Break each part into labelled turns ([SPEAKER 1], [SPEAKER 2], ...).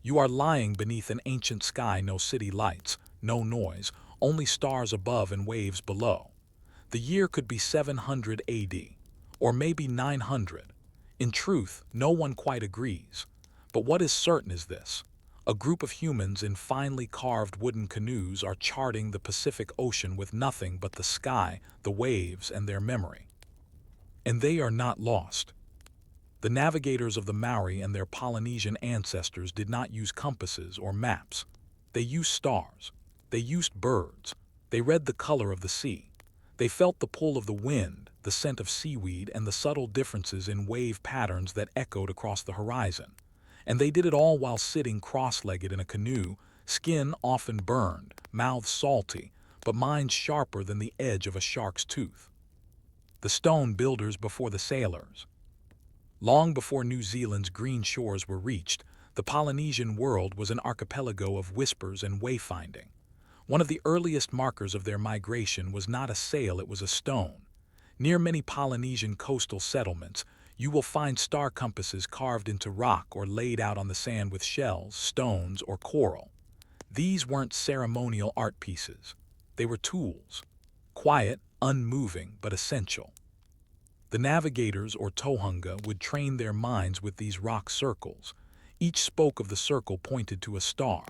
[SPEAKER 1] You are lying beneath an ancient sky, no city lights, no noise, only stars above and waves below. The year could be 700 AD, or maybe 900. In truth, no one quite agrees. But what is certain is this. A group of humans in finely carved wooden canoes are charting the Pacific Ocean with nothing but the sky, the waves, and their memory. And they are not lost. The navigators of the Maori and their Polynesian ancestors did not use compasses or maps. They used stars. They used birds. They read the color of the sea. They felt the pull of the wind, the scent of seaweed, and the subtle differences in wave patterns that echoed across the horizon. And they did it all while sitting cross-legged in a canoe, skin often burned, mouths salty, but minds sharper than the edge of a shark's tooth. The stone builders before the sailors. Long before New Zealand's green shores were reached, the Polynesian world was an archipelago of whispers and wayfinding. One of the earliest markers of their migration was not a sail, it was a stone. Near many Polynesian coastal settlements, you will find star compasses carved into rock or laid out on the sand with shells, stones, or coral. These weren't ceremonial art pieces. They were tools. Quiet, unmoving, but essential. The navigators, or tohunga, would train their minds with these rock circles. Each spoke of the circle pointed to a star.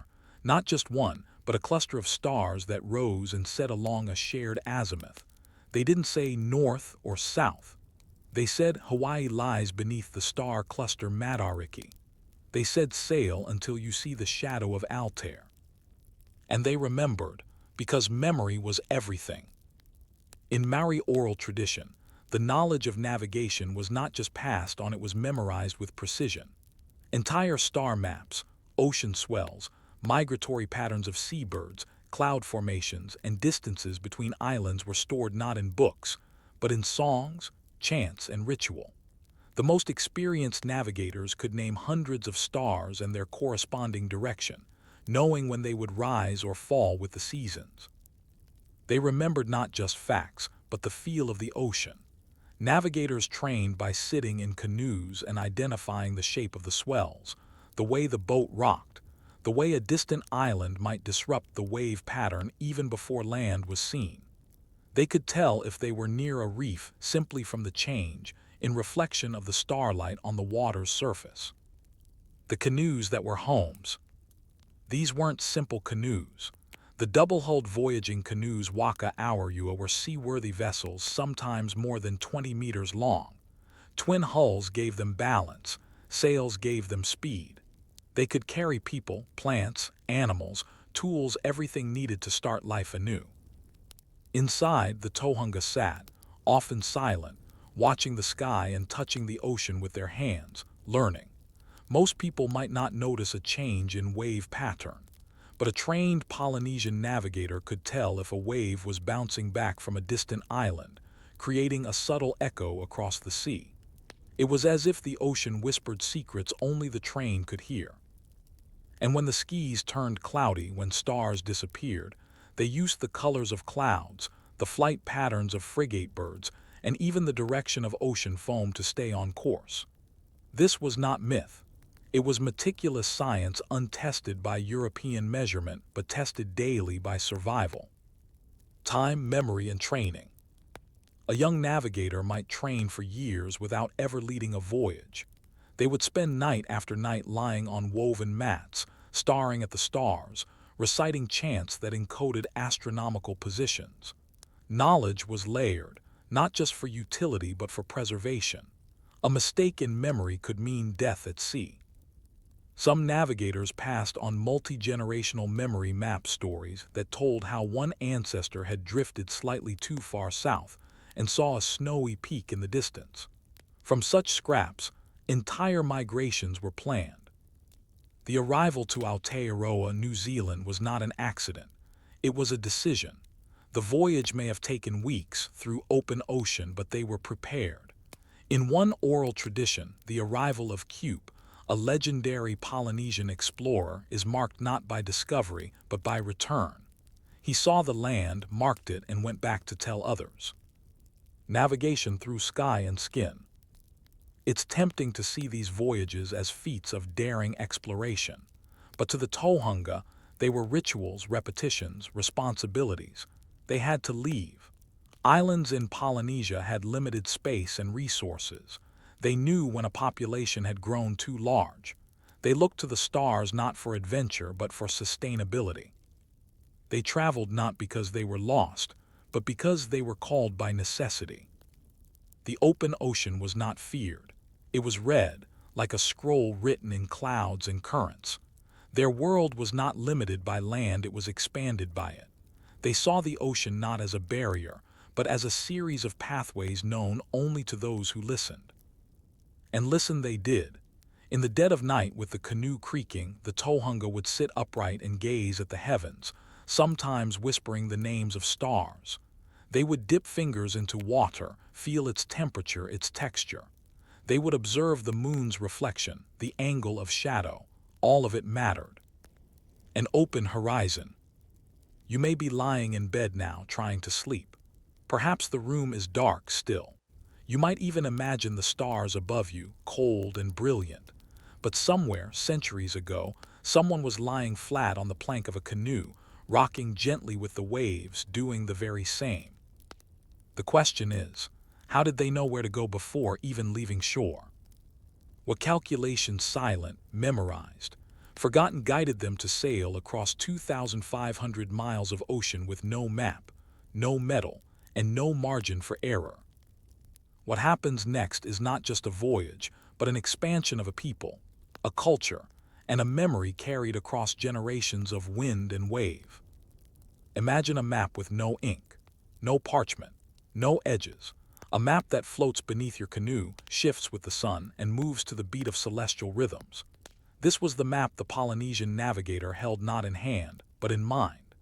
[SPEAKER 1] Not just one, but a cluster of stars that rose and set along a shared azimuth. They didn't say north or south. They said Hawaii lies beneath the star cluster Matariki. They said sail until you see the shadow of Altair. And they remembered, because memory was everything. In Maori oral tradition, the knowledge of navigation was not just passed on, it was memorized with precision. Entire star maps, ocean swells, migratory patterns of seabirds, cloud formations, and distances between islands were stored not in books, but in songs, chants, and ritual. The most experienced navigators could name hundreds of stars and their corresponding direction, knowing when they would rise or fall with the seasons. They remembered not just facts, but the feel of the ocean. Navigators trained by sitting in canoes and identifying the shape of the swells, the way the boat rocked, the way a distant island might disrupt the wave pattern even before land was seen. They could tell if they were near a reef simply from the change in reflection of the starlight on the water's surface. The canoes that were homes. These weren't simple canoes. The double-hulled voyaging canoes Waka Awarua were seaworthy vessels, sometimes more than 20 meters long. Twin hulls gave them balance, sails gave them speed. They could carry people, plants, animals, tools, everything needed to start life anew. Inside, the tohunga sat, often silent, watching the sky and touching the ocean with their hands, learning. Most people might not notice a change in wave pattern, but a trained Polynesian navigator could tell if a wave was bouncing back from a distant island, creating a subtle echo across the sea. It was as if the ocean whispered secrets only the trained could hear. And when the skies turned cloudy, when stars disappeared, they used the colors of clouds, the flight patterns of frigate birds, and even the direction of ocean foam to stay on course. This was not myth. It was meticulous science, untested by European measurement, but tested daily by survival. Time, memory, and training. A young navigator might train for years without ever leading a voyage. They would spend night after night lying on woven mats, staring at the stars, reciting chants that encoded astronomical positions. Knowledge was layered, not just for utility but for preservation. A mistake in memory could mean death at sea. Some navigators passed on multi-generational memory map stories that told how one ancestor had drifted slightly too far south and saw a snowy peak in the distance. From such scraps, entire migrations were planned. The arrival to Aotearoa, New Zealand, was not an accident. It was a decision. The voyage may have taken weeks through open ocean, but they were prepared. In one oral tradition, the arrival of Cupe, a legendary Polynesian explorer, is marked not by discovery, but by return. He saw the land, marked it, and went back to tell others. Navigation through sky and skin. It's tempting to see these voyages as feats of daring exploration, But to the Tohunga, they were rituals, repetitions, responsibilities. They had to leave. Islands in Polynesia had limited space and resources. They knew when a population had grown too large. They looked to the stars not for adventure but for sustainability. They traveled not because they were lost, but because they were called by necessity. The open ocean was not feared. It was read, like a scroll written in clouds and currents. Their world was not limited by land, it was expanded by it. They saw the ocean not as a barrier, but as a series of pathways known only to those who listened. And listen they did. In the dead of night, with the canoe creaking, the Tohunga would sit upright and gaze at the heavens, sometimes whispering the names of stars. They would dip fingers into water, feel its temperature, its texture. They would observe the moon's reflection, the angle of shadow. All of it mattered. An open horizon. You may be lying in bed now, trying to sleep. Perhaps the room is dark still. You might even imagine the stars above you, cold and brilliant. But somewhere, centuries ago, someone was lying flat on the plank of a canoe, rocking gently with the waves, doing the very same. The question is, how did they know where to go before even leaving shore? What calculations silent, memorized, forgotten guided them to sail across 2,500 miles of ocean with no map, no medal, and no margin for error? What happens next is not just a voyage, but an expansion of a people, a culture, and a memory carried across generations of wind and wave. Imagine a map with no ink, no parchment, no edges, a map that floats beneath your canoe, shifts with the sun, and moves to the beat of celestial rhythms. This was the map the Polynesian navigator held not in hand, but in mind.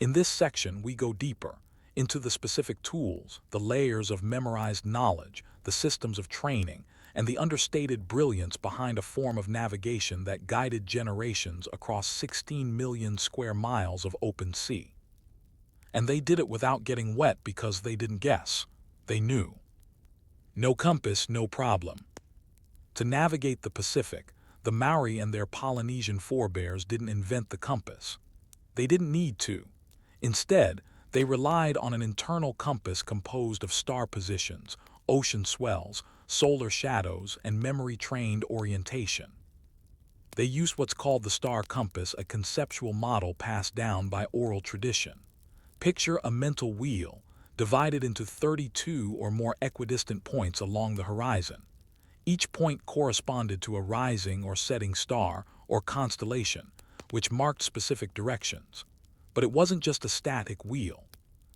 [SPEAKER 1] In this section, we go deeper into the specific tools, the layers of memorized knowledge, the systems of training, and the understated brilliance behind a form of navigation that guided generations across 16 million square miles of open sea. And they did it without getting wet because they didn't guess. They knew. No compass, no problem. To navigate the Pacific, the Maori and their Polynesian forebears didn't invent the compass. They didn't need to. Instead, they relied on an internal compass composed of star positions, ocean swells, solar shadows, and memory-trained orientation. They used what's called the star compass, a conceptual model passed down by oral tradition. Picture a mental wheel, divided into 32 or more equidistant points along the horizon. Each point corresponded to a rising or setting star or constellation, which marked specific directions. But it wasn't just a static wheel.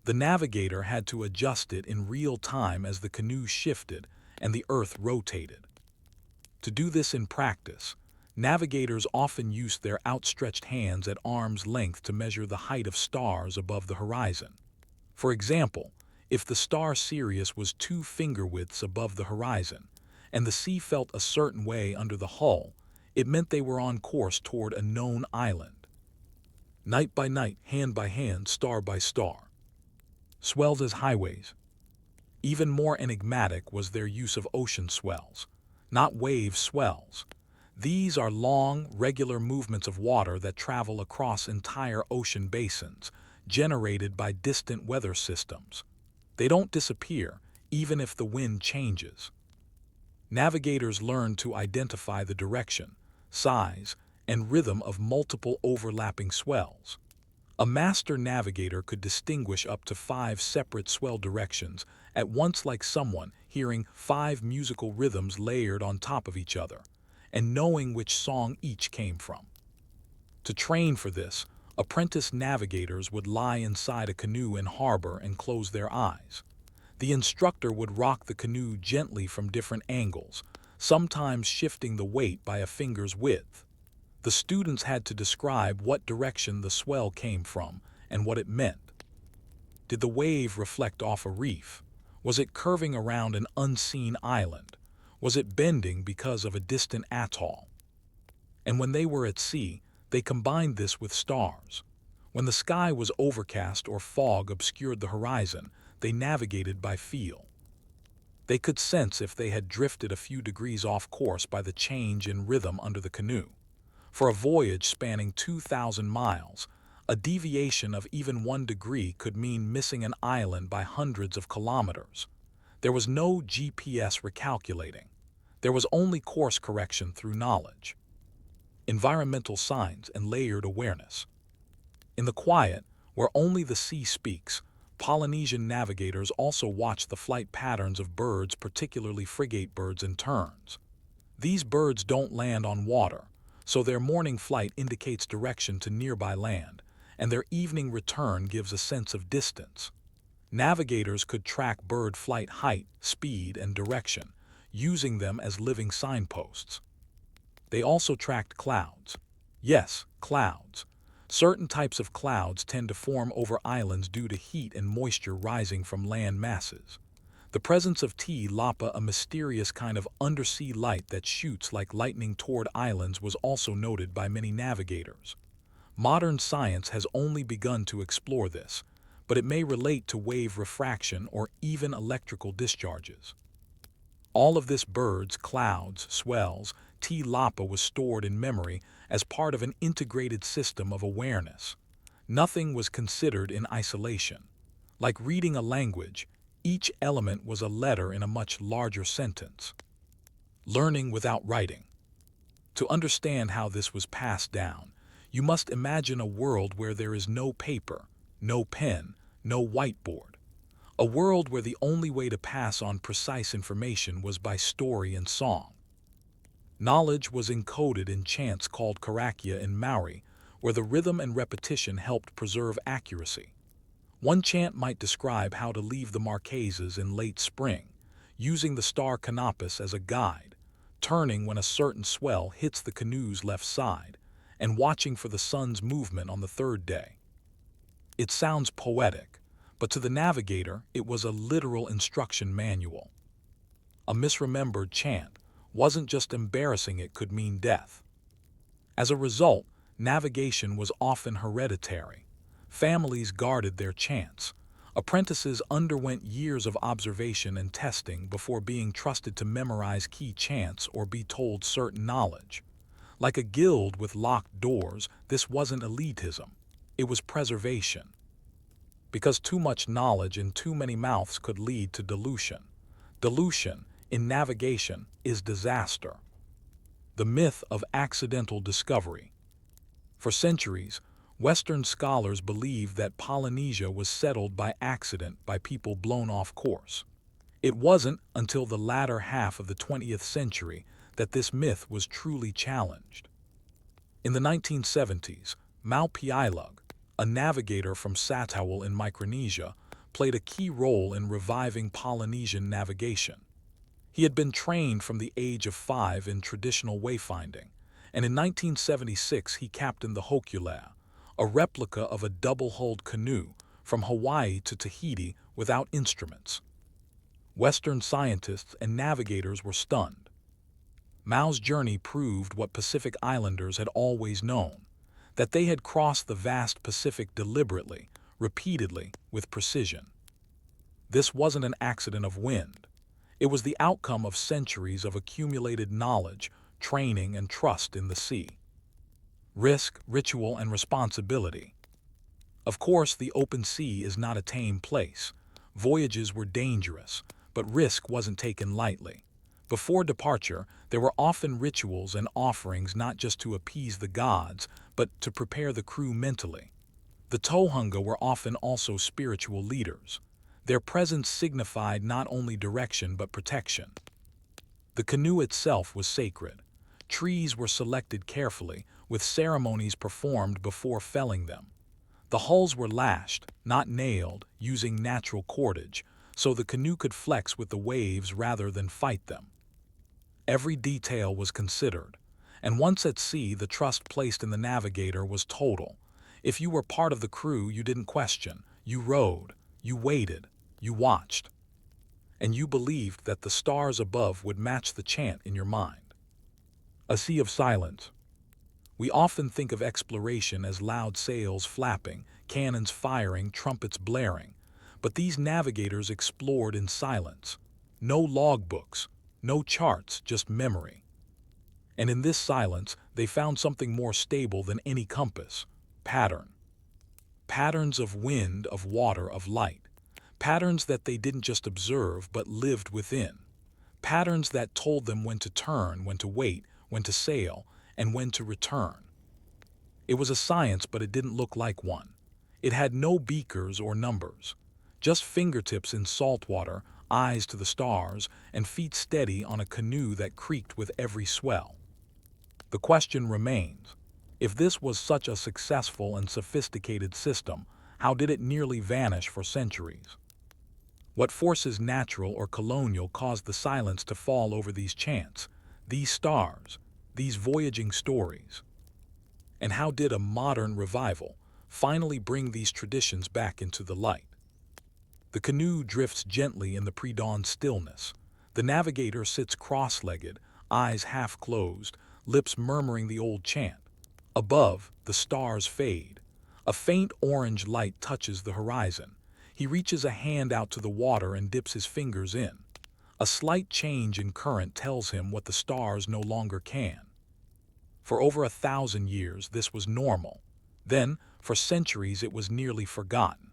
[SPEAKER 1] The navigator had to adjust it in real time as the canoe shifted and the Earth rotated. To do this in practice, navigators often used their outstretched hands at arm's length to measure the height of stars above the horizon. For example, if the star Sirius was 2 finger widths above the horizon, and the sea felt a certain way under the hull, it meant they were on course toward a known island. Night by night, hand by hand, star by star. Swells as highways. Even more enigmatic was their use of ocean swells, not wave swells. These are long, regular movements of water that travel across entire ocean basins, generated by distant weather systems. They don't disappear, even if the wind changes. Navigators learned to identify the direction, size, and rhythm of multiple overlapping swells. A master navigator could distinguish up to 5 separate swell directions at once, like someone hearing 5 musical rhythms layered on top of each other, and knowing which song each came from. To train for this, apprentice navigators would lie inside a canoe in harbor and close their eyes. The instructor would rock the canoe gently from different angles, sometimes shifting the weight by a finger's width. The students had to describe what direction the swell came from and what it meant. Did the wave reflect off a reef? Was it curving around an unseen island? Was it bending because of a distant atoll? And when they were at sea, they combined this with stars. When the sky was overcast or fog obscured the horizon, they navigated by feel. They could sense if they had drifted a few degrees off course by the change in rhythm under the canoe. For a voyage spanning 2,000 miles, a deviation of even 1 degree could mean missing an island by hundreds of kilometers. There was no GPS recalculating. There was only course correction through knowledge, environmental signs, and layered awareness. In the quiet, where only the sea speaks, Polynesian navigators also watched the flight patterns of birds, particularly frigate birds and terns. These birds don't land on water, so their morning flight indicates direction to nearby land, and their evening return gives a sense of distance. Navigators could track bird flight height, speed, and direction, using them as living signposts. They also tracked clouds. Yes, clouds. Certain types of clouds tend to form over islands due to heat and moisture rising from land masses. The presence of T. Lapa, a mysterious kind of undersea light that shoots like lightning toward islands, was also noted by many navigators. Modern science has only begun to explore this, but it may relate to wave refraction or even electrical discharges. All of this birds, clouds, swells, T. Lapa was stored in memory as part of an integrated system of awareness. Nothing was considered in isolation. Like reading a language, each element was a letter in a much larger sentence. Learning without writing. To understand how this was passed down, you must imagine a world where there is no paper, no pen, no whiteboard. A world where the only way to pass on precise information was by story and song. Knowledge was encoded in chants called karakia in Maori, where the rhythm and repetition helped preserve accuracy. One chant might describe how to leave the Marquesas in late spring, using the star canopus as a guide, turning when a certain swell hits the canoe's left side, and watching for the sun's movement on the third day. It sounds poetic, but to the navigator it was a literal instruction manual. A misremembered chant wasn't just embarrassing, it could mean death. As a result, navigation was often hereditary. Families guarded their chants. Apprentices underwent years of observation and testing before being trusted to memorize key chants or be told certain knowledge. Like a guild with locked doors, this wasn't elitism, it was preservation. Because too much knowledge in too many mouths could lead to dilution. Dilution, in navigation, is disaster. The myth of accidental discovery. For centuries, Western scholars believed that Polynesia was settled by accident by people blown off course. It wasn't until the latter half of the 20th century that this myth was truly challenged. In the 1970s, Mau Piailug, a navigator from Satawal in Micronesia, played a key role in reviving Polynesian navigation. He had been trained from the age of 5 in traditional wayfinding, and in 1976 he captained the Hokulea, a replica of a double-hulled canoe from Hawaii to Tahiti without instruments. Western scientists and navigators were stunned. Mau's journey proved what Pacific Islanders had always known, that they had crossed the vast Pacific deliberately, repeatedly, with precision. This wasn't an accident of wind. It was the outcome of centuries of accumulated knowledge, training, and trust in the sea. Risk, ritual, and responsibility. Of course, the open sea is not a tame place. Voyages were dangerous, but risk wasn't taken lightly. Before departure, there were often rituals and offerings not just to appease the gods, but to prepare the crew mentally. The Tohunga were often also spiritual leaders. Their presence signified not only direction but protection. The canoe itself was sacred. Trees were selected carefully, with ceremonies performed before felling them. The hulls were lashed, not nailed, using natural cordage, so the canoe could flex with the waves rather than fight them. Every detail was considered, and once at sea, the trust placed in the navigator was total. If you were part of the crew, you didn't question. You rowed, you waited, you watched. And you believed that the stars above would match the chant in your mind. A sea of silence. We often think of exploration as loud sails flapping, cannons firing, trumpets blaring, but these navigators explored in silence. No logbooks, no charts, just memory. And in this silence, they found something more stable than any compass: pattern. Patterns of wind, of water, of light. Patterns that they didn't just observe, but lived within. Patterns that told them when to turn, when to wait, when to sail, and when to return. It was a science, but it didn't look like one. It had no beakers or numbers. Just fingertips in salt water, eyes to the stars, and feet steady on a canoe that creaked with every swell. The question remains: if this was such a successful and sophisticated system, how did it nearly vanish for centuries? What forces, natural or colonial, caused the silence to fall over these chants, these stars, these voyaging stories? And how did a modern revival finally bring these traditions back into the light? The canoe drifts gently in the pre-dawn stillness. The navigator sits cross-legged, eyes half closed, lips murmuring the old chant. Above, the stars fade. A faint orange light touches the horizon. He reaches a hand out to the water and dips his fingers in. A slight change in current tells him what the stars no longer can. For over 1,000 years, this was normal. Then, for centuries, it was nearly forgotten.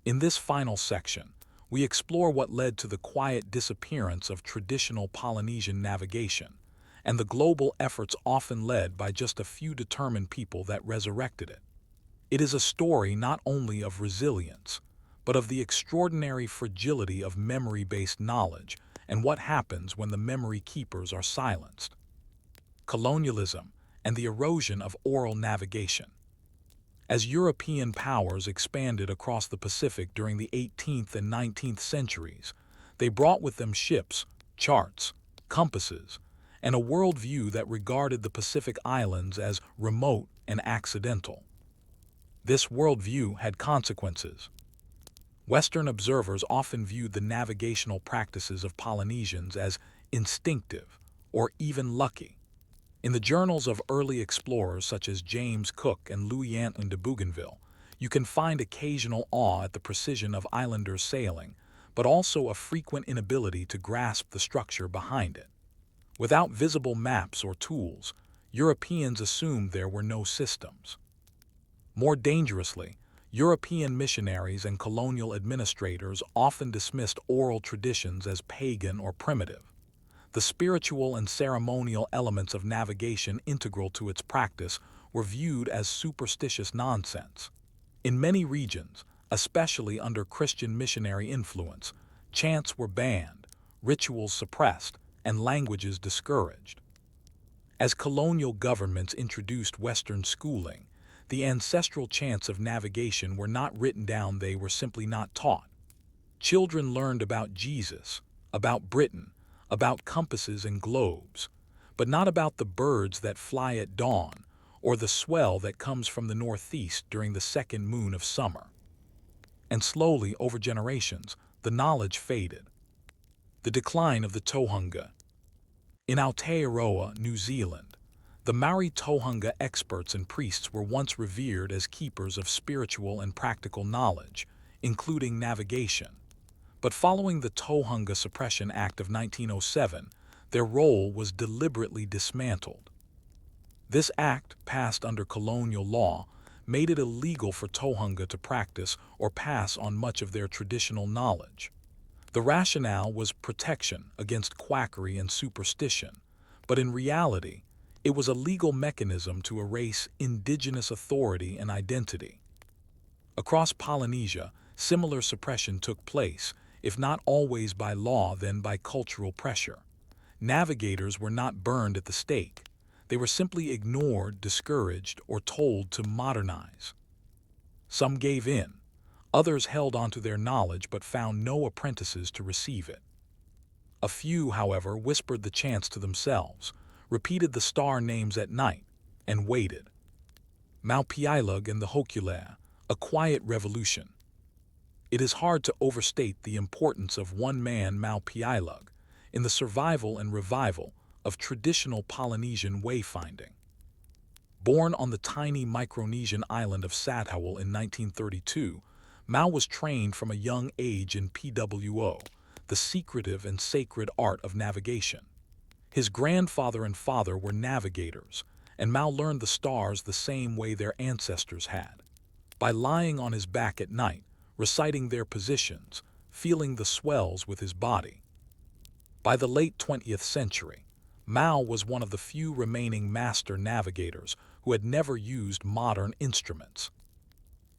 [SPEAKER 1] In this final section, we explore what led to the quiet disappearance of traditional Polynesian navigation, and the global efforts often led by just a few determined people that resurrected it. It is a story not only of resilience, but of the extraordinary fragility of memory-based knowledge and what happens when the memory keepers are silenced. Colonialism and the erosion of oral navigation. As European powers expanded across the Pacific during the 18th and 19th centuries, they brought with them ships, charts, compasses, and a worldview that regarded the Pacific Islands as remote and accidental. This worldview had consequences. Western observers often viewed the navigational practices of Polynesians as instinctive or even lucky. In the journals of early explorers such as James Cook and Louis Antoine de Bougainville, you can find occasional awe at the precision of islanders' sailing, but also a frequent inability to grasp the structure behind it. Without visible maps or tools, Europeans assumed there were no systems. More dangerously, European missionaries and colonial administrators often dismissed oral traditions as pagan or primitive. The spiritual and ceremonial elements of navigation integral to its practice were viewed as superstitious nonsense. In many regions, especially under Christian missionary influence, chants were banned, rituals suppressed, and languages discouraged. As colonial governments introduced Western schooling, the ancestral chants of navigation were not written down, they were simply not taught. Children learned about Jesus, about Britain, about compasses and globes, but not about the birds that fly at dawn or the swell that comes from the northeast during the second moon of summer. And slowly, over generations, the knowledge faded. The decline of the Tohunga. In Aotearoa, New Zealand, the Maori Tohunga experts and priests were once revered as keepers of spiritual and practical knowledge, including navigation. But following the Tohunga Suppression Act of 1907, their role was deliberately dismantled. This act, passed under colonial law, made it illegal for Tohunga to practice or pass on much of their traditional knowledge. The rationale was protection against quackery and superstition, but in reality, it was a legal mechanism to erase indigenous authority and identity. Across Polynesia, similar suppression took place, if not always by law, then by cultural pressure. Navigators were not burned at the stake. They were simply ignored, discouraged, or told to modernize. Some gave in. Others held onto their knowledge but found no apprentices to receive it. A few, however, whispered the chants to themselves, repeated the star names at night, and waited. Maupiailug and the Hokulea, a quiet revolution. It is hard to overstate the importance of one man, Maupiailug, in the survival and revival of traditional Polynesian wayfinding. Born on the tiny Micronesian island of Satawal in 1932, Mau was trained from a young age in PWO, the secretive and sacred art of navigation. His grandfather and father were navigators, and Mao learned the stars the same way their ancestors had, by lying on his back at night, reciting their positions, feeling the swells with his body. By the late 20th century, Mao was one of the few remaining master navigators who had never used modern instruments.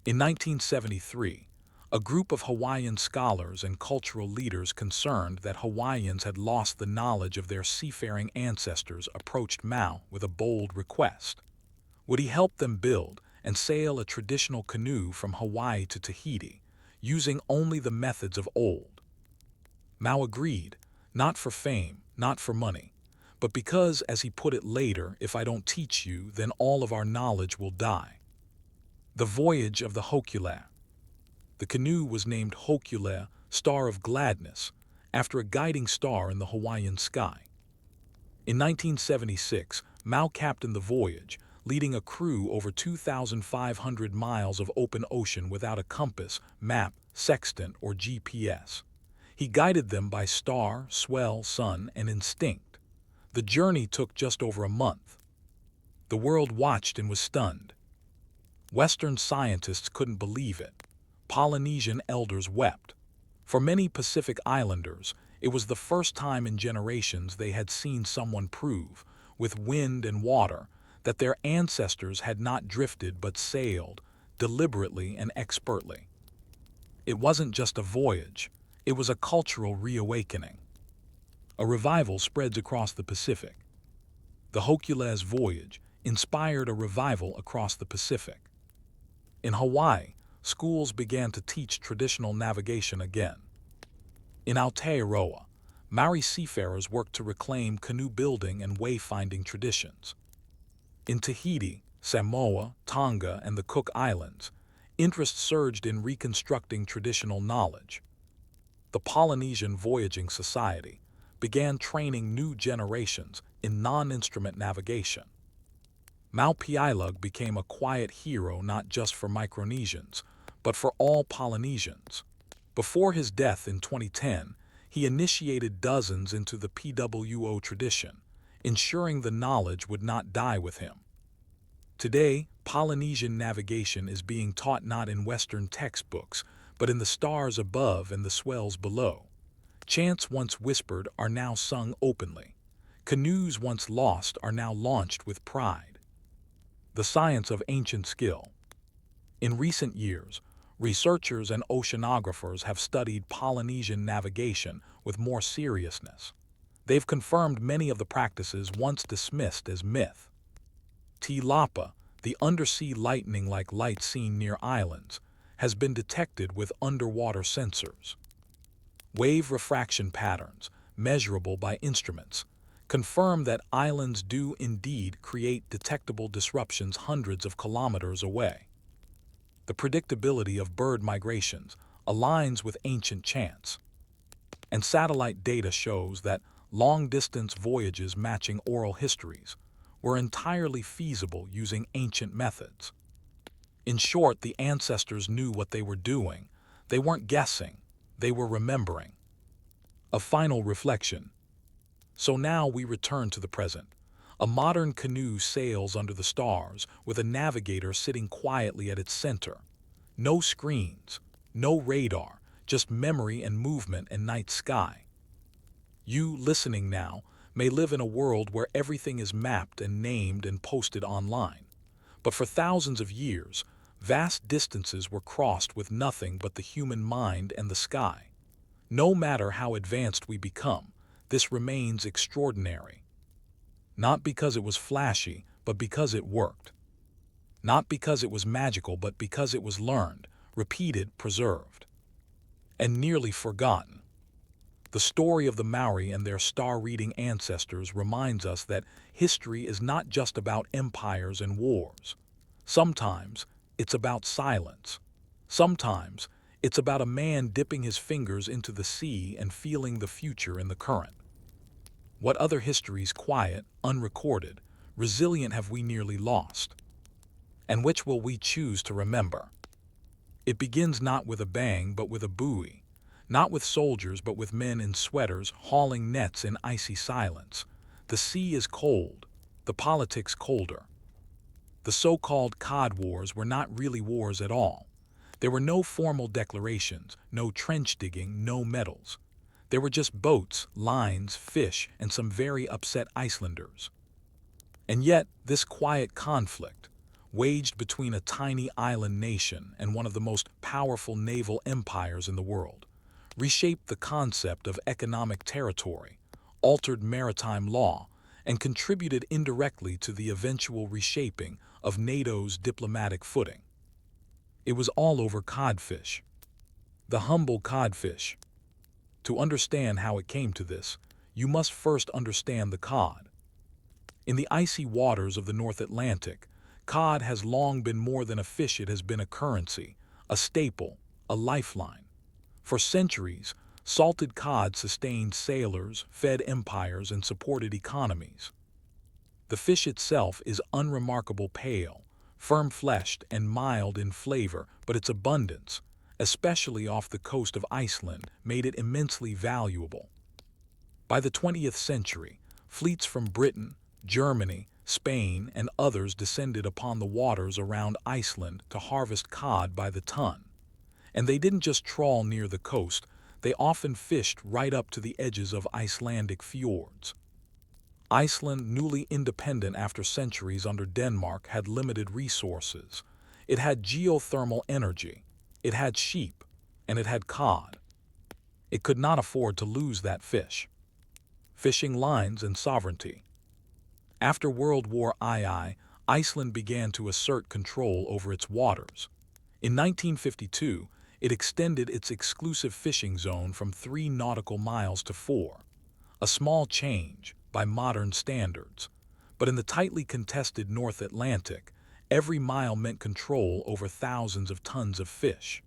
[SPEAKER 1] In 1973, a group of Hawaiian scholars and cultural leaders concerned that Hawaiians had lost the knowledge of their seafaring ancestors approached Mao with a bold request. Would he help them build and sail a traditional canoe from Hawaii to Tahiti, using only the methods of old? Mao agreed, not for fame, not for money, but because, as he put it later, if I don't teach you, then all of our knowledge will die. The voyage of the Hokule. The canoe was named Hokule, Star of Gladness, after a guiding star in the Hawaiian sky. In 1976, Mao captained the voyage, leading a crew over 2,500 miles of open ocean without a compass, map, sextant, or GPS. He guided them by star, swell, sun, and instinct. The journey took just over a month. The world watched and was stunned. Western scientists couldn't believe it. Polynesian elders wept. For many Pacific Islanders, it was the first time in generations they had seen someone prove, with wind and water, that their ancestors had not drifted but sailed, deliberately and expertly. It wasn't just a voyage, it was a cultural reawakening. A revival spreads across the Pacific. The Hokule's voyage inspired a revival across the Pacific. In Hawaii, schools began to teach traditional navigation again. In Aotearoa, Maori seafarers worked to reclaim canoe building and wayfinding traditions. In Tahiti, Samoa, Tonga, and the Cook Islands, interest surged in reconstructing traditional knowledge. The Polynesian Voyaging Society began training new generations in non-instrument navigation. Maupiailug became a quiet hero not just for Micronesians, but for all Polynesians. Before his death in 2010, he initiated dozens into the PWO tradition, ensuring the knowledge would not die with him. Today, Polynesian navigation is being taught not in Western textbooks, but in the stars above and the swells below. Chants once whispered are now sung openly. Canoes once lost are now launched with pride. The science of ancient skill. In recent years, researchers and oceanographers have studied Polynesian navigation with more seriousness. They've confirmed many of the practices once dismissed as myth. Tilapa, the undersea lightning-like light seen near islands, has been detected with underwater sensors. Wave refraction patterns, measurable by instruments, confirm that islands do indeed create detectable disruptions hundreds of kilometers away. The predictability of bird migrations aligns with ancient chants. And satellite data shows that long-distance voyages matching oral histories were entirely feasible using ancient methods. In short, the ancestors knew what they were doing. They weren't guessing, they were remembering. A final reflection. So now we return to the present. A modern canoe sails under the stars with a navigator sitting quietly at its center. No screens, no radar, just memory and movement and night sky. You, listening now, may live in a world where everything is mapped and named and posted online. But for thousands of years, vast distances were crossed with nothing but the human mind and the sky. No matter how advanced we become, this remains extraordinary. Not because it was flashy, but because it worked. Not because it was magical, but because it was learned, repeated, preserved, and nearly forgotten. The story of the Maori and their star-reading ancestors reminds us that history is not just about empires and wars. Sometimes it's about silence. Sometimes it's about a man dipping his fingers into the sea and feeling the future in the current. What other histories, quiet, unrecorded, resilient, have we nearly lost? And which will we choose to remember? It begins not with a bang, but with a buoy. Not with soldiers, but with men in sweaters hauling nets in icy silence. The sea is cold, the politics colder. The so-called Cod Wars were not really wars at all. There were no formal declarations, no trench digging, no medals. There were just boats, lines, fish, and some very upset Icelanders. And yet, this quiet conflict, waged between a tiny island nation and one of the most powerful naval empires in the world, reshaped the concept of economic territory, altered maritime law, and contributed indirectly to the eventual reshaping of NATO's diplomatic footing. It was all over codfish. The humble codfish. To understand how it came to this, you must first understand the cod. In the icy waters of the North Atlantic, cod has long been more than a fish. It has been a currency, a staple, a lifeline. For centuries, salted cod sustained sailors, fed empires, and supported economies. The fish itself is unremarkable pale, firm-fleshed, and mild in flavor, but its abundance, especially off the coast of Iceland, made it immensely valuable. By the 20th century, fleets from Britain, Germany, Spain, and others descended upon the waters around Iceland to harvest cod by the ton. And they didn't just trawl near the coast, they often fished right up to the edges of Icelandic fjords. Iceland, newly independent after centuries under Denmark, had limited resources. It had geothermal energy, it had sheep, and it had cod. It could not afford to lose that fish. Fishing lines and sovereignty. After World War II, Iceland began to assert control over its waters. In 1952, it extended its exclusive fishing zone from 3 nautical miles to 4. A small change by modern standards, but in the tightly contested North Atlantic, every mile meant control over thousands of tons of fish.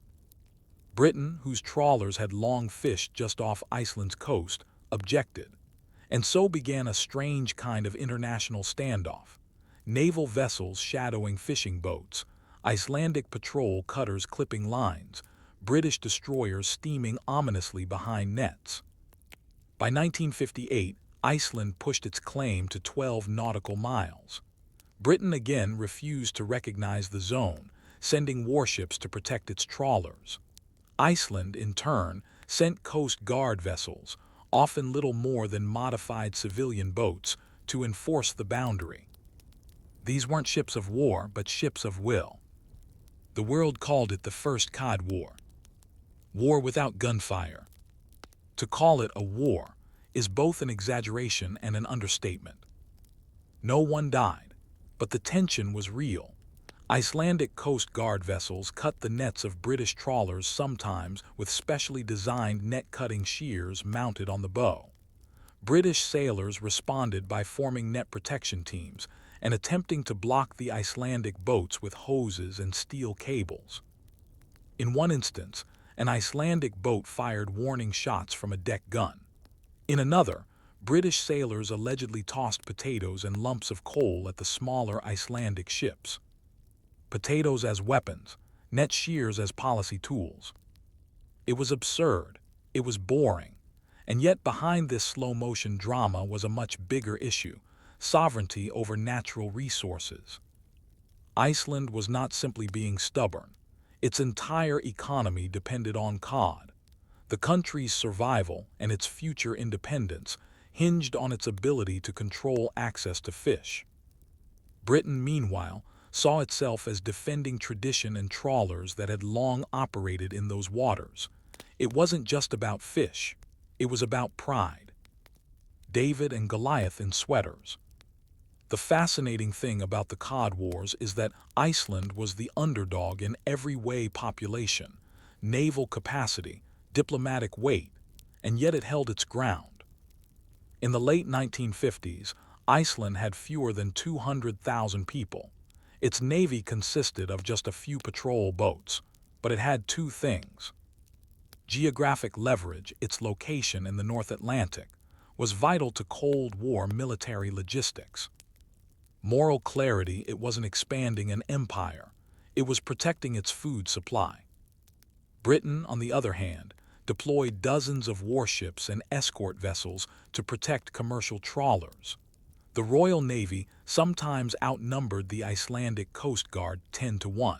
[SPEAKER 1] Britain, whose trawlers had long fished just off Iceland's coast, objected, and so began a strange kind of international standoff. Naval vessels shadowing fishing boats, Icelandic patrol cutters clipping lines, British destroyers steaming ominously behind nets. By 1958, Iceland pushed its claim to 12 nautical miles. Britain again refused to recognize the zone, sending warships to protect its trawlers. Iceland, in turn, sent Coast Guard vessels, often little more than modified civilian boats, to enforce the boundary. These weren't ships of war, but ships of will. The world called it the First Cod War. War without gunfire. To call it a war is both an exaggeration and an understatement. No one died, but the tension was real. Icelandic Coast Guard vessels cut the nets of British trawlers, sometimes with specially designed net-cutting shears mounted on the bow. British sailors responded by forming net protection teams and attempting to block the Icelandic boats with hoses and steel cables. In one instance, an Icelandic boat fired warning shots from a deck gun. In another, British sailors allegedly tossed potatoes and lumps of coal at the smaller Icelandic ships. Potatoes as weapons, net shears as policy tools. It was absurd, it was boring, and yet behind this slow-motion drama was a much bigger issue: sovereignty over natural resources. Iceland was not simply being stubborn. Its entire economy depended on cod. The country's survival and its future independence hinged on its ability to control access to fish. Britain, meanwhile, saw itself as defending tradition and trawlers that had long operated in those waters. It wasn't just about fish, it was about pride. David and Goliath in sweaters. The fascinating thing about the Cod Wars is that Iceland was the underdog in every way: population, naval capacity, diplomatic weight, and yet it held its ground. In the late 1950s, Iceland had fewer than 200,000 people. Its navy consisted of just a few patrol boats, but it had 2 things. Geographic leverage. Its location in the North Atlantic was vital to Cold War military logistics. Moral clarity. It wasn't expanding an empire, it was protecting its food supply. Britain, on the other hand, deployed dozens of warships and escort vessels to protect commercial trawlers. The Royal Navy sometimes outnumbered the Icelandic Coast Guard 10-1.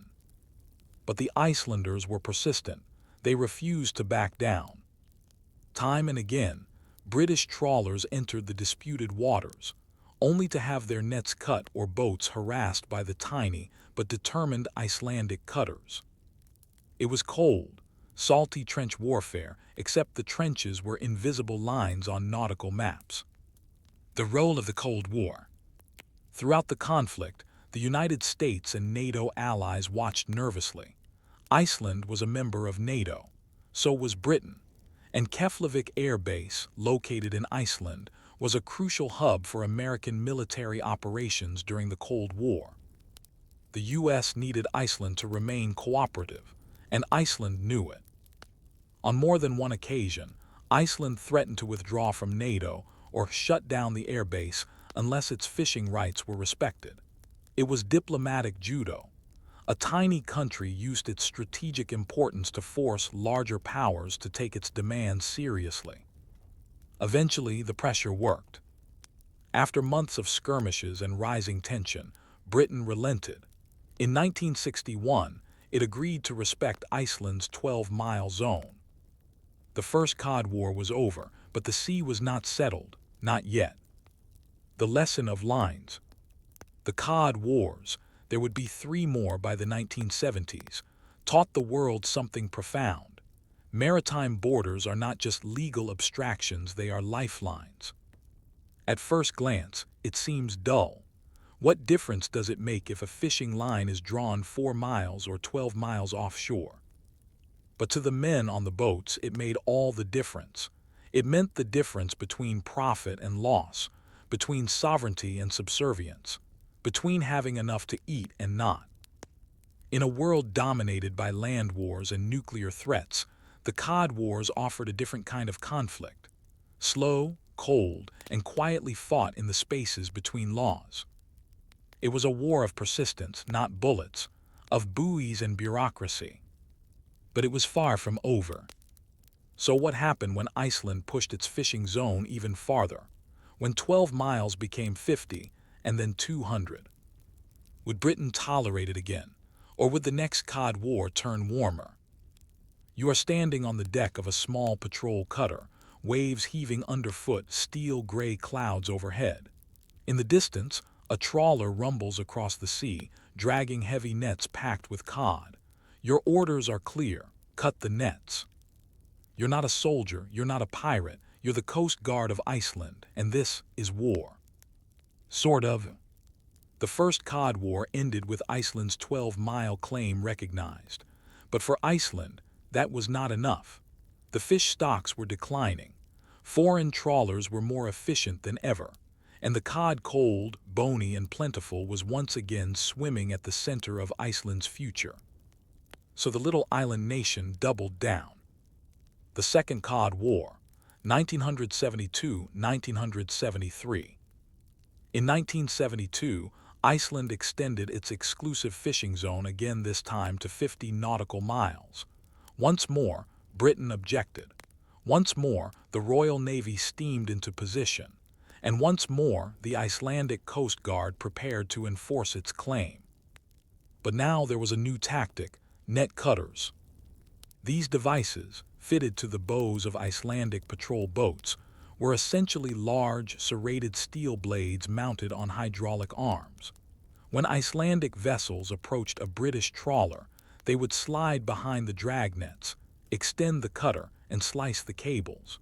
[SPEAKER 1] But the Icelanders were persistent. They refused to back down. Time and again, British trawlers entered the disputed waters, only to have their nets cut or boats harassed by the tiny but determined Icelandic cutters. It was cold, salty trench warfare, except the trenches were invisible lines on nautical maps. The role of the Cold War. Throughout the conflict, the United States and NATO allies watched nervously. Iceland was a member of NATO, so was Britain, and Keflavik Air Base, located in Iceland, was a crucial hub for American military operations during the Cold War. The U.S. needed Iceland to remain cooperative, and Iceland knew it. On more than one occasion, Iceland threatened to withdraw from NATO or shut down the airbase unless its fishing rights were respected. It was diplomatic judo. A tiny country used its strategic importance to force larger powers to take its demands seriously. Eventually, the pressure worked. After months of skirmishes and rising tension, Britain relented. In 1961, it agreed to respect Iceland's 12-mile zone. The First Cod War was over, but the sea was not settled, not yet. The lesson of lines. The Cod Wars, there would be 3 more by the 1970s, taught the world something profound. Maritime borders are not just legal abstractions, they are lifelines. At first glance, it seems dull. What difference does it make if a fishing line is drawn 4 miles or 12 miles offshore? But to the men on the boats, it made all the difference. It meant the difference between profit and loss, between sovereignty and subservience, between having enough to eat and not. In a world dominated by land wars and nuclear threats, the Cod Wars offered a different kind of conflict. Slow, cold, and quietly fought in the spaces between laws. It was a war of persistence, not bullets, of buoys and bureaucracy. But it was far from over. So what happened when Iceland pushed its fishing zone even farther? When 12 miles became 50, and then 200? Would Britain tolerate it again? Or would the next Cod War turn warmer? You are standing on the deck of a small patrol cutter, waves heaving underfoot, steel gray clouds overhead. In the distance, a trawler rumbles across the sea, dragging heavy nets packed with cod. Your orders are clear: cut the nets. You're not a soldier, you're not a pirate, you're the Coast Guard of Iceland, and this is war. Sort of. The First Cod War ended with Iceland's 12-mile claim recognized. But for Iceland, that was not enough. The fish stocks were declining. Foreign trawlers were more efficient than ever, and the cod, cold, bony, and plentiful, was once again swimming at the center of Iceland's future. So the little island nation doubled down. The Second Cod War, 1972-1973. In 1972, Iceland extended its exclusive fishing zone again, this time to 50 nautical miles. Once more, Britain objected. Once more, the Royal Navy steamed into position. And once more, the Icelandic Coast Guard prepared to enforce its claim. But now there was a new tactic: net cutters. These devices, fitted to the bows of Icelandic patrol boats, were essentially large, serrated steel blades mounted on hydraulic arms. When Icelandic vessels approached a British trawler, they would slide behind the dragnets, extend the cutter, and slice the cables.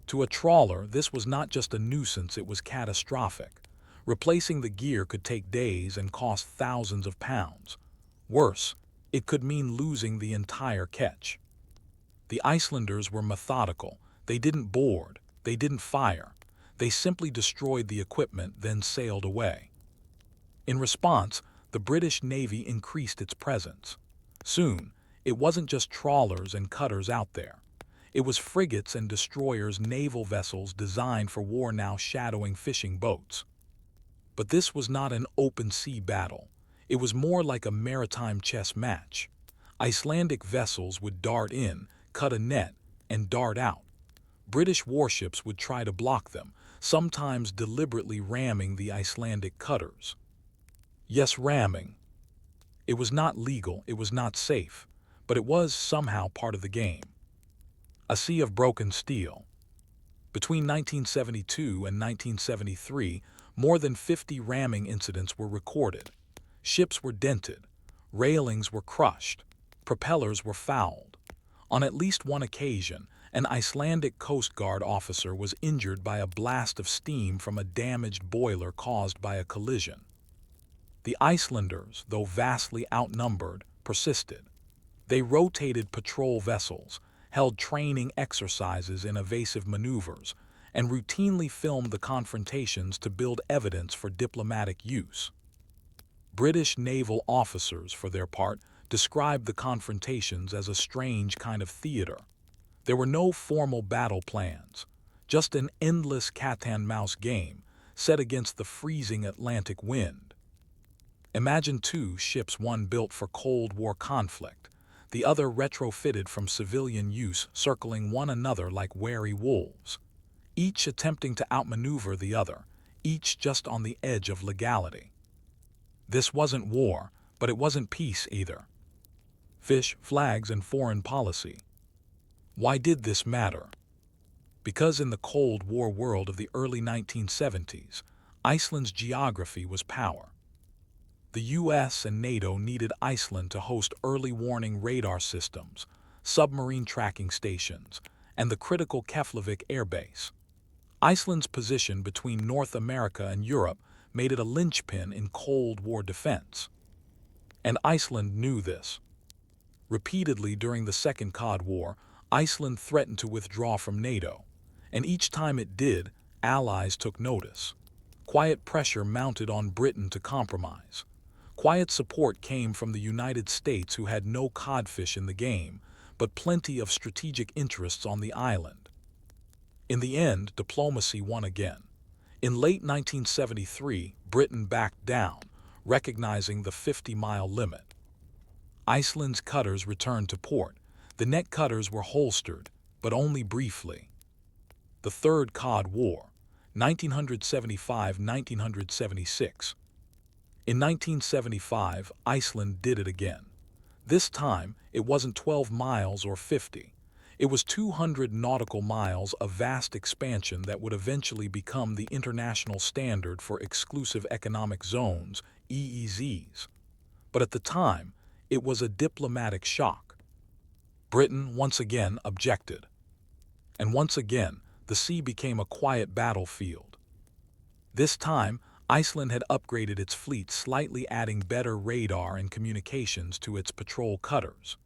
[SPEAKER 1] To a trawler, this was not just a nuisance, it was catastrophic. Replacing the gear could take days and cost thousands of pounds. Worse, it could mean losing the entire catch. The Icelanders were methodical. They didn't board, they didn't fire. They simply destroyed the equipment, then sailed away. In response, the British Navy increased its presence. Soon, it wasn't just trawlers and cutters out there. It was frigates and destroyers, naval vessels designed for war, now shadowing fishing boats. But this was not an open sea battle. It was more like a maritime chess match. Icelandic vessels would dart in, cut a net, and dart out. British warships would try to block them, sometimes deliberately ramming the Icelandic cutters. Yes, ramming. It was not legal, it was not safe, but it was somehow part of the game. A sea of broken steel. Between 1972 and 1973, more than 50 ramming incidents were recorded. Ships were dented, railings were crushed, propellers were fouled. On at least one occasion, an Icelandic Coast Guard officer was injured by a blast of steam from a damaged boiler caused by a collision. The Icelanders, though vastly outnumbered, persisted. They rotated patrol vessels, held training exercises in evasive maneuvers, and routinely filmed the confrontations to build evidence for diplomatic use. British naval officers, for their part, described the confrontations as a strange kind of theater. There were no formal battle plans, just an endless cat-and-mouse game set against the freezing Atlantic wind. Imagine two ships, one built for Cold War conflict, the other retrofitted from civilian use, circling one another like wary wolves, each attempting to outmaneuver the other, each just on the edge of legality. This wasn't war, but it wasn't peace either. Fish, flags, and foreign policy. Why did this matter? Because in the Cold War world of the early 1970s, Iceland's geography was power. The US and NATO needed Iceland to host early warning radar systems, submarine tracking stations, and the critical Keflavik Air Base. Iceland's position between North America and Europe made it a linchpin in Cold War defense. And Iceland knew this. Repeatedly during the Second Cod War, Iceland threatened to withdraw from NATO, and each time it did, allies took notice. Quiet pressure mounted on Britain to compromise. Quiet support came from the United States, who had no codfish in the game, but plenty of strategic interests on the island. In the end, diplomacy won again. In late 1973, Britain backed down, recognizing the 50-mile limit. Iceland's cutters returned to port. The net cutters were holstered, but only briefly. The Third Cod War, 1975–1976. In 1975, Iceland did it again. This time, it wasn't 12 miles or 50. It was 200 nautical miles, a vast expansion that would eventually become the international standard for exclusive economic zones, EEZs. But at the time, it was a diplomatic shock. Britain once again objected. And once again, the sea became a quiet battlefield. This time, Iceland had upgraded its fleet, slightly adding better radar and communications to its patrol cutters.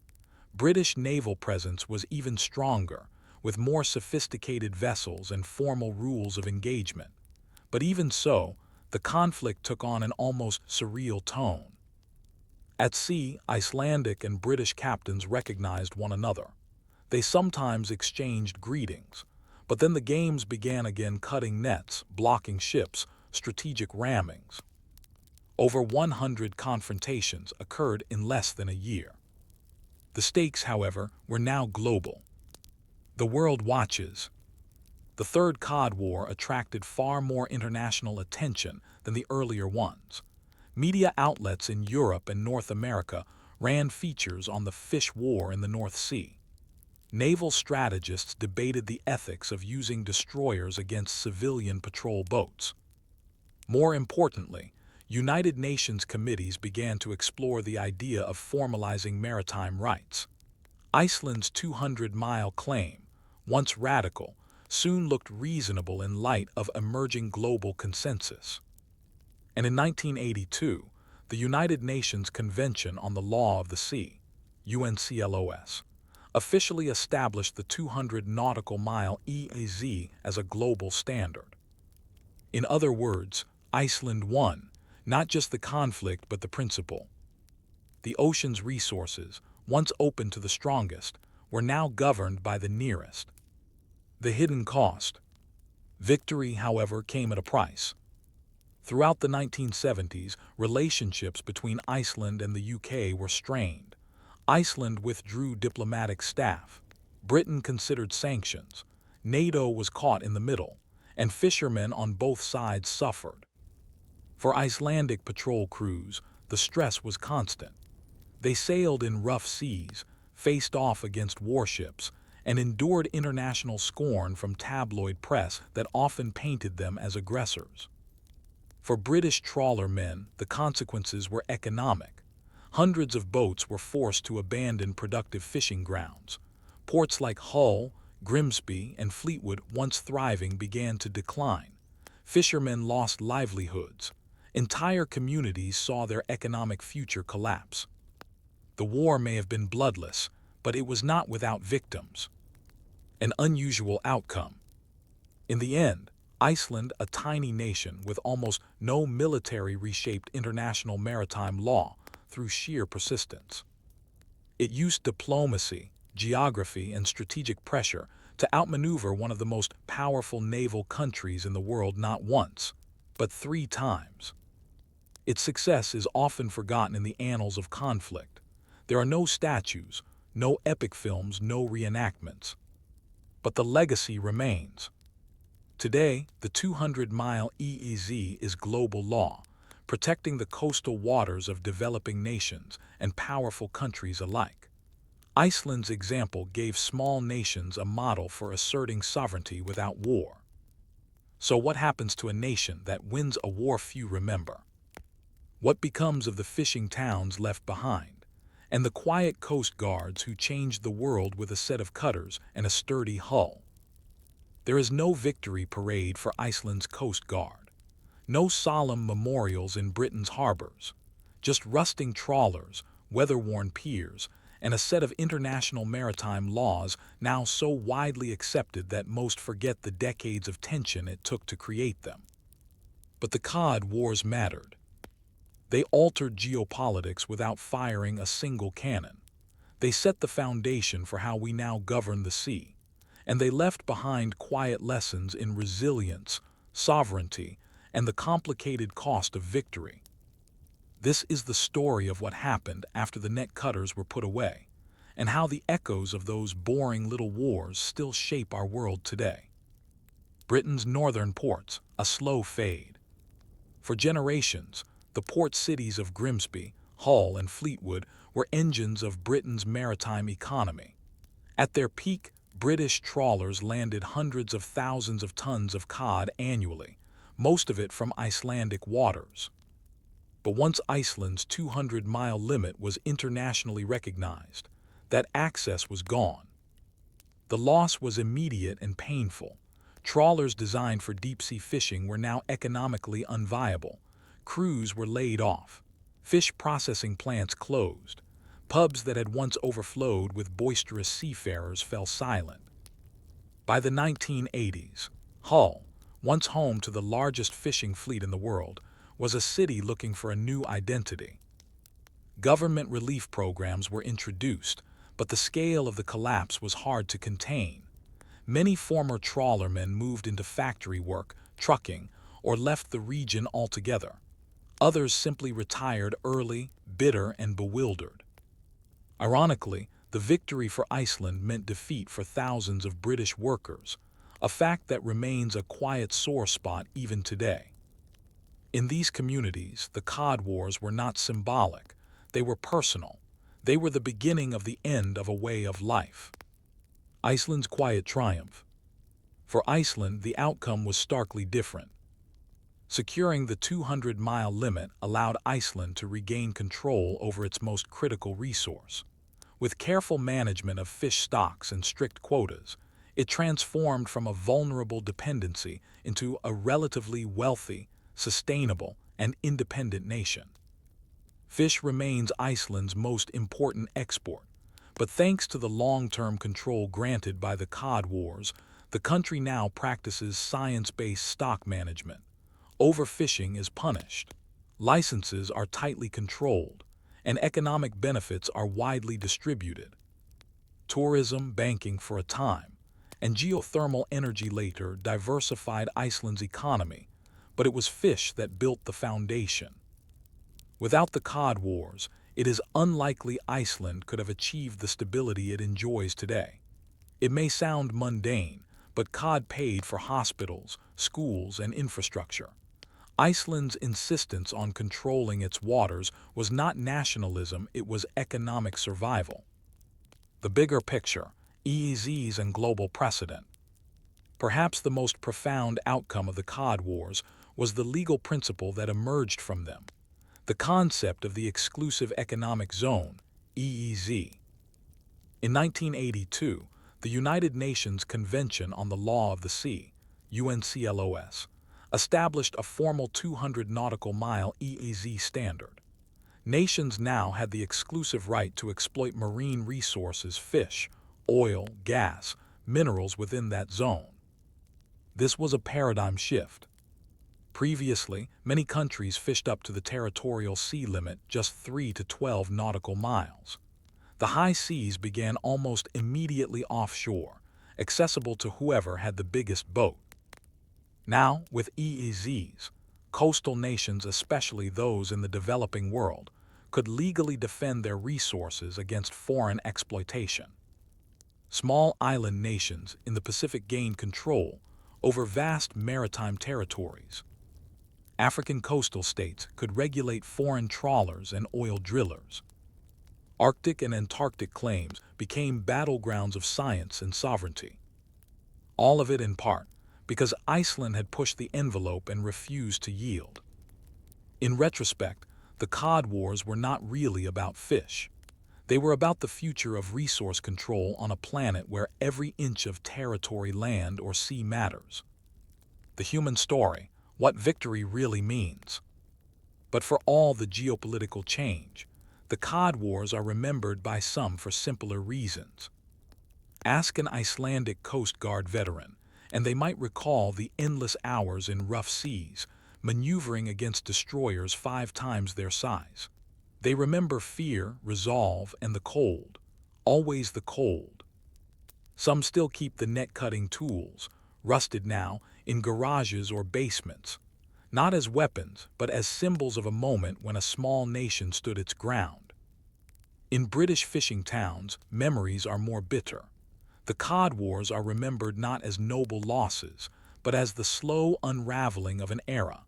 [SPEAKER 1] British naval presence was even stronger, with more sophisticated vessels and formal rules of engagement. But even so, the conflict took on an almost surreal tone. At sea, Icelandic and British captains recognized one another. They sometimes exchanged greetings, but then the games began again, cutting nets, blocking ships, strategic rammings. Over 100 confrontations occurred in less than a year. The stakes, however, were now global. The world watches. The Third Cod War attracted far more international attention than the earlier ones. Media outlets in Europe and North America ran features on the fish war in the North Sea. Naval strategists debated the ethics of using destroyers against civilian patrol boats. More importantly, United Nations committees began to explore the idea of formalizing maritime rights. Iceland's 200-mile claim, once radical, soon looked reasonable in light of emerging global consensus. And in 1982, the United Nations Convention on the Law of the Sea, UNCLOS, officially established the 200 nautical mile EEZ as a global standard. In other words, Iceland won, not just the conflict but the principle. The ocean's resources, once open to the strongest, were now governed by the nearest. The hidden cost. Victory, however, came at a price. Throughout the 1970s, relationships between Iceland and the UK were strained. Iceland withdrew diplomatic staff. Britain considered sanctions. NATO was caught in the middle. and fishermen on both sides suffered. For Icelandic patrol crews, the stress was constant. They sailed in rough seas, faced off against warships, and endured international scorn from tabloid press that often painted them as aggressors. For British trawlermen, the consequences were economic. Hundreds of boats were forced to abandon productive fishing grounds. Ports like Hull, Grimsby, and Fleetwood, once thriving, began to decline. Fishermen lost livelihoods. Entire communities saw their economic future collapse. The war may have been bloodless, but it was not without victims. An unusual outcome. In the end, Iceland, a tiny nation with almost no military, reshaped international maritime law through sheer persistence. It used diplomacy, geography, and strategic pressure to outmaneuver one of the most powerful naval countries in the world not once, but 3 times. Its success is often forgotten in the annals of conflict. There are no statues, no epic films, no reenactments. But the legacy remains. Today, the 200-mile EEZ is global law, protecting the coastal waters of developing nations and powerful countries alike. Iceland's example gave small nations a model for asserting sovereignty without war. So what happens to a nation that wins a war few remember? What becomes of the fishing towns left behind, and the quiet coast guards who changed the world with a set of cutters and a sturdy hull? There is no victory parade for Iceland's Coast Guard, no solemn memorials in Britain's harbors, just rusting trawlers, weather-worn piers, and a set of international maritime laws now so widely accepted that most forget the decades of tension it took to create them. But the Cod Wars mattered. They altered geopolitics without firing a single cannon. They set the foundation for how we now govern the sea, and they left behind quiet lessons in resilience, sovereignty, and the complicated cost of victory. This is the story of what happened after the net cutters were put away, and how the echoes of those boring little wars still shape our world today. Britain's northern ports, a slow fade. For generations, the port cities of Grimsby, Hull, and Fleetwood were engines of Britain's maritime economy. At their peak, British trawlers landed hundreds of thousands of tons of cod annually, most of it from Icelandic waters. But once Iceland's 200-mile limit was internationally recognized, that access was gone. The loss was immediate and painful. Trawlers designed for deep-sea fishing were now economically unviable. Crews were laid off. Fish processing plants closed. Pubs that had once overflowed with boisterous seafarers fell silent. By the 1980s, Hull, once home to the largest fishing fleet in the world, was a city looking for a new identity. Government relief programs were introduced, but the scale of the collapse was hard to contain. Many former trawlermen moved into factory work, trucking, or left the region altogether. Others simply retired early, bitter and bewildered. Ironically, the victory for Iceland meant defeat for thousands of British workers, a fact that remains a quiet sore spot even today. In these communities, the Cod Wars were not symbolic, they were personal. They were the beginning of the end of a way of life. Iceland's quiet triumph. For Iceland, the outcome was starkly different. Securing the 200-mile limit allowed Iceland to regain control over its most critical resource. With careful management of fish stocks and strict quotas, it transformed from a vulnerable dependency into a relatively wealthy, sustainable, and independent nation. Fish remains Iceland's most important export, but thanks to the long-term control granted by the Cod Wars, the country now practices science-based stock management. Overfishing is punished, licenses are tightly controlled, and economic benefits are widely distributed. Tourism, banking for a time, and geothermal energy later diversified Iceland's economy, but it was fish that built the foundation. Without the Cod Wars, it is unlikely Iceland could have achieved the stability it enjoys today. It may sound mundane, but cod paid for hospitals, schools, and infrastructure. Iceland's insistence on controlling its waters was not nationalism, it was economic survival. The bigger picture, EEZs and global precedent. Perhaps the most profound outcome of the Cod Wars was the legal principle that emerged from them, the concept of the Exclusive Economic Zone, EEZ. In 1982, the United Nations Convention on the Law of the Sea, UNCLOS, established a formal 200 nautical mile EEZ standard. Nations now had the exclusive right to exploit marine resources, fish, oil, gas, minerals within that zone. This was a paradigm shift. Previously, many countries fished up to the territorial sea limit, just 3 to 12 nautical miles. The high seas began almost immediately offshore, accessible to whoever had the biggest boat. Now, with EEZs, coastal nations, especially those in the developing world, could legally defend their resources against foreign exploitation. Small island nations in the Pacific gained control over vast maritime territories. African coastal states could regulate foreign trawlers and oil drillers. Arctic and Antarctic claims became battlegrounds of science and sovereignty. All of it in part because Iceland had pushed the envelope and refused to yield. In retrospect, the Cod Wars were not really about fish. They were about the future of resource control on a planet where every inch of territory, land, or sea matters. The human story, what victory really means. But for all the geopolitical change, the Cod Wars are remembered by some for simpler reasons. Ask an Icelandic Coast Guard veteran, and they might recall the endless hours in rough seas, maneuvering against destroyers 5 times their size. They remember fear, resolve, and the cold, always the cold. Some still keep the net-cutting tools, rusted now, in garages or basements, not as weapons, but as symbols of a moment when a small nation stood its ground. In British fishing towns, memories are more bitter. The Cod Wars are remembered not as noble losses, but as the slow unraveling of an era,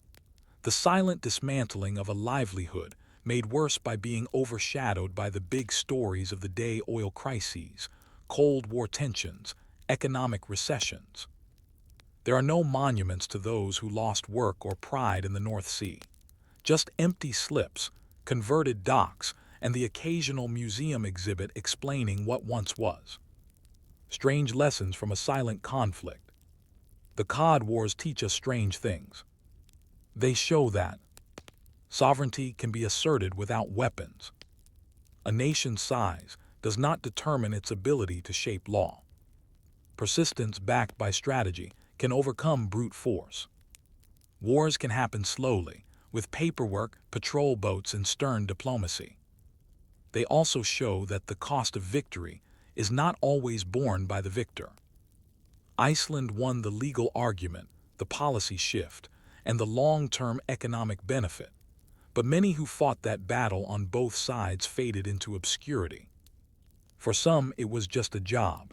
[SPEAKER 1] the silent dismantling of a livelihood made worse by being overshadowed by the big stories of the day: oil crises, Cold War tensions, economic recessions. There are no monuments to those who lost work or pride in the North Sea, just empty slips, converted docks, and the occasional museum exhibit explaining what once was. Strange lessons from a silent conflict. The Cod Wars teach us strange things. They show that sovereignty can be asserted without weapons. A nation's size does not determine its ability to shape law. Persistence backed by strategy can overcome brute force. Wars can happen slowly, with paperwork, patrol boats, and stern diplomacy. They also show that the cost of victory is not always borne by the victor. Iceland won the legal argument, the policy shift, and the long-term economic benefit, but many who fought that battle on both sides faded into obscurity. For some, it was just a job.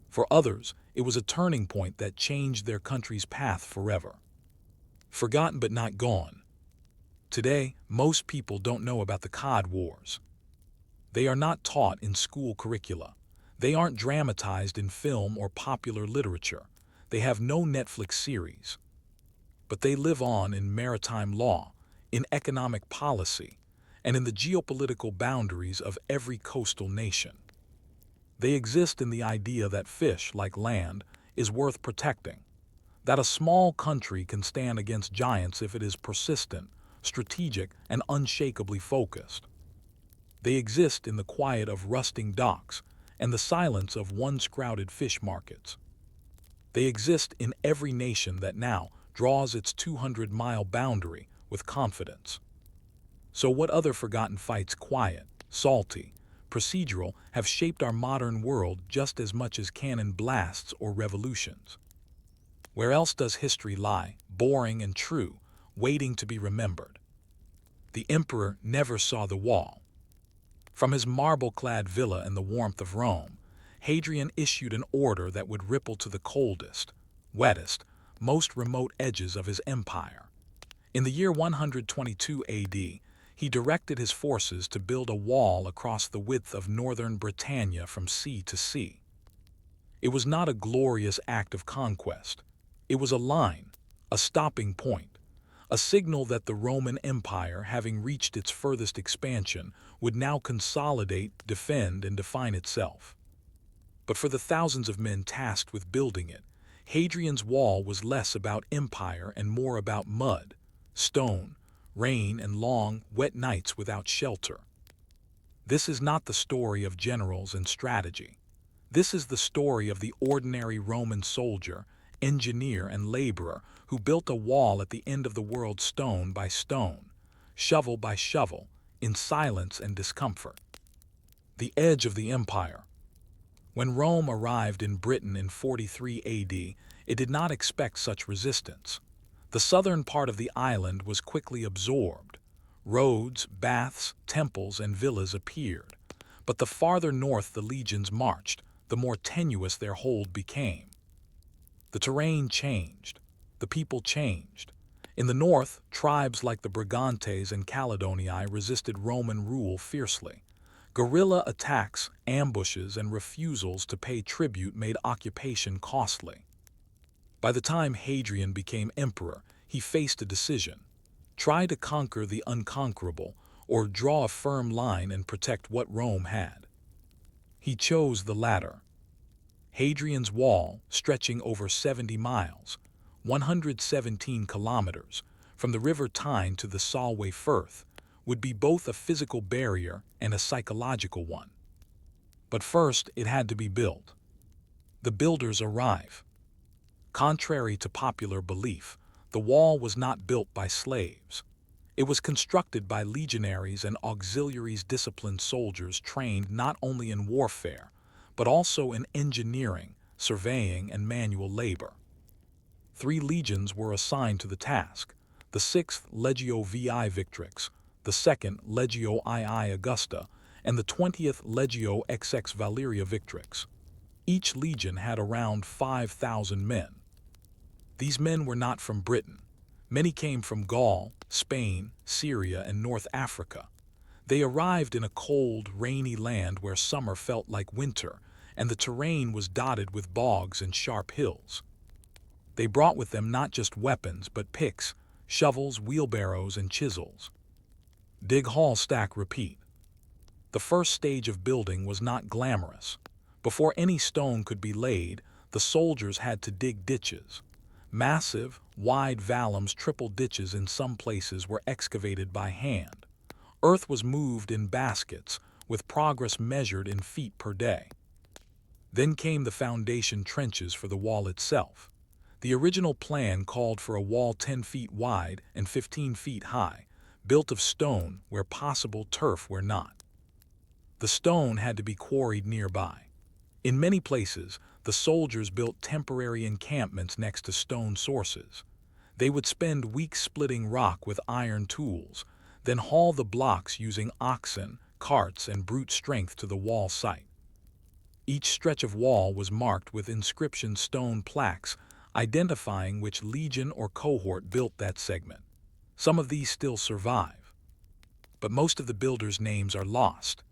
[SPEAKER 1] For others, it was a turning point that changed their country's path forever. Forgotten but not gone. Today, most people don't know about the Cod Wars. They are not taught in school curricula. They aren't dramatized in film or popular literature. They have no Netflix series. But they live on in maritime law, in economic policy, and in the geopolitical boundaries of every coastal nation. They exist in the idea that fish, like land, is worth protecting, that a small country can stand against giants if it is persistent, strategic, and unshakably focused. They exist in the quiet of rusting docks and the silence of once crowded fish markets. They exist in every nation that now draws its 200-mile boundary with confidence. So what other forgotten fights, quiet, salty, procedural, have shaped our modern world just as much as cannon blasts or revolutions? Where else does history lie, boring and true, waiting to be remembered? The emperor never saw the wall. From his marble-clad villa in the warmth of Rome, Hadrian issued an order that would ripple to the coldest, wettest, most remote edges of his empire. In the year 122 AD, he directed his forces to build a wall across the width of northern Britannia from sea to sea. It was not a glorious act of conquest. It was a line, a stopping point, a signal that the Roman Empire, having reached its furthest expansion, would now consolidate, defend, and define itself. But for the thousands of men tasked with building it, Hadrian's wall was less about empire and more about mud, stone, rain, and long, wet nights without shelter. This is not the story of generals and strategy. This is the story of the ordinary Roman soldier, engineer, and laborer who built a wall at the end of the world stone by stone, shovel by shovel, in silence and discomfort. The edge of the empire. When Rome arrived in Britain in 43 AD, it did not expect such resistance. The southern part of the island was quickly absorbed. Roads, baths, temples, and villas appeared. But the farther north the legions marched, the more tenuous their hold became. The terrain changed. The people changed. In the north, tribes like the Brigantes and Caledonii resisted Roman rule fiercely. Guerrilla attacks, ambushes, and refusals to pay tribute made occupation costly. By the time Hadrian became emperor, he faced a decision: try to conquer the unconquerable, or draw a firm line and protect what Rome had. He chose the latter. Hadrian's wall, stretching over 70 miles, 117 kilometers, from the river Tyne to the Solway Firth, would be both a physical barrier and a psychological one. But first, it had to be built. The builders arrive. Contrary to popular belief, the wall was not built by slaves. It was constructed by legionaries and auxiliaries, disciplined soldiers trained not only in warfare, but also in engineering, surveying, and manual labor. 3 legions were assigned to the task: the 6th Legio VI Victrix, the 2nd Legio II Augusta, and the 20th Legio XX Valeria Victrix. Each legion had around 5,000 men. These men were not from Britain. Many came from Gaul, Spain, Syria, and North Africa. They arrived in a cold, rainy land where summer felt like winter, and the terrain was dotted with bogs and sharp hills. They brought with them not just weapons, but picks, shovels, wheelbarrows, and chisels. Dig, haul, stack, repeat. The first stage of building was not glamorous. Before any stone could be laid, the soldiers had to dig ditches. Massive, wide vallums, triple ditches in some places, were excavated by hand. Earth was moved in baskets, with progress measured in feet per day. Then came the foundation trenches for the wall itself. The original plan called for a wall 10 feet wide and 15 feet high, built of stone where possible, turf where not. The stone had to be quarried nearby. In many places, the soldiers built temporary encampments next to stone sources. They would spend weeks splitting rock with iron tools, then haul the blocks using oxen, carts, and brute strength to the wall site. Each stretch of wall was marked with inscription stone plaques identifying which legion or cohort built that segment. Some of these still survive, but most of the builders' names are lost.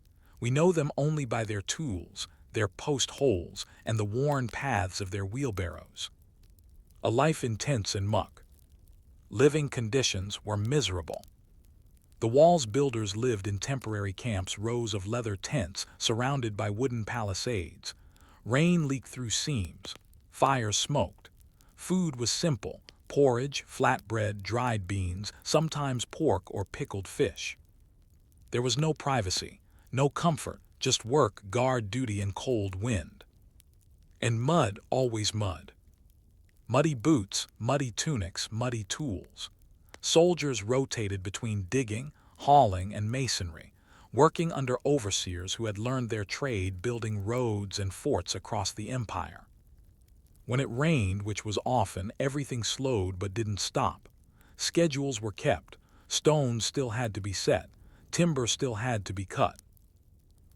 [SPEAKER 1] We know them only by their tools, their post holes, and the worn paths of their wheelbarrows. A life in tents and muck. Living conditions were miserable. The wall's builders lived in temporary camps, rows of leather tents surrounded by wooden palisades. Rain leaked through seams. Fires smoked. Food was simple: porridge, flatbread, dried beans, sometimes pork or pickled fish. There was no privacy, no comfort, just work, guard duty, and cold wind. And mud, always mud. Muddy boots, muddy tunics, muddy tools. Soldiers rotated between digging, hauling, and masonry, working under overseers who had learned their trade building roads and forts across the empire. When it rained, which was often, everything slowed but didn't stop. Schedules were kept, stones still had to be set, timber still had to be cut.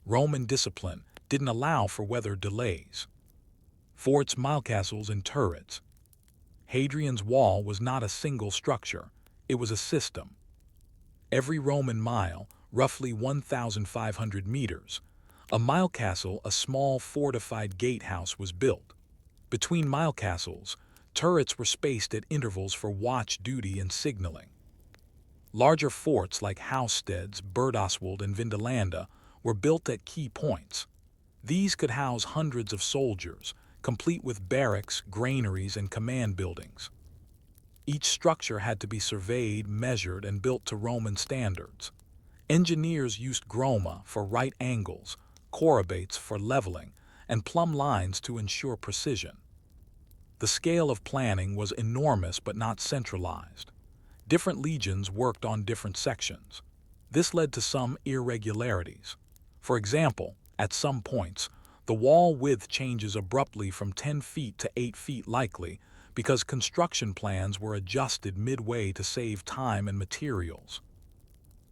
[SPEAKER 1] Roman discipline, didn't allow for weather delays. Forts, mile castles, and turrets. Hadrian's Wall was not a single structure, it was a system. Every Roman mile, roughly 1,500 meters, a mile castle, a small fortified gatehouse, was built. Between mile castles, turrets were spaced at intervals for watch duty and signaling. Larger forts like Housesteads, Birdoswald, and Vindolanda were built at key points. These could house hundreds of soldiers, complete with barracks, granaries, and command buildings. Each structure had to be surveyed, measured, and built to Roman standards. Engineers used groma for right angles, chorobates for leveling, and plumb lines to ensure precision. The scale of planning was enormous but not centralized. Different legions worked on different sections. This led to some irregularities. For example, at some points, the wall width changes abruptly from 10 feet to 8 feet, likely because construction plans were adjusted midway to save time and materials.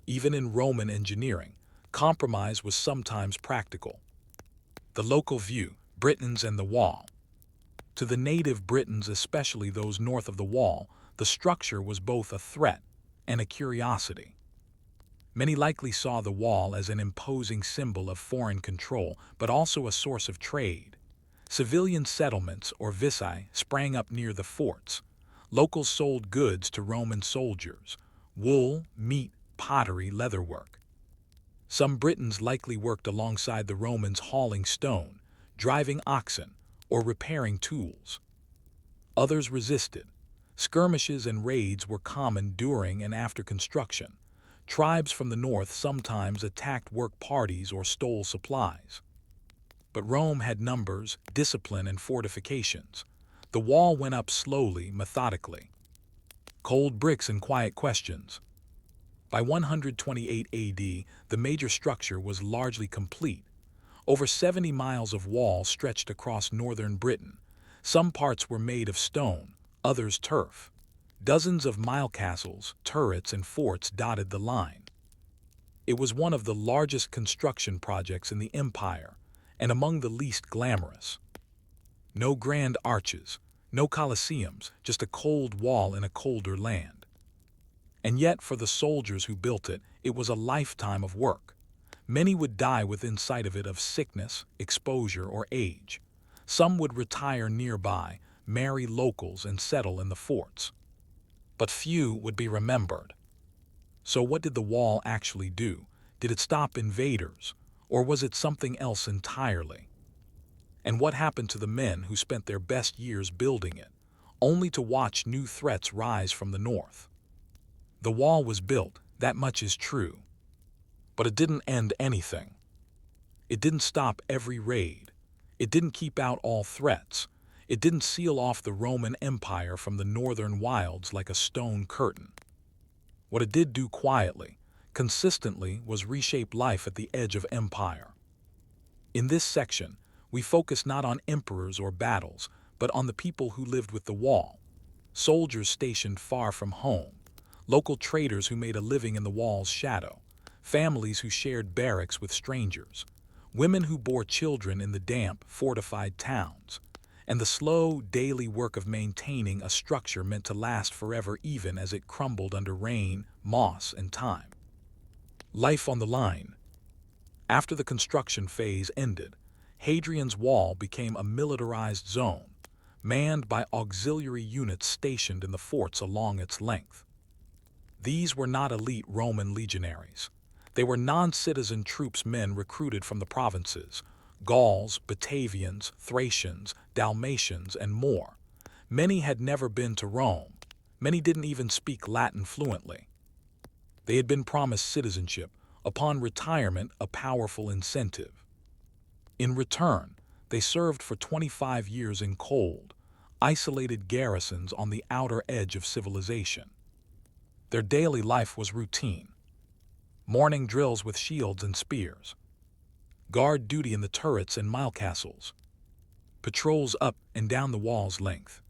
[SPEAKER 1] Even in Roman engineering, compromise was sometimes practical. The local view, Britons and the wall. To the native Britons, especially those north of the wall, the structure was both a threat and a curiosity. Many likely saw the wall as an imposing symbol of foreign control, but also a source of trade. Civilian settlements, or vici, sprang up near the forts. Locals sold goods to Roman soldiers: wool, meat, pottery, leatherwork. Some Britons likely worked alongside the Romans hauling stone, driving oxen, or repairing tools. Others resisted. Skirmishes and raids were common during and after construction. Tribes from the north sometimes attacked work parties or stole supplies. But Rome had numbers, discipline, and fortifications. The wall went up slowly, methodically. Cold bricks and quiet questions. By 128 AD, the major structure was largely complete. Over 70 miles of wall stretched across northern Britain. Some parts were made of stone, others turf. Dozens of mile castles, turrets, and forts dotted the line. It was one of the largest construction projects in the empire, and among the least glamorous. No grand arches, no colosseums, just a cold wall in a colder land. And yet, for the soldiers who built it, it was a lifetime of work. Many would die within sight of it of sickness, exposure, or age. Some would retire nearby, marry locals, and settle in the forts. But few would be remembered. So what did the wall actually do? Did it stop invaders, or was it something else entirely? And what happened to the men who spent their best years building it, only to watch new threats rise from the north? The wall was built, that much is true. But it didn't end anything. It didn't stop every raid. It didn't keep out all threats. It didn't seal off the Roman Empire from the northern wilds like a stone curtain. What it did do quietly, consistently, was reshape life at the edge of empire. In this section, we focus not on emperors or battles, but on the people who lived with the wall. Soldiers stationed far from home, local traders who made a living in the wall's shadow, families who shared barracks with strangers, women who bore children in the damp, fortified towns, and the slow, daily work of maintaining a structure meant to last forever even as it crumbled under rain, moss, and time. Life on the line. After the construction phase ended, Hadrian's Wall became a militarized zone, manned by auxiliary units stationed in the forts along its length. These were not elite Roman legionaries. They were non-citizen troops, men recruited from the provinces: Gauls, Batavians, Thracians, Dalmatians, and more. Many had never been to Rome. Many didn't even speak Latin fluently. They had been promised citizenship, upon retirement a powerful incentive. In return, they served for 25 years in cold, isolated garrisons on the outer edge of civilization. Their daily life was routine. Morning drills with shields and spears. Guard duty in the turrets and mile castles. Patrols up and down the wall's length.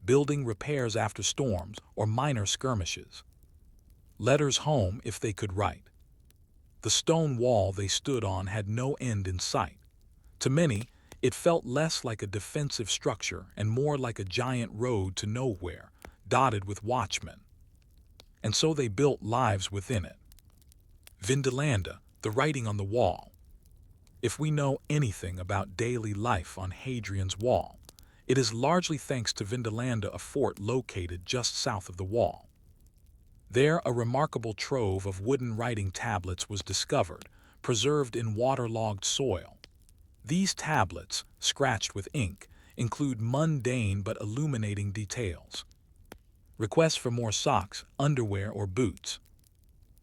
[SPEAKER 1] Building repairs after storms or minor skirmishes. Letters home if they could write. The stone wall they stood on had no end in sight. To many, it felt less like a defensive structure and more like a giant road to nowhere, dotted with watchmen. And so they built lives within it. Vindalanda, the writing on the wall. If we know anything about daily life on Hadrian's Wall, it is largely thanks to Vindalanda, a fort located just south of the wall. There, a remarkable trove of wooden writing tablets was discovered, preserved in waterlogged soil. These tablets, scratched with ink, include mundane but illuminating details. Requests for more socks, underwear, or boots.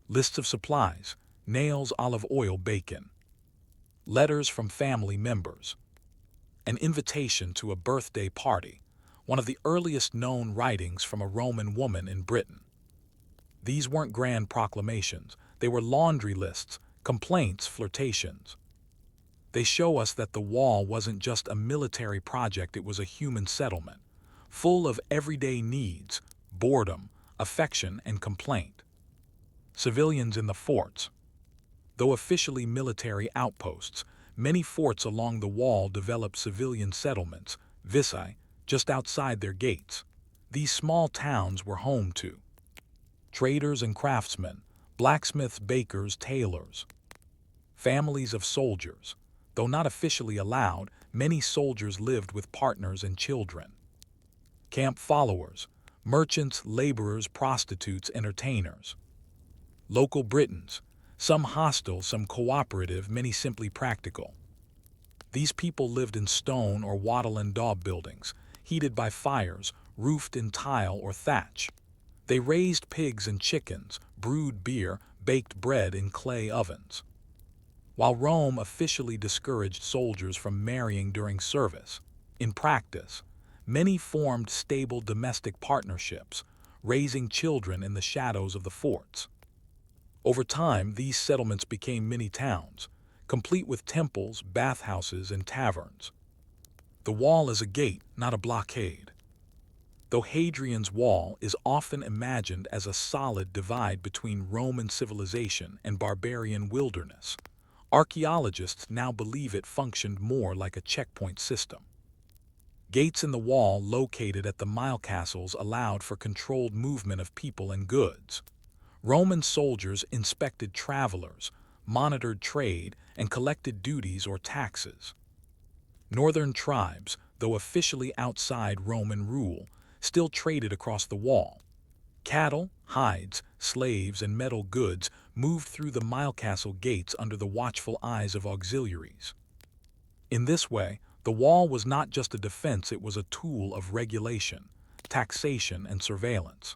[SPEAKER 1] Lists of supplies, nails, olive oil, bacon. Letters from family members. An invitation to a birthday party, one of the earliest known writings from a Roman woman in Britain. These weren't grand proclamations, they were laundry lists, complaints, flirtations. They show us that the wall wasn't just a military project, it was a human settlement, full of everyday needs, boredom, affection, and complaint. Civilians in the forts. Though officially military outposts, many forts along the wall developed civilian settlements, vici, just outside their gates. These small towns were home to traders and craftsmen, blacksmiths, bakers, tailors. Families of soldiers. Though not officially allowed, many soldiers lived with partners and children. Camp followers, merchants, laborers, prostitutes, entertainers. Local Britons, some hostile, some cooperative, many simply practical. These people lived in stone or wattle and daub buildings, heated by fires, roofed in tile or thatch. They raised pigs and chickens, brewed beer, baked bread in clay ovens. While Rome officially discouraged soldiers from marrying during service, in practice, many formed stable domestic partnerships, raising children in the shadows of the forts. Over time, these settlements became mini-towns, complete with temples, bathhouses, and taverns. The wall is a gate, not a blockade. Though Hadrian's Wall is often imagined as a solid divide between Roman civilization and barbarian wilderness, archaeologists now believe it functioned more like a checkpoint system. Gates in the wall located at the mile castles allowed for controlled movement of people and goods. Roman soldiers inspected travelers, monitored trade, and collected duties or taxes. Northern tribes, though officially outside Roman rule, still traded across the wall. Cattle, hides, slaves, and metal goods moved through the mile castle gates under the watchful eyes of auxiliaries. In this way, the wall was not just a defense, it was a tool of regulation, taxation, and surveillance.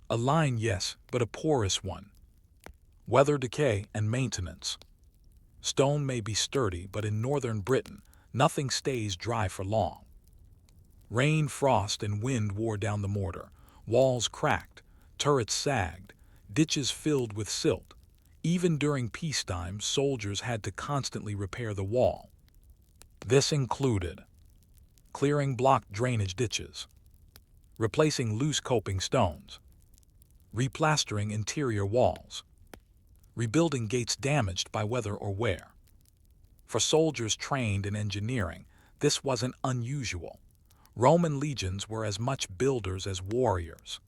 [SPEAKER 1] A line, yes, but a porous one. Weather, decay, and maintenance. Stone may be sturdy, but in northern Britain, nothing stays dry for long. Rain, frost, and wind wore down the mortar. Walls cracked, turrets sagged, ditches filled with silt. Even during peacetime, soldiers had to constantly repair the wall. This included clearing blocked drainage ditches, replacing loose coping stones, replastering interior walls, rebuilding gates damaged by weather or wear. For soldiers trained in engineering, this wasn't unusual. Roman legions were as much builders as warriors.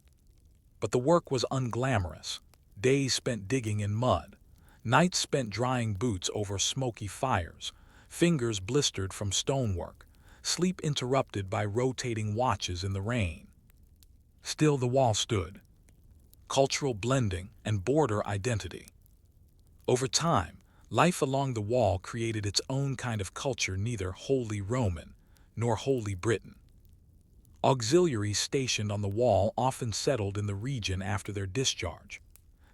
[SPEAKER 1] But the work was unglamorous. Days spent digging in mud, nights spent drying boots over smoky fires, fingers blistered from stonework, sleep interrupted by rotating watches in the rain. Still the wall stood. Cultural blending and border identity. Over time, life along the wall created its own kind of culture, neither wholly Roman nor wholly Briton. Auxiliaries stationed on the wall often settled in the region after their discharge.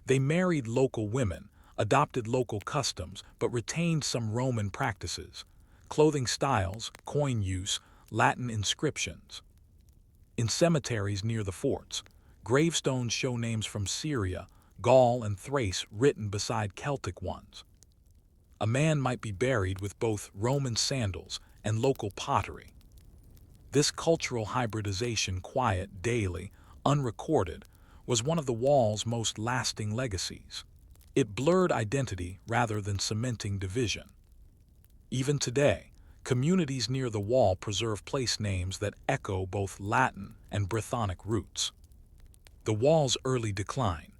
[SPEAKER 1] They married local women, adopted local customs, but retained some Roman practices, clothing styles, coin use, Latin inscriptions. In cemeteries near the forts, gravestones show names from Syria, Gaul, and Thrace written beside Celtic ones. A man might be buried with both Roman sandals and local pottery. This cultural hybridization, quiet, daily, unrecorded, was one of the wall's most lasting legacies. It blurred identity rather than cementing division. Even today, communities near the wall preserve place names that echo both Latin and Brythonic roots. The wall's early decline.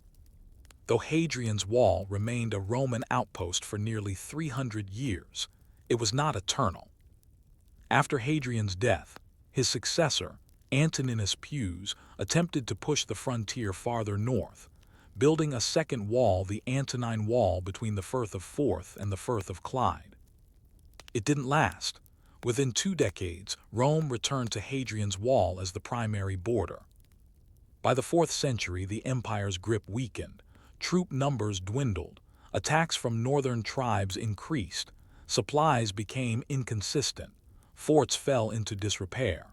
[SPEAKER 1] Though Hadrian's Wall remained a Roman outpost for nearly 300 years, it was not eternal. After Hadrian's death, his successor, Antoninus Pius, attempted to push the frontier farther north, building a second wall, the Antonine Wall, between the Firth of Forth and the Firth of Clyde. It didn't last. Within 2 decades, Rome returned to Hadrian's Wall as the primary border. By the 4th century, the empire's grip weakened, troop numbers dwindled, attacks from northern tribes increased, supplies became inconsistent, forts fell into disrepair.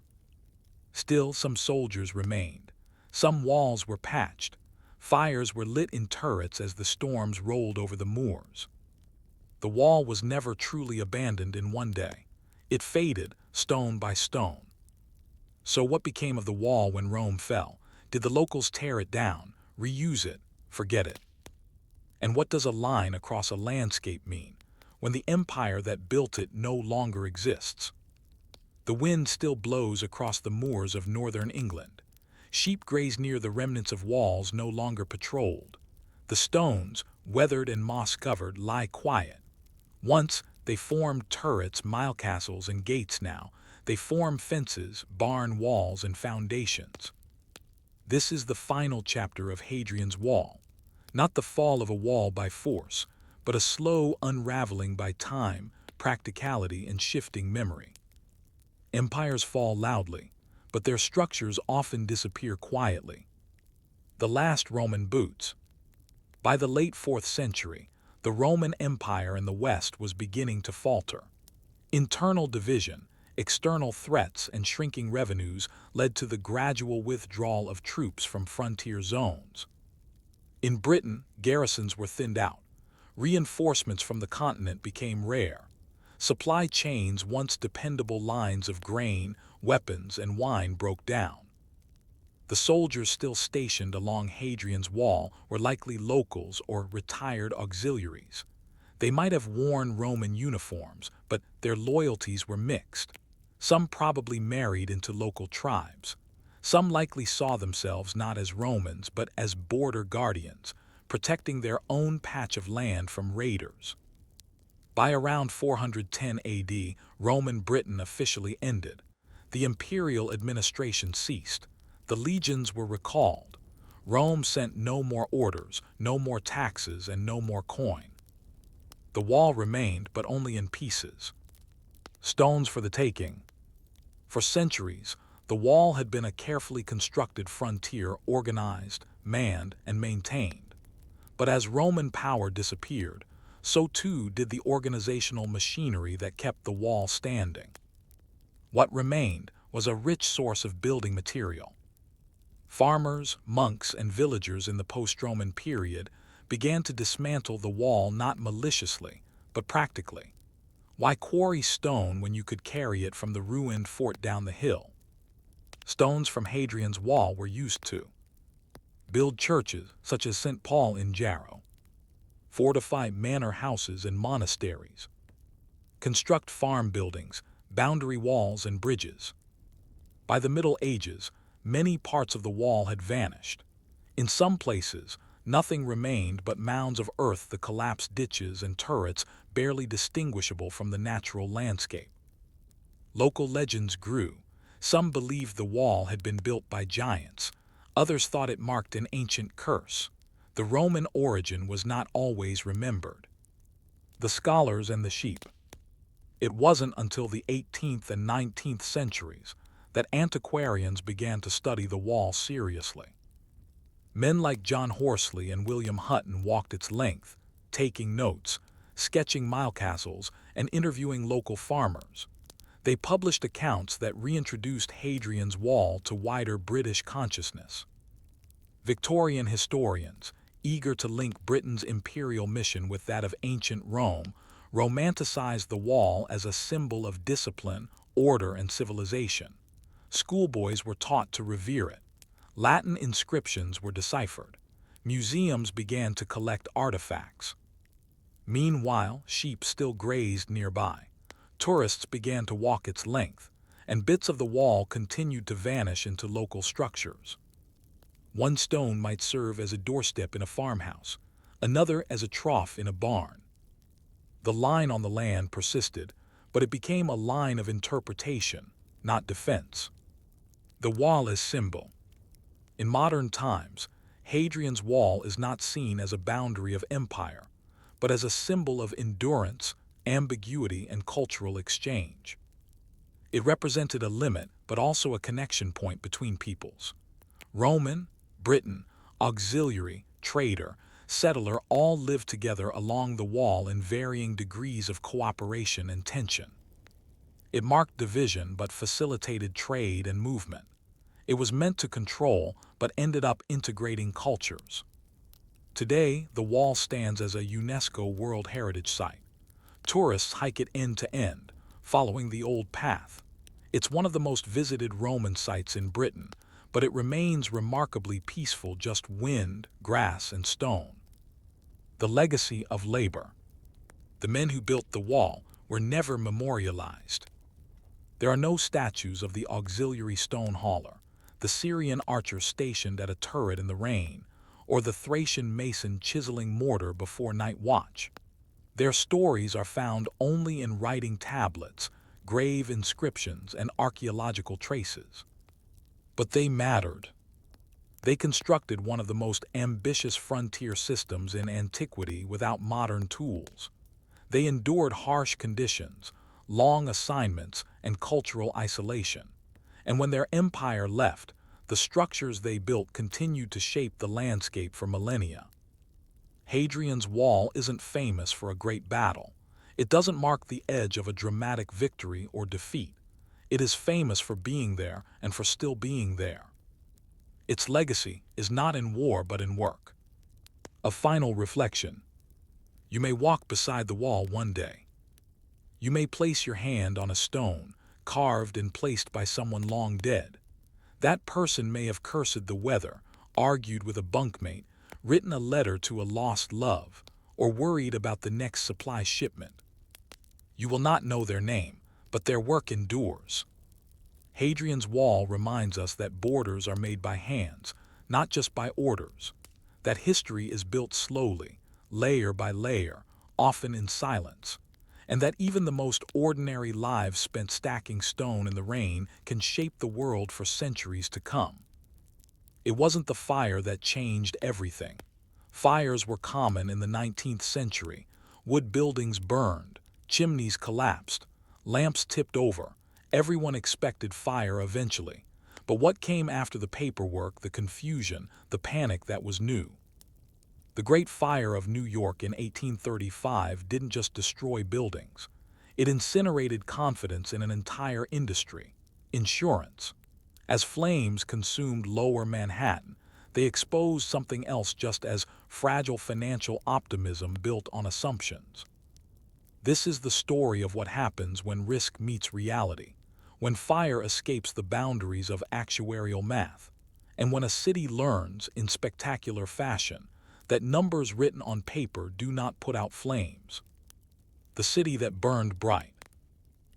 [SPEAKER 1] Still, some soldiers remained. Some walls were patched. Fires were lit in turrets as the storms rolled over the moors. The wall was never truly abandoned in one day. It faded, stone by stone. So what became of the wall when Rome fell? Did the locals tear it down, reuse it, forget it? And what does a line across a landscape mean when the empire that built it no longer exists? The wind still blows across the moors of northern England. Sheep graze near the remnants of walls no longer patrolled. The stones, weathered and moss-covered, lie quiet. Once they formed turrets, mile castles, and gates. Now they form fences, barn walls, and foundations. This is the final chapter of Hadrian's Wall. Not the fall of a wall by force, but a slow unraveling by time, practicality, and shifting memory. Empires fall loudly, but their structures often disappear quietly. The last Roman boots. By the late 4th century, the Roman Empire in the West was beginning to falter. Internal division, external threats, and shrinking revenues led to the gradual withdrawal of troops from frontier zones. In Britain, garrisons were thinned out. Reinforcements from the continent became rare. Supply chains, once dependable lines of grain, weapons, and wine, broke down. The soldiers still stationed along Hadrian's Wall were likely locals or retired auxiliaries. They might have worn Roman uniforms, but their loyalties were mixed. Some probably married into local tribes. Some likely saw themselves not as Romans but as border guardians, protecting their own patch of land from raiders. By around 410 AD, Roman Britain officially ended. The imperial administration ceased. The legions were recalled. Rome sent no more orders, no more taxes, and no more coin. The wall remained, but only in pieces. Stones for the taking. For centuries, the wall had been a carefully constructed frontier, organized, manned, and maintained. But as Roman power disappeared, so too did the organizational machinery that kept the wall standing. What remained was a rich source of building material. Farmers, monks, and villagers in the post-Roman period began to dismantle the wall not maliciously, but practically. Why quarry stone when you could carry it from the ruined fort down the hill? Stones from Hadrian's Wall were used to build churches, such as St. Paul in Jarrow, fortify manor houses and monasteries, construct farm buildings, boundary walls, and bridges. By the Middle Ages, many parts of the wall had vanished. In some places, nothing remained but mounds of earth, the collapsed ditches, and turrets barely distinguishable from the natural landscape. Local legends grew. Some believed the wall had been built by giants. Others thought it marked an ancient curse. The Roman origin was not always remembered. The scholars and the sheep. It wasn't until the 18th and 19th centuries that antiquarians began to study the wall seriously. Men like John Horsley and William Hutton walked its length, taking notes, sketching mile castles, and interviewing local farmers. They published accounts that reintroduced Hadrian's Wall to wider British consciousness. Victorian historians, eager to link Britain's imperial mission with that of ancient Rome, romanticized the wall as a symbol of discipline, order, and civilization. Schoolboys were taught to revere it. Latin inscriptions were deciphered. Museums began to collect artifacts. Meanwhile, sheep still grazed nearby. Tourists began to walk its length, and bits of the wall continued to vanish into local structures. One stone might serve as a doorstep in a farmhouse, another as a trough in a barn. The line on the land persisted, but it became a line of interpretation, not defense. The wall as symbol. In modern times, Hadrian's Wall is not seen as a boundary of empire, but as a symbol of endurance, ambiguity, and cultural exchange. It represented a limit, but also a connection point between peoples. Roman, Briton, auxiliary, trader, settler all lived together along the wall in varying degrees of cooperation and tension. It marked division but facilitated trade and movement. It was meant to control but ended up integrating cultures. Today, the wall stands as a UNESCO World Heritage Site. Tourists hike it end to end, following the old path. It's one of the most visited Roman sites in Britain, but it remains remarkably peaceful, just wind, grass, and stone. The legacy of labor. The men who built the wall were never memorialized. There are no statues of the auxiliary stone hauler, the Syrian archer stationed at a turret in the rain, or the Thracian mason chiseling mortar before night watch. Their stories are found only in writing tablets, grave inscriptions, and archaeological traces. But they mattered. They constructed one of the most ambitious frontier systems in antiquity without modern tools. They endured harsh conditions, long assignments, and cultural isolation. And when their empire left, the structures they built continued to shape the landscape for millennia. Hadrian's Wall isn't famous for a great battle. It doesn't mark the edge of a dramatic victory or defeat. It is famous for being there and for still being there. Its legacy is not in war but in work. A final reflection. You may walk beside the wall one day. You may place your hand on a stone, carved and placed by someone long dead. That person may have cursed the weather, argued with a bunkmate, written a letter to a lost love, or worried about the next supply shipment. You will not know their name, but their work endures. Hadrian's Wall reminds us that borders are made by hands, not just by orders. That history is built slowly, layer by layer, often in silence. And that even the most ordinary lives spent stacking stone in the rain can shape the world for centuries to come. It wasn't the fire that changed everything. Fires were common in the 19th century. Wood buildings burned, chimneys collapsed, lamps tipped over. Everyone expected fire eventually. But what came after the paperwork, the confusion, the panic that was new? The Great Fire of New York in 1835 didn't just destroy buildings. It incinerated confidence in an entire industry, insurance. As flames consumed lower Manhattan, they exposed something else just as fragile: financial optimism built on assumptions. This is the story of what happens when risk meets reality, when fire escapes the boundaries of actuarial math, and when a city learns, in spectacular fashion, that numbers written on paper do not put out flames. The city that burned bright.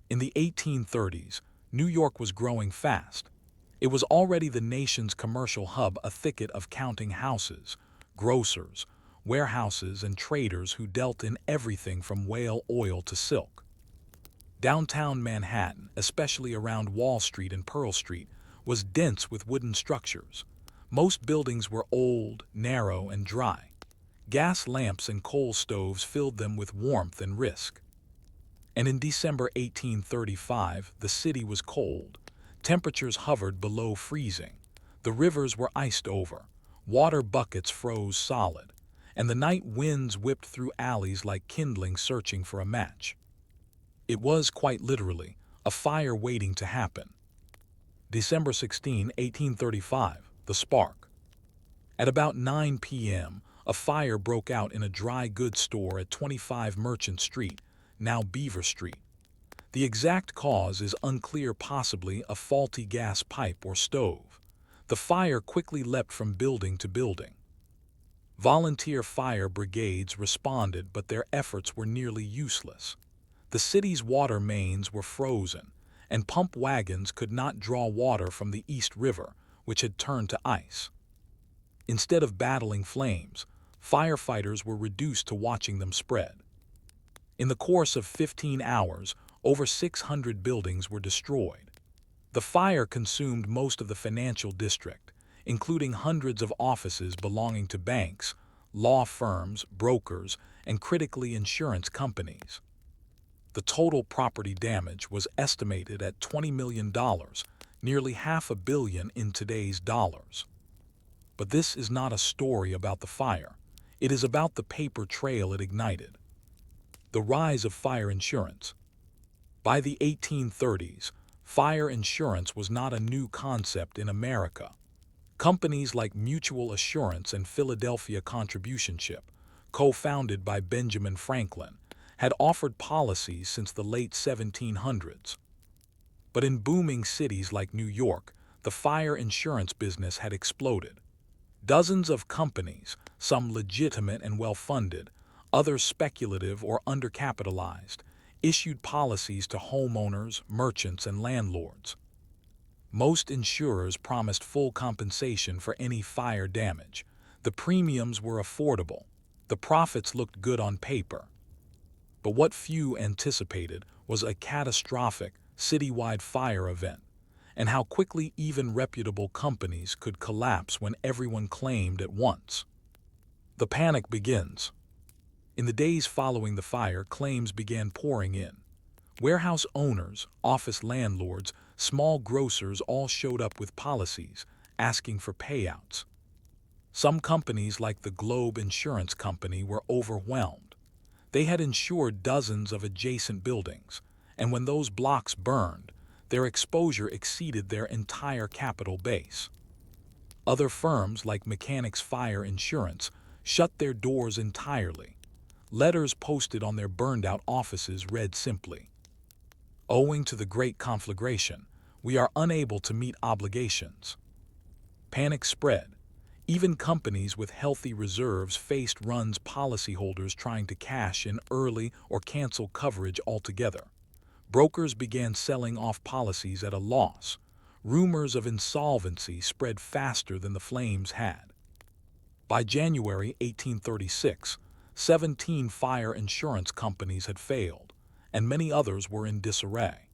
[SPEAKER 1] In the 1830s, New York was growing fast. It was already the nation's commercial hub, a thicket of counting houses, grocers, warehouses, and traders who dealt in everything from whale oil to silk. Downtown Manhattan, especially around Wall Street and Pearl Street, was dense with wooden structures. Most buildings were old, narrow, and dry. Gas lamps and coal stoves filled them with warmth and risk. And in December 1835, the city was cold. Temperatures hovered below freezing. The rivers were iced over. Water buckets froze solid. And the night winds whipped through alleys like kindling searching for a match. It was, quite literally, a fire waiting to happen. December 16, 1835, the spark. At about 9 p.m., a fire broke out in a dry goods store at 25 Merchant Street, now Beaver Street. The exact cause is unclear, possibly a faulty gas pipe or stove. The fire quickly leapt from building to building. Volunteer fire brigades responded, but their efforts were nearly useless. The city's water mains were frozen, and pump wagons could not draw water from the East River, which had turned to ice. Instead of battling flames, firefighters were reduced to watching them spread. In the course of 15 hours, over 600 buildings were destroyed. The fire consumed most of the financial district, including hundreds of offices belonging to banks, law firms, brokers, and critically insurance companies. The total property damage was estimated at $20 million, nearly $500 million in today's dollars. But this is not a story about the fire. It is about the paper trail it ignited. The rise of fire insurance. By the 1830s, fire insurance was not a new concept in America. Companies like Mutual Assurance and Philadelphia Contributionship, co-founded by Benjamin Franklin, had offered policies since the late 1700s. But in booming cities like New York, the fire insurance business had exploded. Dozens of companies, some legitimate and well-funded, others speculative or undercapitalized, issued policies to homeowners, merchants, and landlords. Most insurers promised full compensation for any fire damage. The premiums were affordable. The profits looked good on paper. But what few anticipated was a catastrophic, citywide fire event, and how quickly even reputable companies could collapse when everyone claimed at once. The panic begins. In the days following the fire, claims began pouring in. Warehouse owners, office landlords, small grocers all showed up with policies, asking for payouts. Some companies like the Globe Insurance Company were overwhelmed. They had insured dozens of adjacent buildings, and when those blocks burned, their exposure exceeded their entire capital base. Other firms like Mechanics Fire Insurance shut their doors entirely. Letters posted on their burned-out offices read simply, "Owing to the great conflagration, we are unable to meet obligations." Panic spread. Even companies with healthy reserves faced runs, policyholders trying to cash in early or cancel coverage altogether. Brokers began selling off policies at a loss. Rumors of insolvency spread faster than the flames had. By January 1836, 17 fire insurance companies had failed, and many others were in disarray.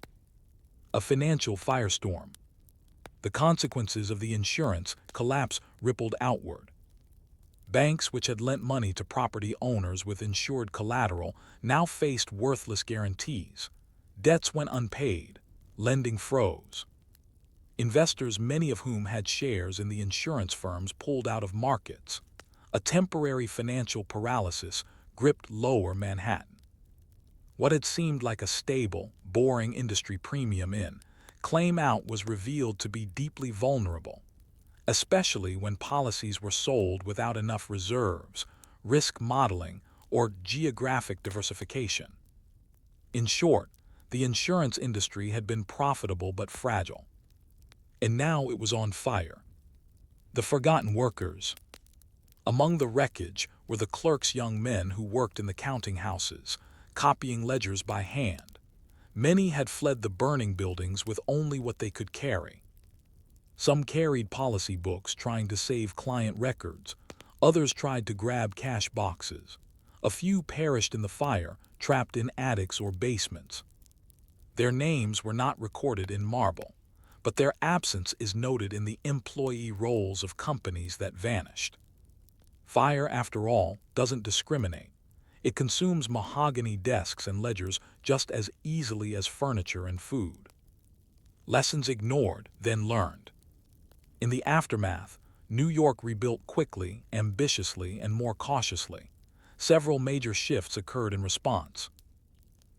[SPEAKER 1] A financial firestorm. The consequences of the insurance collapse rippled outward. Banks which had lent money to property owners with insured collateral now faced worthless guarantees. Debts went unpaid. Lending froze. Investors, many of whom had shares in the insurance firms, pulled out of markets. A temporary financial paralysis gripped lower Manhattan. What had seemed like a stable, boring industry, premium in, claim out, was revealed to be deeply vulnerable, especially when policies were sold without enough reserves, risk modeling, or geographic diversification. In short, the insurance industry had been profitable but fragile. And now it was on fire. The forgotten workers. Among the wreckage were the clerks, young men who worked in the counting houses, copying ledgers by hand. Many had fled the burning buildings with only what they could carry. Some carried policy books, trying to save client records. Others tried to grab cash boxes. A few perished in the fire, trapped in attics or basements. Their names were not recorded in marble, but their absence is noted in the employee rolls of companies that vanished. Fire, after all, doesn't discriminate. It consumes mahogany desks and ledgers just as easily as furniture and food. Lessons ignored, then learned. In the aftermath, New York rebuilt quickly, ambitiously, and more cautiously. Several major shifts occurred in response.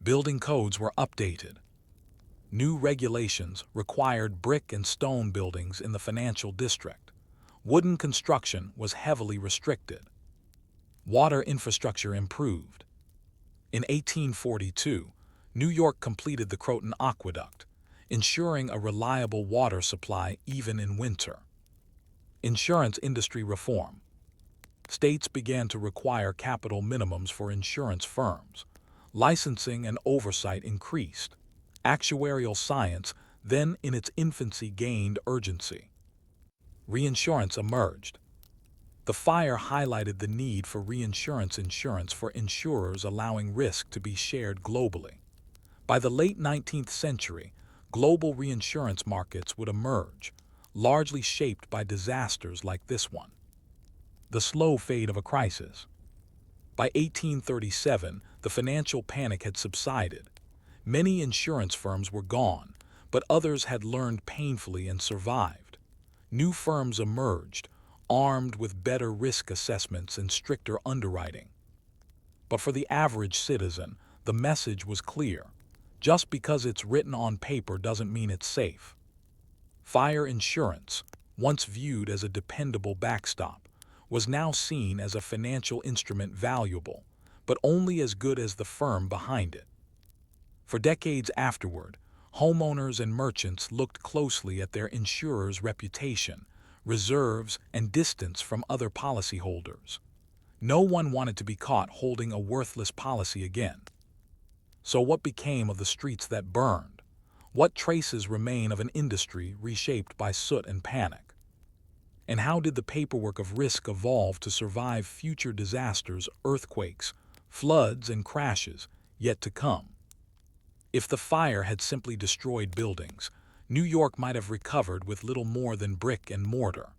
[SPEAKER 1] Building codes were updated. New regulations required brick and stone buildings in the financial district. Wooden construction was heavily restricted. Water infrastructure improved. In 1842, New York completed the Croton Aqueduct, ensuring a reliable water supply even in winter. Insurance industry reform. States began to require capital minimums for insurance firms. Licensing and oversight increased. Actuarial science, then in its infancy, gained urgency. Reinsurance emerged. The fire highlighted the need for insurance for insurers, allowing risk to be shared globally. By the late 19th century, global reinsurance markets would emerge, largely shaped by disasters like this one. The slow fade of a crisis. By 1837, the financial panic had subsided. Many insurance firms were gone, but others had learned painfully and survived. New firms emerged, armed with better risk assessments and stricter underwriting. But for the average citizen, the message was clear. Just because it's written on paper doesn't mean it's safe. Fire insurance, once viewed as a dependable backstop, was now seen as a financial instrument valuable, but only as good as the firm behind it. For decades afterward, homeowners and merchants looked closely at their insurer's reputation, reserves, and distance from other policyholders. No one wanted to be caught holding a worthless policy again. So what became of the streets that burned? What traces remain of an industry reshaped by soot and panic? And how did the paperwork of risk evolve to survive future disasters, earthquakes, floods, and crashes yet to come? If the fire had simply destroyed buildings, New York might have recovered with little more than brick and mortar.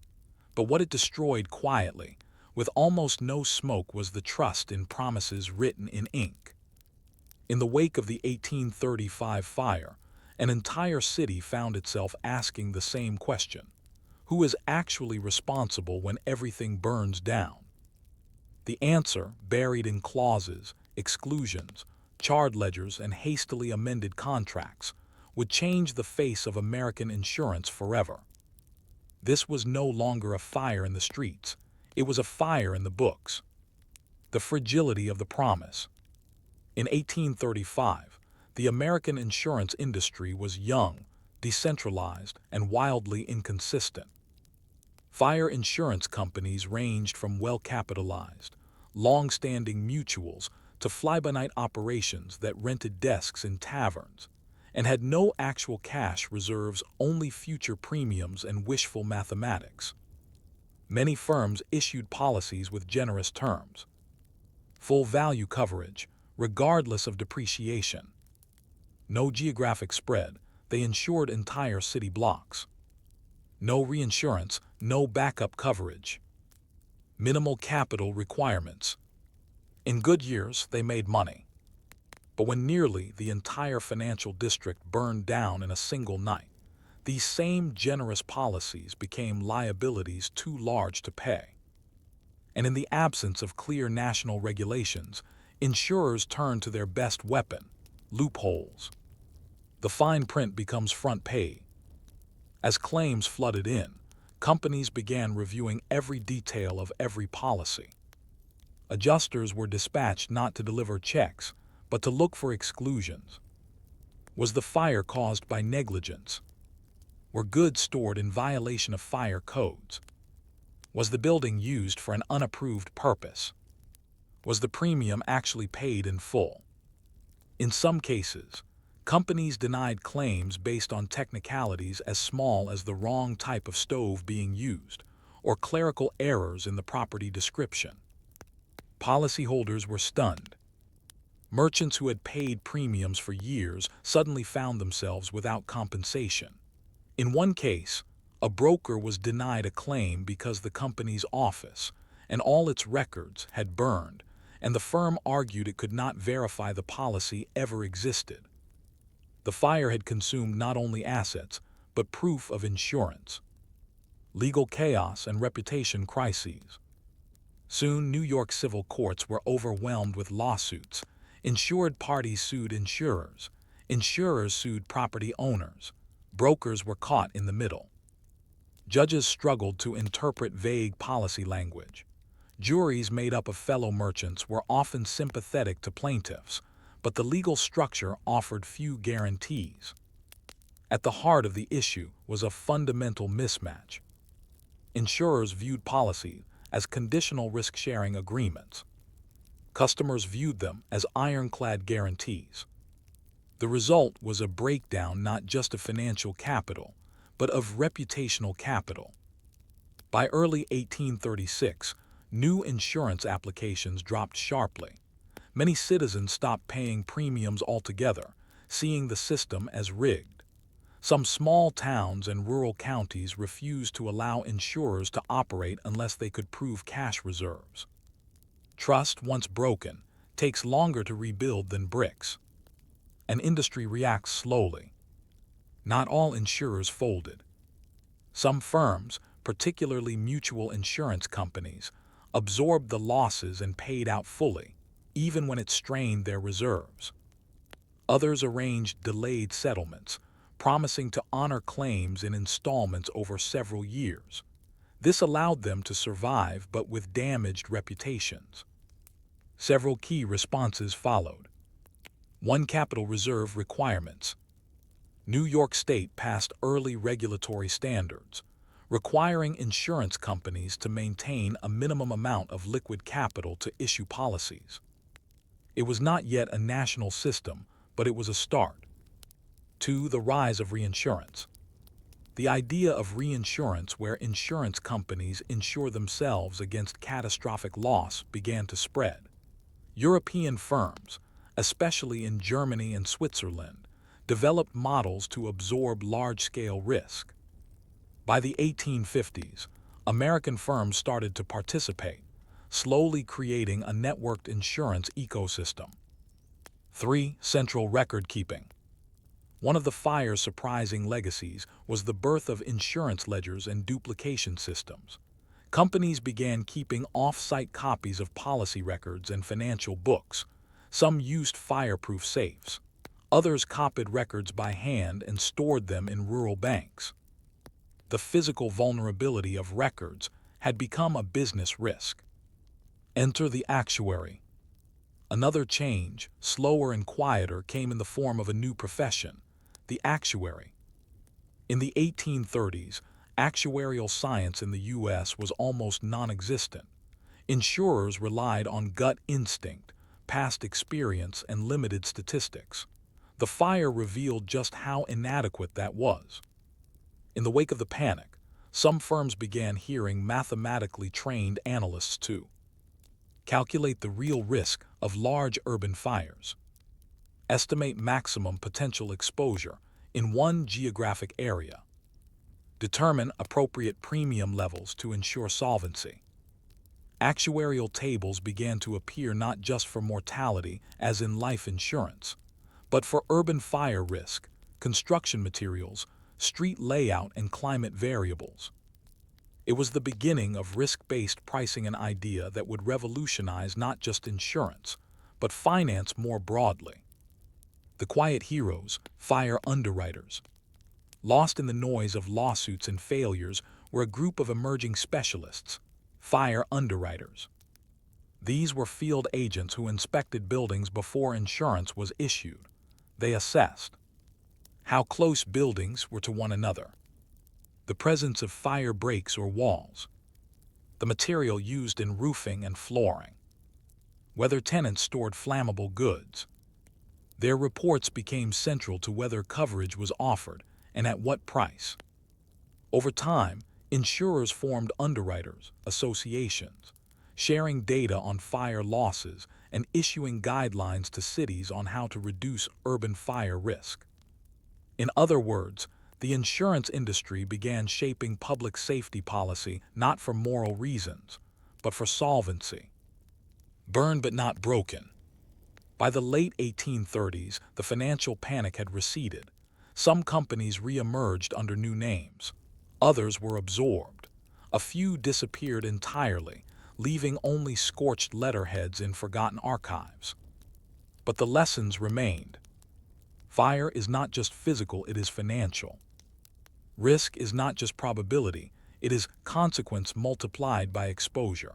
[SPEAKER 1] But what it destroyed quietly, with almost no smoke, was the trust in promises written in ink. In the wake of the 1835 fire, an entire city found itself asking the same question: who is actually responsible when everything burns down? The answer, buried in clauses, exclusions, charred ledgers, and hastily amended contracts, would change the face of American insurance forever. This was no longer a fire in the streets. It was a fire in the books. The fragility of the promise. In 1835, the American insurance industry was young, decentralized, and wildly inconsistent. Fire insurance companies ranged from well-capitalized, long-standing mutuals to fly-by-night operations that rented desks in taverns and had no actual cash reserves, only future premiums and wishful mathematics. Many firms issued policies with generous terms. Full value coverage, regardless of depreciation. No geographic spread, they insured entire city blocks. No reinsurance, no backup coverage. Minimal capital requirements. In good years, they made money. But when nearly the entire financial district burned down in a single night, these same generous policies became liabilities too large to pay. And in the absence of clear national regulations, insurers turned to their best weapon: loopholes. The fine print becomes front page. As claims flooded in, companies began reviewing every detail of every policy. Adjusters were dispatched not to deliver checks, but to look for exclusions. Was the fire caused by negligence? Were goods stored in violation of fire codes? Was the building used for an unapproved purpose? Was the premium actually paid in full? In some cases, companies denied claims based on technicalities as small as the wrong type of stove being used or clerical errors in the property description. Policyholders were stunned. Merchants who had paid premiums for years suddenly found themselves without compensation. In one case, a broker was denied a claim because the company's office and all its records had burned, and the firm argued it could not verify the policy ever existed. The fire had consumed not only assets, but proof of insurance. Legal chaos and reputation crises. Soon, New York civil courts were overwhelmed with lawsuits. Insured parties sued insurers. Insurers sued property owners. Brokers were caught in the middle. Judges struggled to interpret vague policy language. Juries made up of fellow merchants were often sympathetic to plaintiffs, but the legal structure offered few guarantees. At the heart of the issue was a fundamental mismatch. Insurers viewed policy as conditional risk-sharing agreements. Customers viewed them as ironclad guarantees. The result was a breakdown not just of financial capital, but of reputational capital. By early 1836, new insurance applications dropped sharply. Many citizens stopped paying premiums altogether, seeing the system as rigged. Some small towns and rural counties refused to allow insurers to operate unless they could prove cash reserves. Trust, once broken, takes longer to rebuild than bricks. An industry reacts slowly. Not all insurers folded. Some firms, particularly mutual insurance companies, absorbed the losses and paid out fully, even when it strained their reserves. Others arranged delayed settlements, promising to honor claims in installments over several years. This allowed them to survive, but with damaged reputations. Several key responses followed. 1. Capital reserve requirements. New York State passed early regulatory standards, requiring insurance companies to maintain a minimum amount of liquid capital to issue policies. It was not yet a national system, but it was a start. 2. The rise of reinsurance. The idea of reinsurance, where insurance companies insure themselves against catastrophic loss, began to spread. European firms, especially in Germany and Switzerland, developed models to absorb large-scale risk. By the 1850s, American firms started to participate, slowly creating a networked insurance ecosystem. 3. Central record keeping. One of the fire's surprising legacies was the birth of insurance ledgers and duplication systems. Companies began keeping off-site copies of policy records and financial books. Some used fireproof safes. Others copied records by hand and stored them in rural banks. The physical vulnerability of records had become a business risk. Enter the actuary. Another change, slower and quieter, came in the form of a new profession, the actuary. In the 1830s, actuarial science in the U.S. was almost non-existent. Insurers relied on gut instinct, past experience, and limited statistics. The fire revealed just how inadequate that was. In the wake of the panic, some firms began hiring mathematically trained analysts to calculate the real risk of large urban fires, estimate maximum potential exposure in one geographic area, determine appropriate premium levels to ensure solvency. Actuarial tables began to appear not just for mortality, as in life insurance, but for urban fire risk, construction materials, street layout, and climate variables. It was the beginning of risk-based pricing, an idea that would revolutionize not just insurance, but finance more broadly. The quiet heroes, fire underwriters. Lost in the noise of lawsuits and failures were a group of emerging specialists, fire underwriters. These were field agents who inspected buildings before insurance was issued. They assessed how close buildings were to one another, the presence of fire breaks or walls, the material used in roofing and flooring, whether tenants stored flammable goods. Their reports became central to whether coverage was offered and at what price. Over time, insurers formed underwriters associations, sharing data on fire losses and issuing guidelines to cities on how to reduce urban fire risk. In other words, the insurance industry began shaping public safety policy not for moral reasons, but for solvency. Burned but not broken. By the late 1830s, the financial panic had receded. Some companies re-emerged under new names. Others were absorbed. A few disappeared entirely, leaving only scorched letterheads in forgotten archives. But the lessons remained. Fire is not just physical, it is financial. Risk is not just probability, it is consequence multiplied by exposure.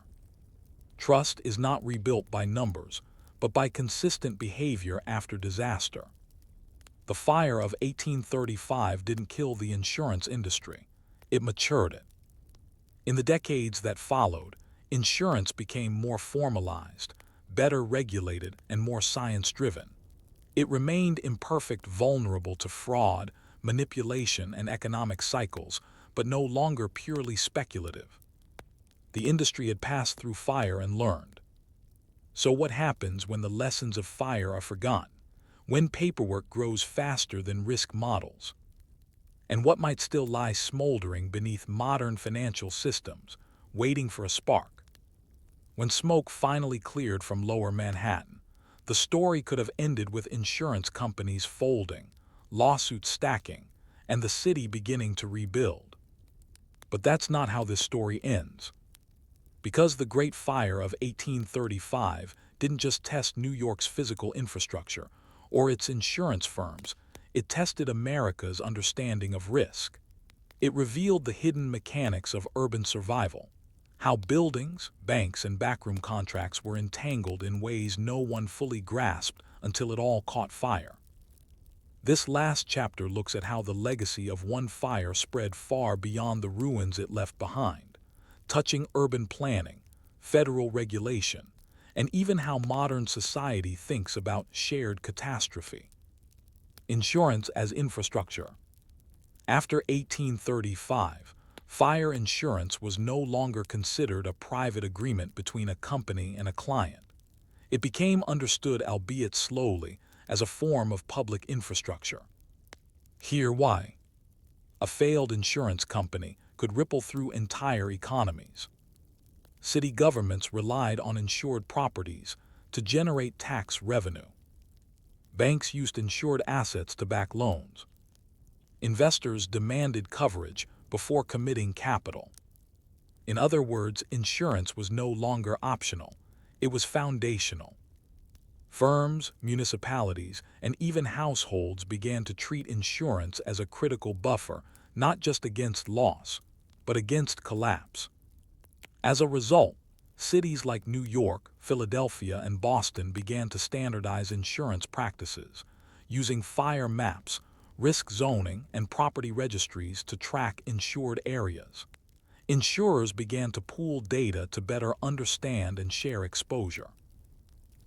[SPEAKER 1] Trust is not rebuilt by numbers, but by consistent behavior after disaster. The fire of 1835 didn't kill the insurance industry, it matured it. In the decades that followed, insurance became more formalized. better regulated and more science-driven. It remained imperfect, vulnerable to fraud, manipulation, and economic cycles, but no longer purely speculative. The industry had passed through fire and learned. So what happens when the lessons of fire are forgotten? When paperwork grows faster than risk models? And what might still lie smoldering beneath modern financial systems, waiting for a spark? When smoke finally cleared from Lower Manhattan, the story could have ended with insurance companies folding, lawsuits stacking, and the city beginning to rebuild. But that's not how this story ends. Because the Great Fire of 1835 didn't just test New York's physical infrastructure or its insurance firms, it tested America's understanding of risk. It revealed the hidden mechanics of urban survival, how buildings, banks, and backroom contracts were entangled in ways no one fully grasped until it all caught fire. This last chapter looks at how the legacy of one fire spread far beyond the ruins it left behind, touching urban planning, federal regulation, and even how modern society thinks about shared catastrophe. Insurance as infrastructure. After 1835, fire insurance was no longer considered a private agreement between a company and a client. It became understood, albeit slowly, as a form of public infrastructure. Here why. A failed insurance company could ripple through entire economies. City governments relied on insured properties to generate tax revenue. Banks used insured assets to back loans. Investors demanded coverage before committing capital. In other words, insurance was no longer optional, it was foundational. Firms, municipalities, and even households began to treat insurance as a critical buffer, not just against loss, but against collapse. As a result, cities like New York, Philadelphia, and Boston began to standardize insurance practices, using fire maps, risk zoning, and property registries to track insured areas. Insurers began to pool data to better understand and share exposure.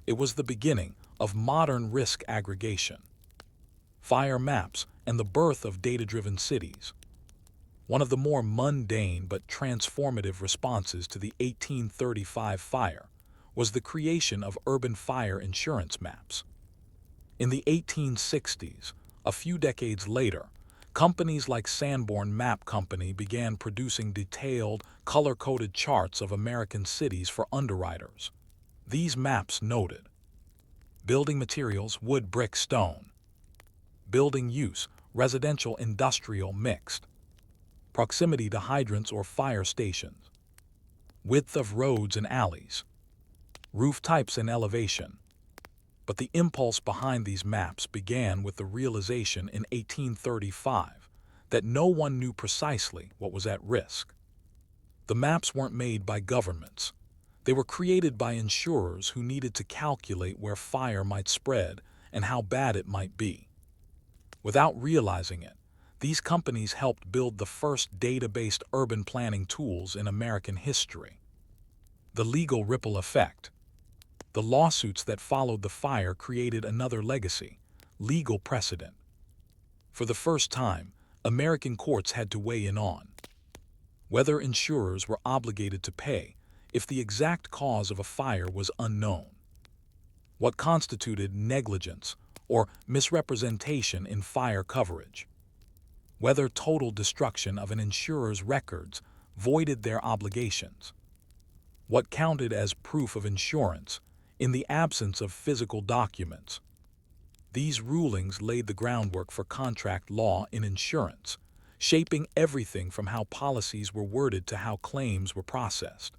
[SPEAKER 1] It was the beginning of modern risk aggregation. Fire maps and the birth of data-driven cities. One of the more mundane but transformative responses to the 1835 fire was the creation of urban fire insurance maps. In the 1860s, a few decades later, companies like Sanborn Map Company began producing detailed, color-coded charts of American cities for underwriters. These maps noted building materials, wood, brick, stone; building use, residential, industrial, mixed; proximity to hydrants or fire stations; width of roads and alleys; roof types and elevation. But the impulse behind these maps began with the realization in 1835 that no one knew precisely what was at risk. The maps weren't made by governments. They were created by insurers who needed to calculate where fire might spread and how bad it might be. Without realizing it, these companies helped build the first data-based urban planning tools in American history. The legal ripple effect. The lawsuits that followed the fire created another legacy, legal precedent. For the first time, American courts had to weigh in on whether insurers were obligated to pay if the exact cause of a fire was unknown, what constituted negligence or misrepresentation in fire coverage, whether total destruction of an insurer's records voided their obligations, what counted as proof of insurance in the absence of physical documents. These rulings laid the groundwork for contract law in insurance, shaping everything from how policies were worded to how claims were processed.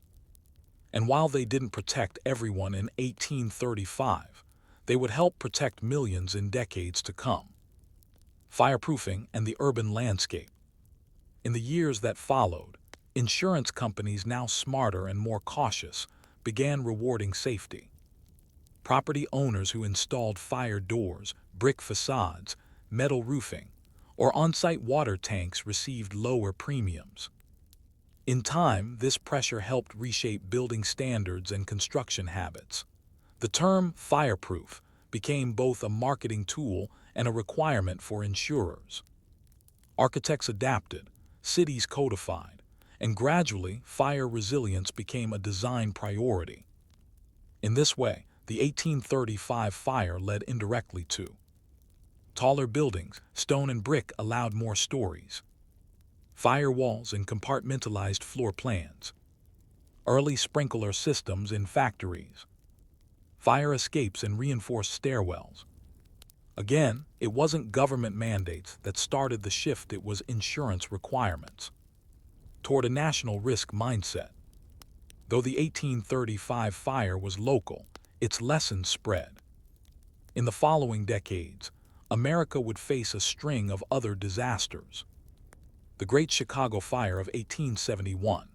[SPEAKER 1] And while they didn't protect everyone in 1835, they would help protect millions in decades to come. Fireproofing and the urban landscape. In the years that followed, insurance companies, now smarter and more cautious, began rewarding safety. Property owners who installed fire doors, brick facades, metal roofing, or on-site water tanks received lower premiums. In time, this pressure helped reshape building standards and construction habits. The term fireproof became both a marketing tool and a requirement for insurers. Architects adapted, cities codified, and gradually fire resilience became a design priority. In this way, the 1835 fire led indirectly to taller buildings, stone and brick allowed more stories, firewalls and compartmentalized floor plans, early sprinkler systems in factories, fire escapes and reinforced stairwells. Again, it wasn't government mandates that started the shift, it was insurance requirements toward a national risk mindset. Though the 1835 fire was local, its lessons spread. In the following decades, America would face a string of other disasters. The Great Chicago Fire of 1871,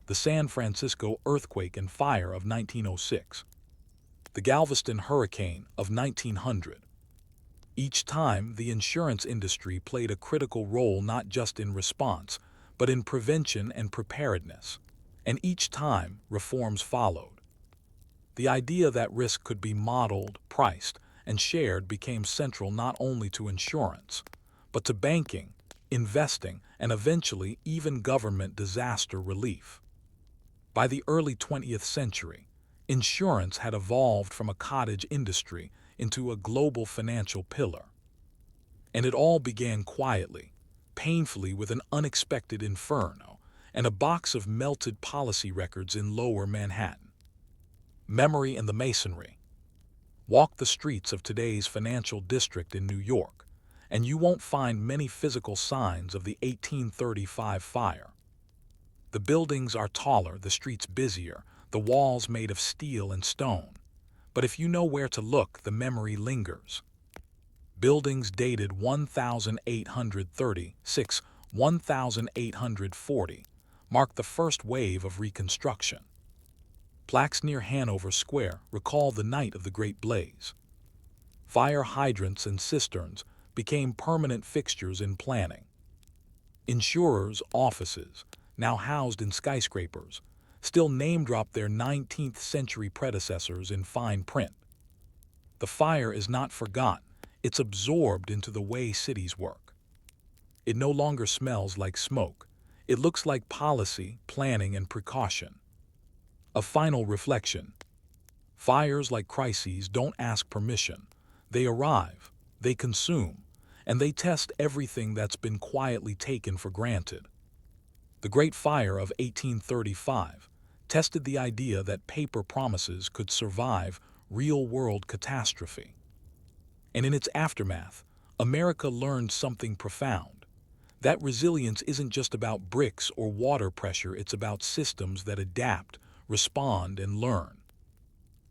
[SPEAKER 1] the San Francisco earthquake and fire of 1906, the Galveston hurricane of 1900. Each time, the insurance industry played a critical role not just in response, but in prevention and preparedness. And each time, reforms followed. The idea that risk could be modeled, priced, and shared became central not only to insurance, but to banking, investing, and eventually even government disaster relief. By the early 20th century, insurance had evolved from a cottage industry into a global financial pillar. And it all began quietly, painfully, with an unexpected inferno and a box of melted policy records in lower Manhattan. Memory and the masonry. Walk the streets of today's financial district in New York, and you won't find many physical signs of the 1835 fire. The buildings are taller, the streets busier, the walls made of steel and stone. But if you know where to look, the memory lingers. Buildings dated 1836, 1840 mark the first wave of reconstruction. Plaques near Hanover Square recall the night of the Great Blaze. Fire hydrants and cisterns became permanent fixtures in planning. Insurers' offices, now housed in skyscrapers, still name-drop their 19th century predecessors in fine print. The fire is not forgotten, it's absorbed into the way cities work. It no longer smells like smoke, it looks like policy, planning, and precaution. A final reflection. Fires, like crises, don't ask permission. They arrive, they consume, and they test everything that's been quietly taken for granted. The Great Fire of 1835 tested the idea that paper promises could survive real-world catastrophe. And in its aftermath, America learned something profound. That resilience isn't just about bricks or water pressure, it's about systems that adapt, respond, and learn.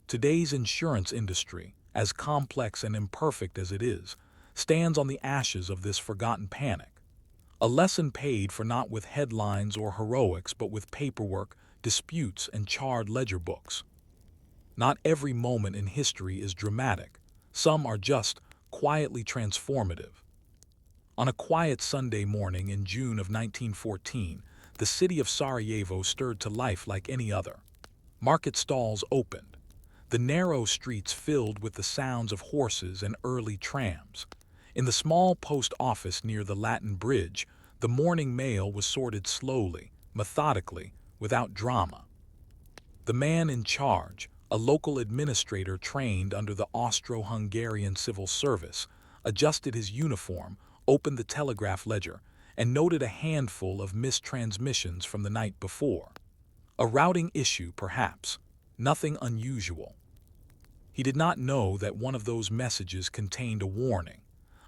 [SPEAKER 1] Today's insurance industry, as complex and imperfect as it is, stands on the ashes of this forgotten panic. A lesson paid for not with headlines or heroics, but with paperwork, disputes, and charred ledger books. Not every moment in history is dramatic. Some are just quietly transformative. On a quiet Sunday morning in June of 1914, the city of Sarajevo stirred to life like any other. Market stalls opened, the narrow streets filled with the sounds of horses and early trams. In the small post office near the Latin Bridge, the morning mail was sorted slowly, methodically, without drama. The man in charge, a local administrator trained under the Austro-Hungarian civil service, adjusted his uniform, opened the telegraph ledger, and noted a handful of missed transmissions from the night before. A routing issue, perhaps. Nothing unusual. He did not know that one of those messages contained a warning,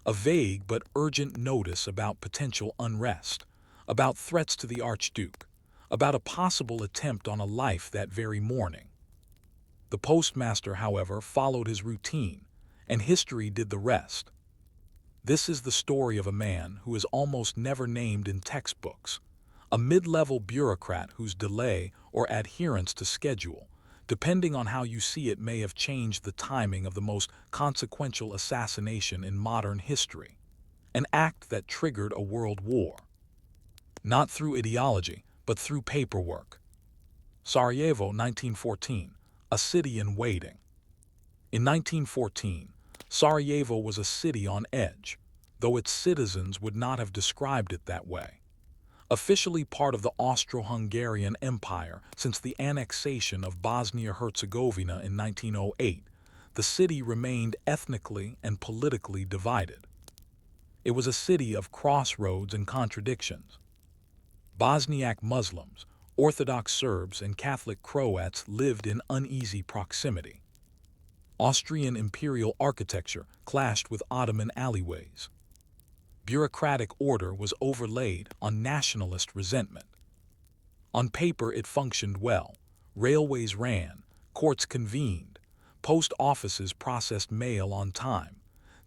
[SPEAKER 1] a vague but urgent notice about potential unrest, about threats to the Archduke, about a possible attempt on a life that very morning. The postmaster, however, followed his routine, and history did the rest. This is the story of a man who is almost never named in textbooks, a mid-level bureaucrat whose delay or adherence to schedule, depending on how you see it, may have changed the timing of the most consequential assassination in modern history, an act that triggered a world war. Not through ideology, but through paperwork. Sarajevo, 1914, a city in waiting. In 1914, Sarajevo was a city on edge, though its citizens would not have described it that way. Officially part of the Austro-Hungarian Empire since the annexation of Bosnia-Herzegovina in 1908, the city remained ethnically and politically divided. It was a city of crossroads and contradictions. Bosniak Muslims, Orthodox Serbs, and Catholic Croats lived in uneasy proximity. Austrian imperial architecture clashed with Ottoman alleyways. Bureaucratic order was overlaid on nationalist resentment. On paper it functioned well. Railways ran, courts convened, post offices processed mail on time.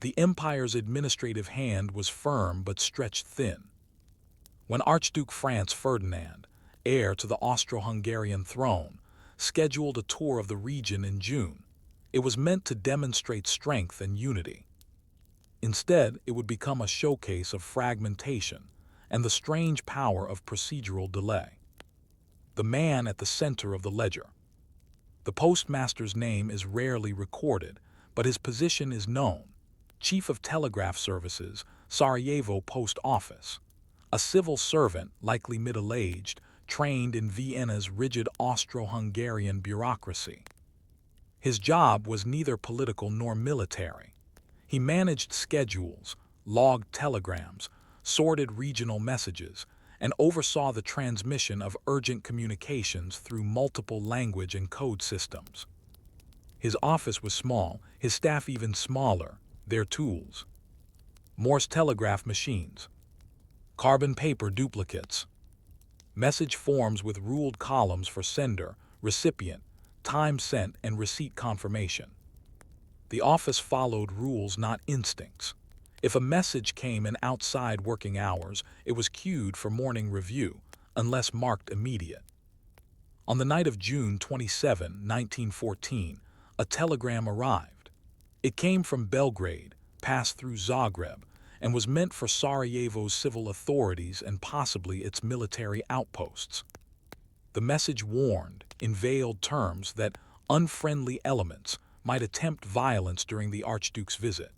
[SPEAKER 1] The empire's administrative hand was firm but stretched thin. When Archduke Franz Ferdinand, heir to the Austro-Hungarian throne, scheduled a tour of the region in June, it was meant to demonstrate strength and unity. Instead, it would become a showcase of fragmentation and the strange power of procedural delay. The man at the center of the ledger. The postmaster's name is rarely recorded, but his position is known. Chief of Telegraph Services, Sarajevo Post Office. A civil servant, likely middle-aged, trained in Vienna's rigid Austro-Hungarian bureaucracy. His job was neither political nor military. He managed schedules, logged telegrams, sorted regional messages, and oversaw the transmission of urgent communications through multiple language and code systems. His office was small, his staff even smaller, their tools. Morse telegraph machines. Carbon paper duplicates. Message forms with ruled columns for sender, recipient, time sent, and receipt confirmation. The office followed rules, not instincts. If a message came in outside working hours, it was queued for morning review, unless marked immediate. On the night of June 27, 1914, a telegram arrived. It came from Belgrade, passed through Zagreb, and was meant for Sarajevo's civil authorities and possibly its military outposts. The message warned, in veiled terms, that unfriendly elements might attempt violence during the Archduke's visit.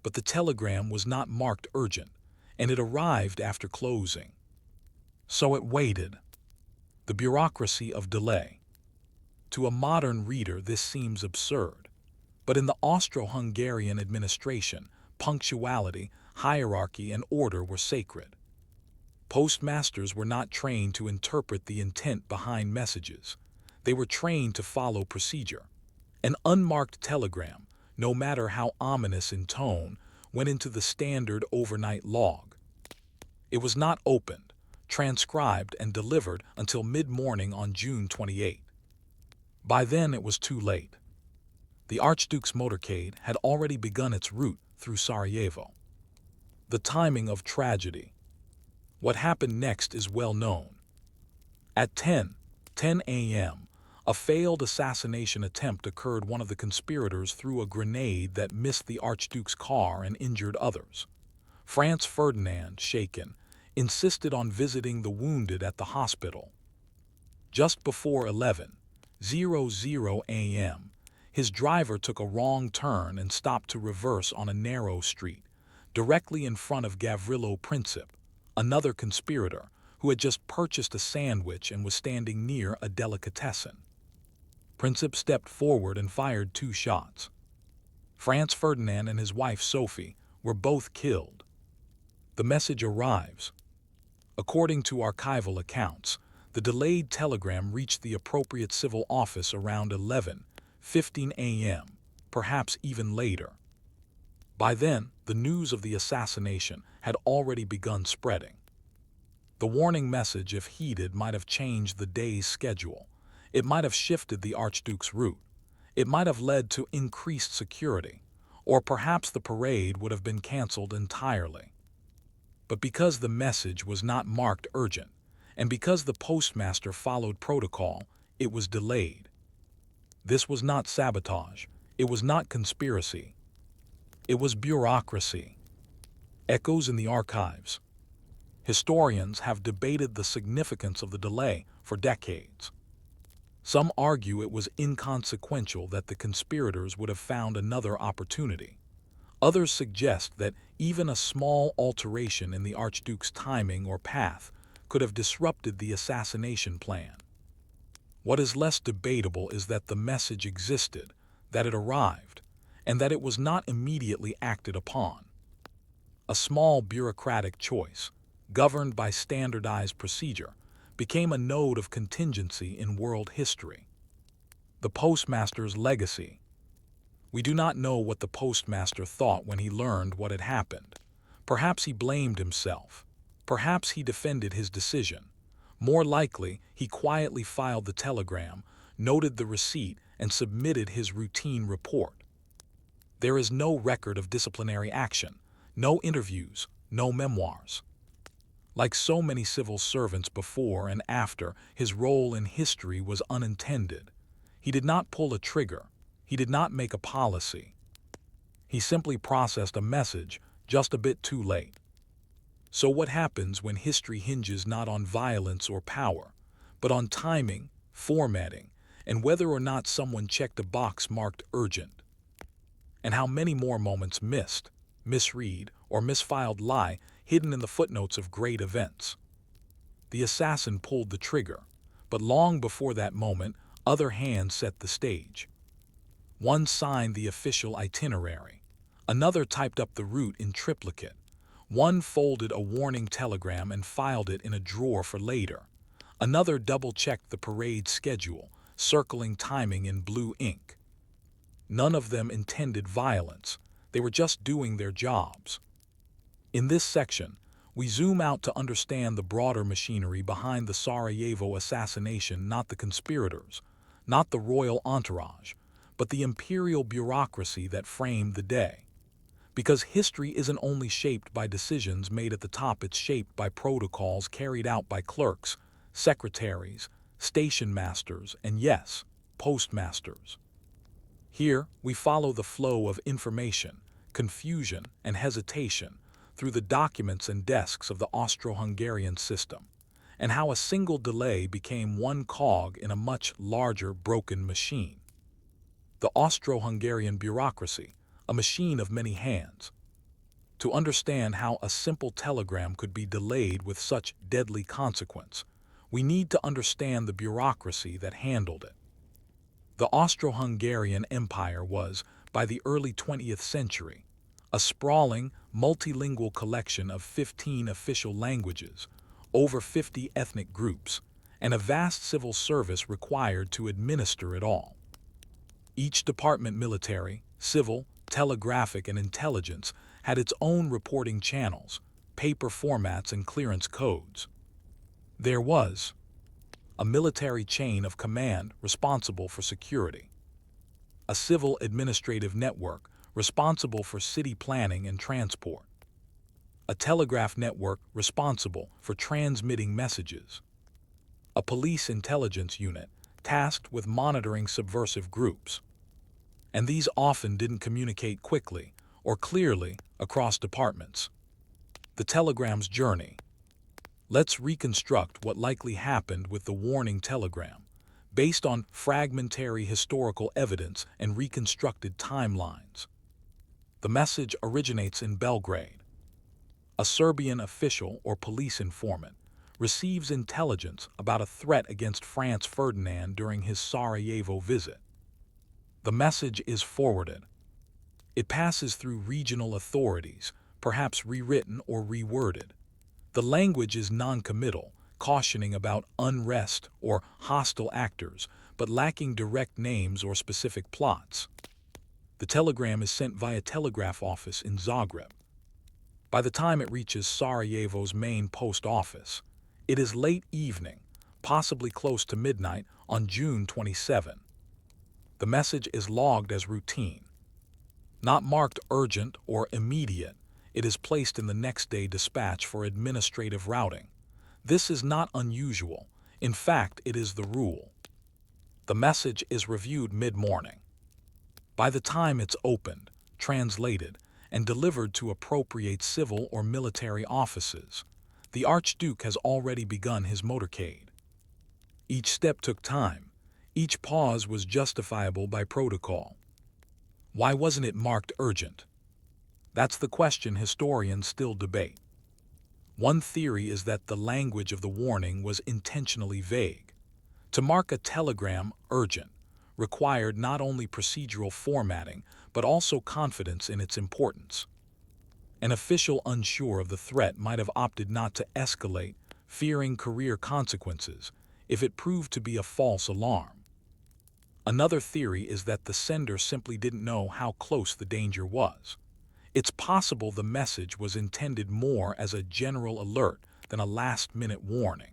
[SPEAKER 1] But the telegram was not marked urgent, and it arrived after closing. So it waited. The bureaucracy of delay. To a modern reader, this seems absurd. But in the Austro-Hungarian administration, punctuality, hierarchy, and order were sacred. Postmasters were not trained to interpret the intent behind messages. They were trained to follow procedure. An unmarked telegram, no matter how ominous in tone, went into the standard overnight log. It was not opened, transcribed, and delivered until mid-morning on June 28. By then it was too late. The Archduke's motorcade had already begun its route through Sarajevo. The timing of tragedy. What happened next is well known. At 10 a.m., a failed assassination attempt occurred. One of the conspirators threw a grenade that missed the Archduke's car and injured others. Franz Ferdinand, shaken, insisted on visiting the wounded at the hospital. Just before 11:00 a.m., his driver took a wrong turn and stopped to reverse on a narrow street, directly in front of Gavrilo Princip, another conspirator who had just purchased a sandwich and was standing near a delicatessen. Princip stepped forward and fired 2 shots. Franz Ferdinand and his wife Sophie were both killed. The message arrives. According to archival accounts, the delayed telegram reached the appropriate civil office around 11:15 a.m., perhaps even later. By then, the news of the assassination had already begun spreading. The warning message, if heeded, might have changed the day's schedule. It might have shifted the Archduke's route. It might have led to increased security, or perhaps the parade would have been canceled entirely. But because the message was not marked urgent, and because the postmaster followed protocol, it was delayed. This was not sabotage. It was not conspiracy. It was bureaucracy. Echoes in the archives. Historians have debated the significance of the delay for decades. Some argue it was inconsequential that the conspirators would have found another opportunity. Others suggest that even a small alteration in the Archduke's timing or path could have disrupted the assassination plan. What is less debatable is that the message existed, that it arrived, and that it was not immediately acted upon. A small bureaucratic choice, governed by standardized procedure, became a node of contingency in world history. The postmaster's legacy. We do not know what the postmaster thought when he learned what had happened. Perhaps he blamed himself. Perhaps he defended his decision. More likely, he quietly filed the telegram, noted the receipt, and submitted his routine report. There is no record of disciplinary action, no interviews, no memoirs. Like so many civil servants before and after, his role in history was unintended. He did not pull a trigger. He did not make a policy. He simply processed a message just a bit too late. So what happens when history hinges not on violence or power, but on timing, formatting, and whether or not someone checked a box marked urgent? And how many more moments missed, misread, or misfiled lie hidden in the footnotes of great events? The assassin pulled the trigger, but long before that moment, other hands set the stage. One signed the official itinerary. Another typed up the route in triplicate. One folded a warning telegram and filed it in a drawer for later. Another double-checked the parade schedule, circling timing in blue ink. None of them intended violence. They were just doing their jobs. In this section, we zoom out to understand the broader machinery behind the Sarajevo assassination, not the conspirators, not the royal entourage, but the imperial bureaucracy that framed the day. Because history isn't only shaped by decisions made at the top, it's shaped by protocols carried out by clerks, secretaries, station masters, and yes, postmasters. Here, we follow the flow of information, confusion, and hesitation through the documents and desks of the Austro-Hungarian system, and how a single delay became one cog in a much larger broken machine. The Austro-Hungarian bureaucracy, a machine of many hands. To understand how a simple telegram could be delayed with such deadly consequence, we need to understand the bureaucracy that handled it. The Austro-Hungarian Empire was, by the early 20th century, a sprawling, multilingual collection of 15 official languages, over 50 ethnic groups, and a vast civil service required to administer it all. Each department, military, civil, telegraphic, and intelligence, had its own reporting channels, paper formats, and clearance codes. There was a military chain of command responsible for security, a civil administrative network responsible for city planning and transport, a telegraph network responsible for transmitting messages, a police intelligence unit tasked with monitoring subversive groups. And these often didn't communicate quickly or clearly across departments. The telegram's journey. Let's reconstruct what likely happened with the warning telegram, based on fragmentary historical evidence and reconstructed timelines. The message originates in Belgrade. A Serbian official or police informant receives intelligence about a threat against Franz Ferdinand during his Sarajevo visit. The message is forwarded. It passes through regional authorities, perhaps rewritten or reworded. The language is non-committal, cautioning about unrest or hostile actors, but lacking direct names or specific plots. The telegram is sent via telegraph office in Zagreb. By the time it reaches Sarajevo's main post office, it is late evening, possibly close to midnight on June 27. The message is logged as routine. Not marked urgent or immediate, it is placed in the next day dispatch for administrative routing. This is not unusual. In fact, it is the rule. The message is reviewed mid-morning. By the time it's opened, translated, and delivered to appropriate civil or military offices, the Archduke has already begun his motorcade. Each step took time. Each pause was justifiable by protocol. Why wasn't it marked urgent? That's the question historians still debate. One theory is that the language of the warning was intentionally vague. To mark a telegram urgent required not only procedural formatting, but also confidence in its importance. An official unsure of the threat might have opted not to escalate, fearing career consequences, if it proved to be a false alarm. Another theory is that the sender simply didn't know how close the danger was. It's possible the message was intended more as a general alert than a last-minute warning.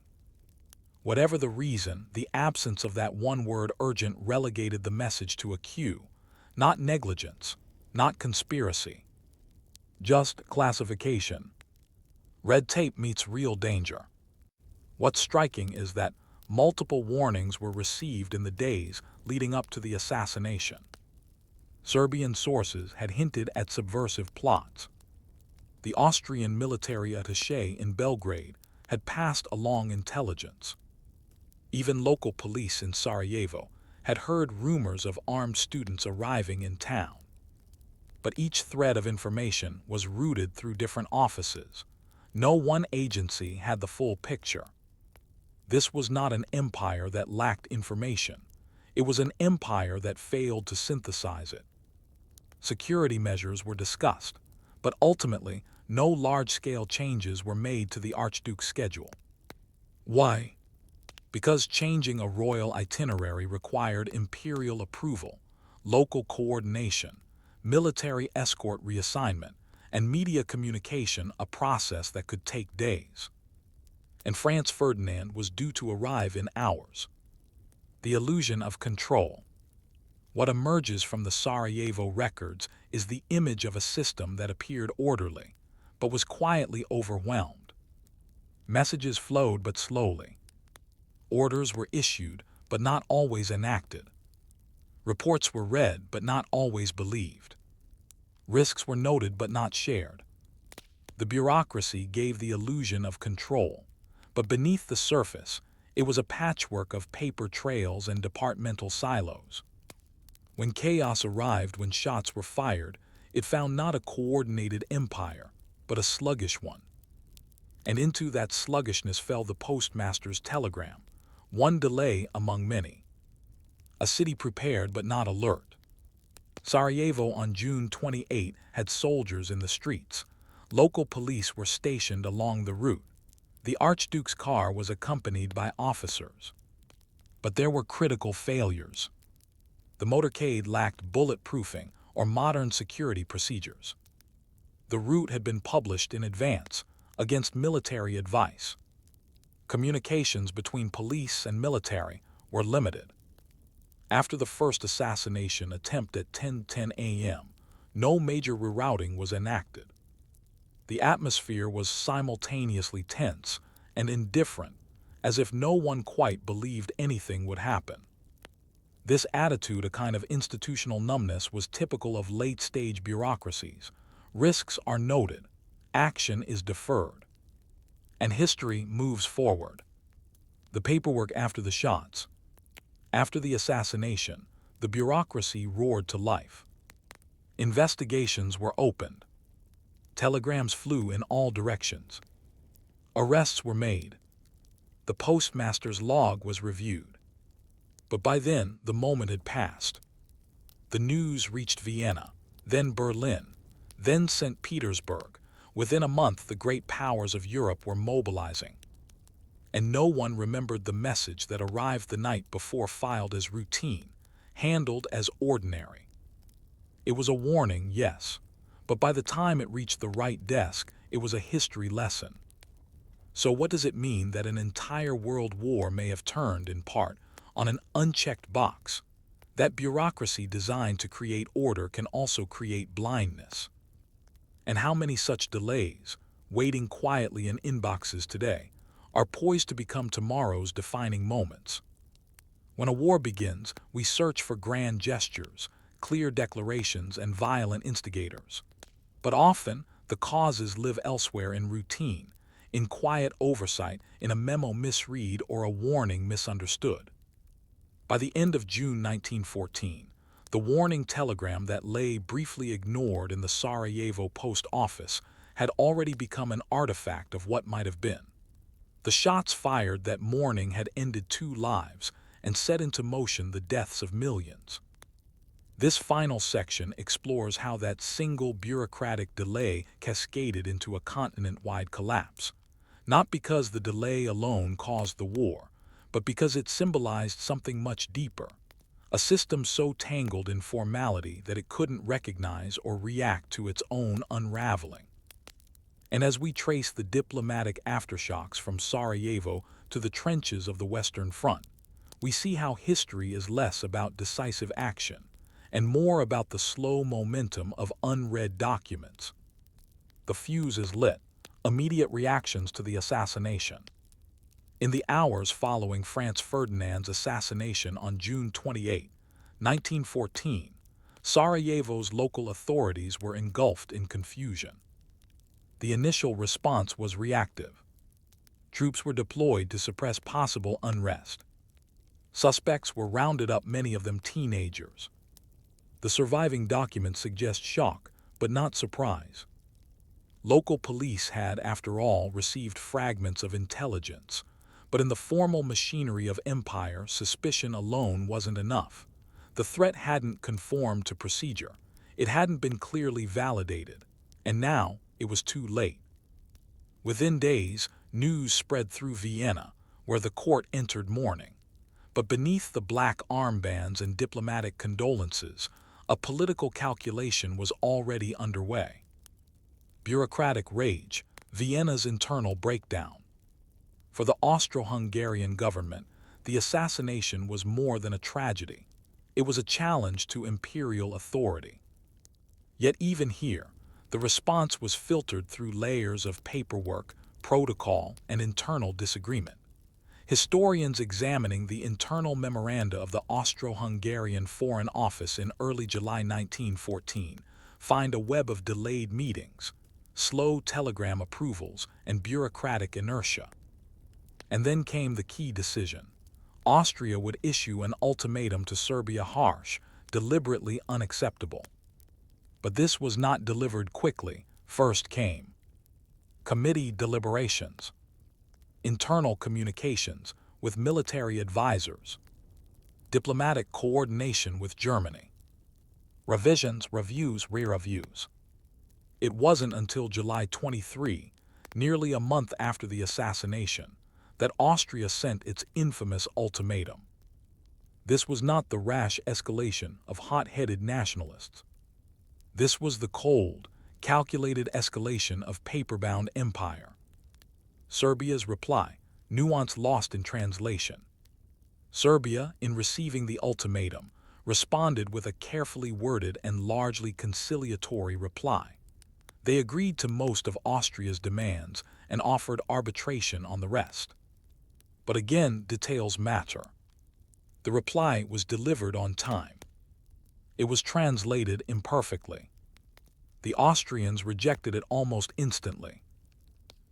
[SPEAKER 1] Whatever the reason, the absence of that one word urgent relegated the message to a cue, not negligence, not conspiracy, just classification. Red tape meets real danger. What's striking is that multiple warnings were received in the days leading up to the assassination. Serbian sources had hinted at subversive plots. The Austrian military attaché in Belgrade had passed along intelligence. Even local police in Sarajevo had heard rumors of armed students arriving in town. But each thread of information was routed through different offices. No one agency had the full picture. This was not an empire that lacked information. It was an empire that failed to synthesize it. Security measures were discussed, but ultimately, no large-scale changes were made to the Archduke's schedule. Why? Because changing a royal itinerary required imperial approval, local coordination, military escort reassignment, and media communication, a process that could take days. And Franz Ferdinand was due to arrive in hours. The illusion of control. What emerges from the Sarajevo records is the image of a system that appeared orderly, but was quietly overwhelmed. Messages flowed but slowly. Orders were issued, but not always enacted. Reports were read, but not always believed. Risks were noted, but not shared. The bureaucracy gave the illusion of control, but beneath the surface, it was a patchwork of paper trails and departmental silos. When chaos arrived when shots were fired, it found not a coordinated empire, but a sluggish one. And into that sluggishness fell the postmaster's telegram, one delay among many. A city prepared but not alert. Sarajevo on June 28 had soldiers in the streets. Local police were stationed along the route. The Archduke's car was accompanied by officers. But there were critical failures. The motorcade lacked bulletproofing or modern security procedures. The route had been published in advance, against military advice. Communications between police and military were limited. After the first assassination attempt at 10:10 a.m., no major rerouting was enacted. The atmosphere was simultaneously tense and indifferent, as if no one quite believed anything would happen. This attitude, a kind of institutional numbness, was typical of late-stage bureaucracies. Risks are noted, action is deferred, and history moves forward. The paperwork after the shots. After the assassination, the bureaucracy roared to life. Investigations were opened. Telegrams flew in all directions. Arrests were made. The postmaster's log was reviewed. But by then, the moment had passed. The news reached Vienna, then Berlin, then St. Petersburg. Within a month, the great powers of Europe were mobilizing. And no one remembered the message that arrived the night before, filed as routine, handled as ordinary. It was a warning, yes, but by the time it reached the right desk, it was a history lesson. So what does it mean that an entire world war may have turned, in part, on an unchecked box? That bureaucracy designed to create order can also create blindness. And how many such delays, waiting quietly in inboxes today, are poised to become tomorrow's defining moments? When a war begins, we search for grand gestures, clear declarations, and violent instigators. But often, the causes live elsewhere, in routine, in quiet oversight, in a memo misread or a warning misunderstood. By the end of June 1914, the warning telegram that lay briefly ignored in the Sarajevo post office had already become an artifact of what might have been. The shots fired that morning had ended 2 lives and set into motion the deaths of millions. This final section explores how that single bureaucratic delay cascaded into a continent-wide collapse, not because the delay alone caused the war, but because it symbolized something much deeper, a system so tangled in formality that it couldn't recognize or react to its own unraveling. And as we trace the diplomatic aftershocks from Sarajevo to the trenches of the Western Front, we see how history is less about decisive action and more about the slow momentum of unread documents. The fuse is lit, immediate reactions to the assassination. In the hours following Franz Ferdinand's assassination on June 28, 1914, Sarajevo's local authorities were engulfed in confusion. The initial response was reactive. Troops were deployed to suppress possible unrest. Suspects were rounded up, many of them teenagers. The surviving documents suggest shock, but not surprise. Local police had, after all, received fragments of intelligence, but in the formal machinery of empire, suspicion alone wasn't enough. The threat hadn't conformed to procedure. It hadn't been clearly validated, and now it was too late. Within days, news spread through Vienna, where the court entered mourning. But beneath the black armbands and diplomatic condolences, a political calculation was already underway. Bureaucratic rage, Vienna's internal breakdown. For the Austro-Hungarian government, the assassination was more than a tragedy. It was a challenge to imperial authority. Yet even here, the response was filtered through layers of paperwork, protocol, and internal disagreement. Historians examining the internal memoranda of the Austro-Hungarian Foreign Office in early July 1914 find a web of delayed meetings, slow telegram approvals, and bureaucratic inertia. And then came the key decision. Austria would issue an ultimatum to Serbia, harsh, deliberately unacceptable. But this was not delivered quickly. First came committee deliberations, internal communications with military advisors, diplomatic coordination with Germany, revisions, reviews, re-reviews. It wasn't until July 23, nearly a month after the assassination, that Austria sent its infamous ultimatum. This was not the rash escalation of hot-headed nationalists. This was the cold, calculated escalation of paper-bound empire. Serbia's reply, nuance lost in translation. Serbia, in receiving the ultimatum, responded with a carefully worded and largely conciliatory reply. They agreed to most of Austria's demands and offered arbitration on the rest. But again, details matter. The reply was delivered on time. It was translated imperfectly. The Austrians rejected it almost instantly.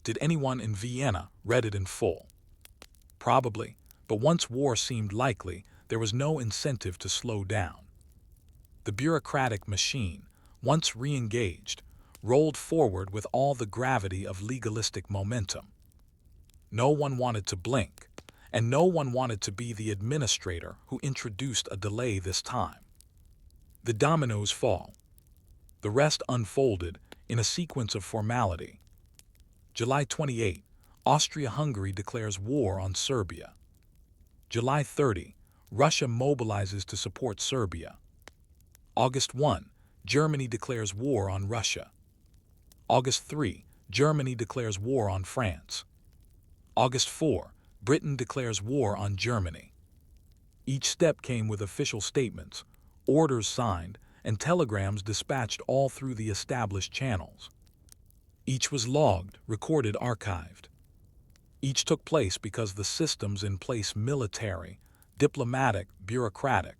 [SPEAKER 1] Did anyone in Vienna read it in full? Probably, but once war seemed likely, there was no incentive to slow down. The bureaucratic machine, once re-engaged, rolled forward with all the gravity of legalistic momentum. No one wanted to blink, and no one wanted to be the administrator who introduced a delay this time. The dominoes fall. The rest unfolded in a sequence of formality. July 28, Austria-Hungary declares war on Serbia. July 30, Russia mobilizes to support Serbia. August 1, Germany declares war on Russia. August 3, Germany declares war on France. August 4, Britain declares war on Germany. Each step came with official statements, orders signed, and telegrams dispatched all through the established channels. Each was logged, recorded, archived. Each took place because the systems in place, military, diplomatic, bureaucratic,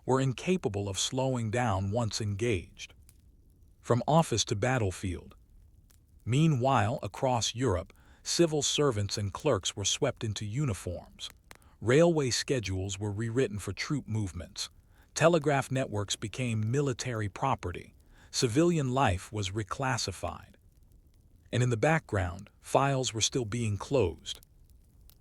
[SPEAKER 1] were incapable of slowing down once engaged. From office to battlefield. Meanwhile, across Europe, civil servants and clerks were swept into uniforms. Railway schedules were rewritten for troop movements. Telegraph networks became military property. Civilian life was reclassified. And in the background, files were still being closed.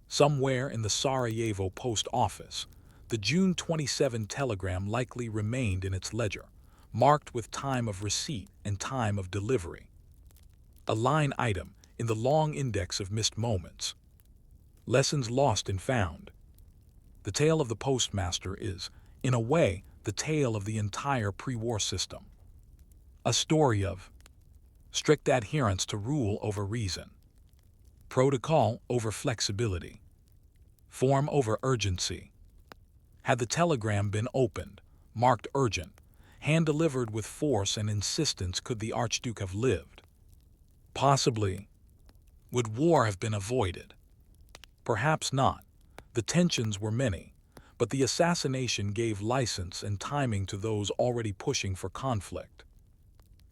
[SPEAKER 1] Somewhere in the Sarajevo post office, the June 27 telegram likely remained in its ledger, marked with time of receipt and time of delivery. A line item in the long index of missed moments. Lessons lost and found. The tale of the postmaster is, in a way, the tale of the entire pre-war system. A story of strict adherence to rule over reason, protocol over flexibility, form over urgency. Had the telegram been opened, marked urgent, hand-delivered with force and insistence, could the Archduke have lived? Possibly. Would war have been avoided? Perhaps not. The tensions were many, but the assassination gave license and timing to those already pushing for conflict.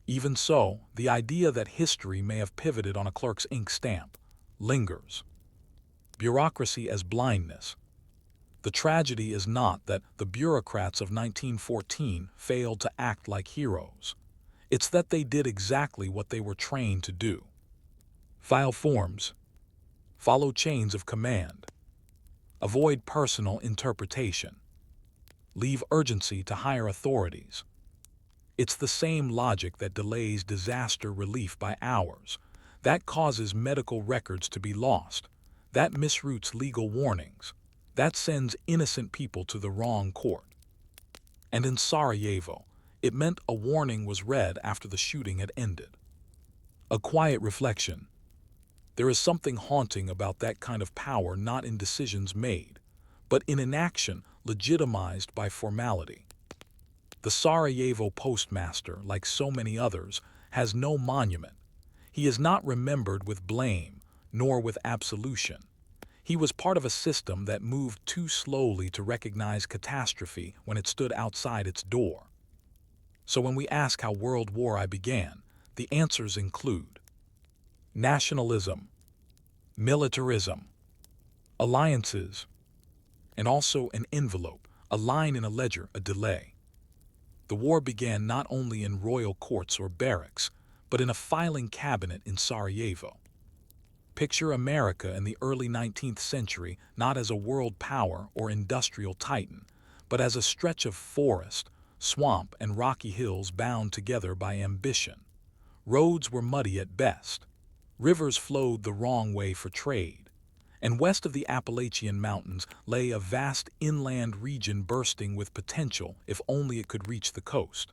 [SPEAKER 1] Even so, the idea that history may have pivoted on a clerk's ink stamp lingers. Bureaucracy as blindness. The tragedy is not that the bureaucrats of 1914 failed to act like heroes. It's that they did exactly what they were trained to do. File forms. Follow chains of command. Avoid personal interpretation. Leave urgency to higher authorities. It's the same logic that delays disaster relief by hours, that causes medical records to be lost, that misroutes legal warnings, that sends innocent people to the wrong court. And in Sarajevo, it meant a warning was read after the shooting had ended. A quiet reflection. There is something haunting about that kind of power, not in decisions made, but in inaction legitimized by formality. The Sarajevo postmaster, like so many others, has no monument. He is not remembered with blame, nor with absolution. He was part of a system that moved too slowly to recognize catastrophe when it stood outside its door. So when we ask how World War I began, the answers include nationalism, militarism, alliances, and also an envelope, a line in a ledger, a delay. The war began not only in royal courts or barracks, but in a filing cabinet in Sarajevo. Picture America in the early 19th century not as a world power or industrial titan, but as a stretch of forest, swamp, and rocky hills bound together by ambition. Roads were muddy at best. Rivers flowed the wrong way for trade. And west of the Appalachian Mountains lay a vast inland region bursting with potential if only it could reach the coast.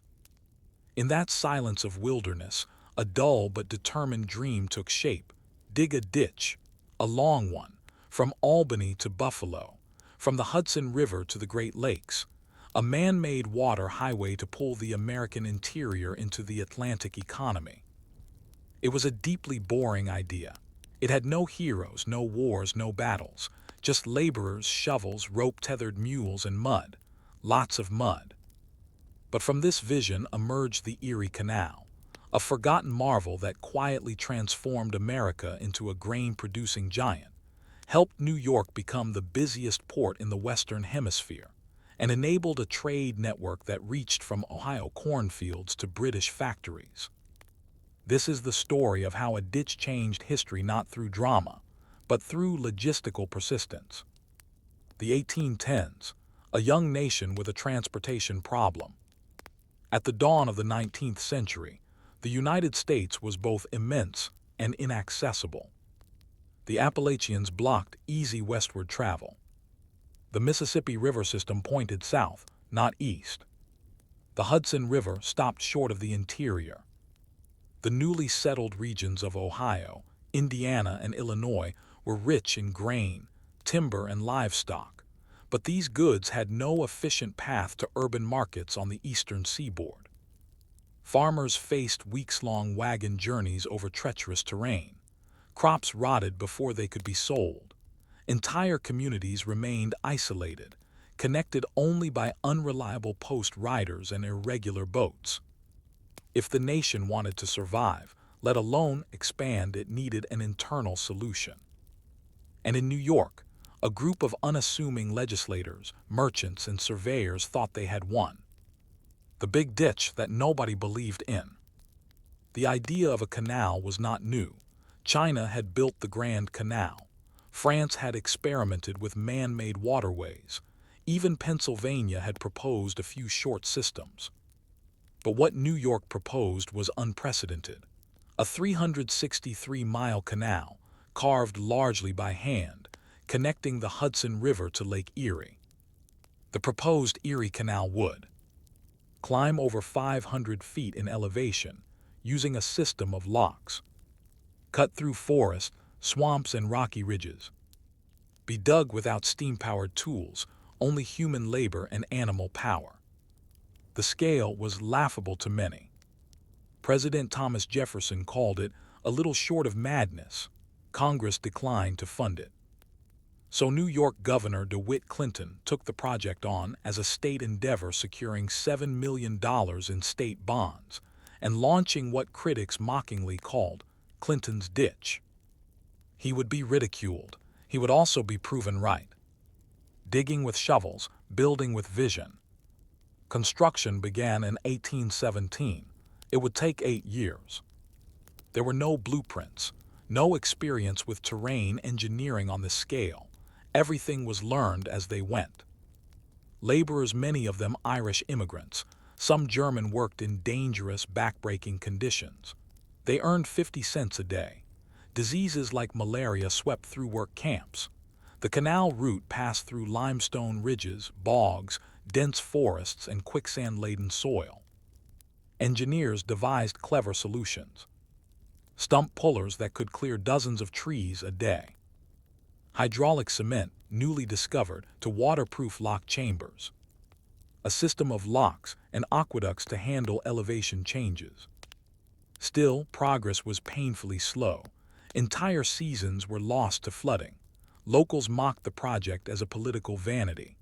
[SPEAKER 1] In that silence of wilderness, a dull but determined dream took shape. Dig a ditch, a long one, from Albany to Buffalo, from the Hudson River to the Great Lakes, a man-made water highway to pull the American interior into the Atlantic economy. It was a deeply boring idea. It had no heroes, no wars, no battles, just laborers, shovels, rope-tethered mules, and mud, lots of mud. But from this vision emerged the Erie Canal, a forgotten marvel that quietly transformed America into a grain-producing giant, helped New York become the busiest port in the Western Hemisphere, and enabled a trade network that reached from Ohio cornfields to British factories. This is the story of how a ditch changed history not through drama, but through logistical persistence. The 1810s, a young nation with a transportation problem. At the dawn of the 19th century, the United States was both immense and inaccessible. The Appalachians blocked easy westward travel. The Mississippi River system pointed south, not east. The Hudson River stopped short of the interior. The newly settled regions of Ohio, Indiana, and Illinois were rich in grain, timber, and livestock, but these goods had no efficient path to urban markets on the eastern seaboard. Farmers faced weeks-long wagon journeys over treacherous terrain. Crops rotted before they could be sold. Entire communities remained isolated, connected only by unreliable post riders and irregular boats. If the nation wanted to survive, let alone expand, it needed an internal solution. And in New York, A group of unassuming legislators, merchants, and surveyors thought they had won. The big ditch that nobody believed in. The idea of a canal was not new. China had built the Grand Canal. France had experimented with man-made waterways. Even Pennsylvania had proposed a few short systems. But what New York proposed was unprecedented. A 363-mile canal, carved largely by hand, connecting the Hudson River to Lake Erie. The proposed Erie Canal would climb over 500 feet in elevation, using a system of locks, cut through forests, swamps, and rocky ridges, be dug without steam-powered tools, only human labor and animal power. The scale was laughable to many. President Thomas Jefferson called it a little short of madness. Congress declined to fund it. So New York Governor DeWitt Clinton took the project on as a state endeavor, securing $7 million in state bonds and launching what critics mockingly called Clinton's ditch. He would be ridiculed. He would also be proven right. Digging with shovels, building with vision. Construction began in 1817. It would take 8 years. There were no blueprints, no experience with terrain engineering on this scale. Everything was learned as they went. Laborers, many of them Irish immigrants, some German, worked in dangerous, backbreaking conditions. They earned 50 cents a day. Diseases like malaria swept through work camps. The canal route passed through limestone ridges, bogs, dense forests, and quicksand-laden soil. Engineers devised clever solutions. Stump pullers that could clear dozens of trees a day. Hydraulic cement, newly discovered, to waterproof lock chambers. A system of locks and aqueducts to handle elevation changes. Still, progress was painfully slow. Entire seasons were lost to flooding. Locals mocked the project as a political vanity.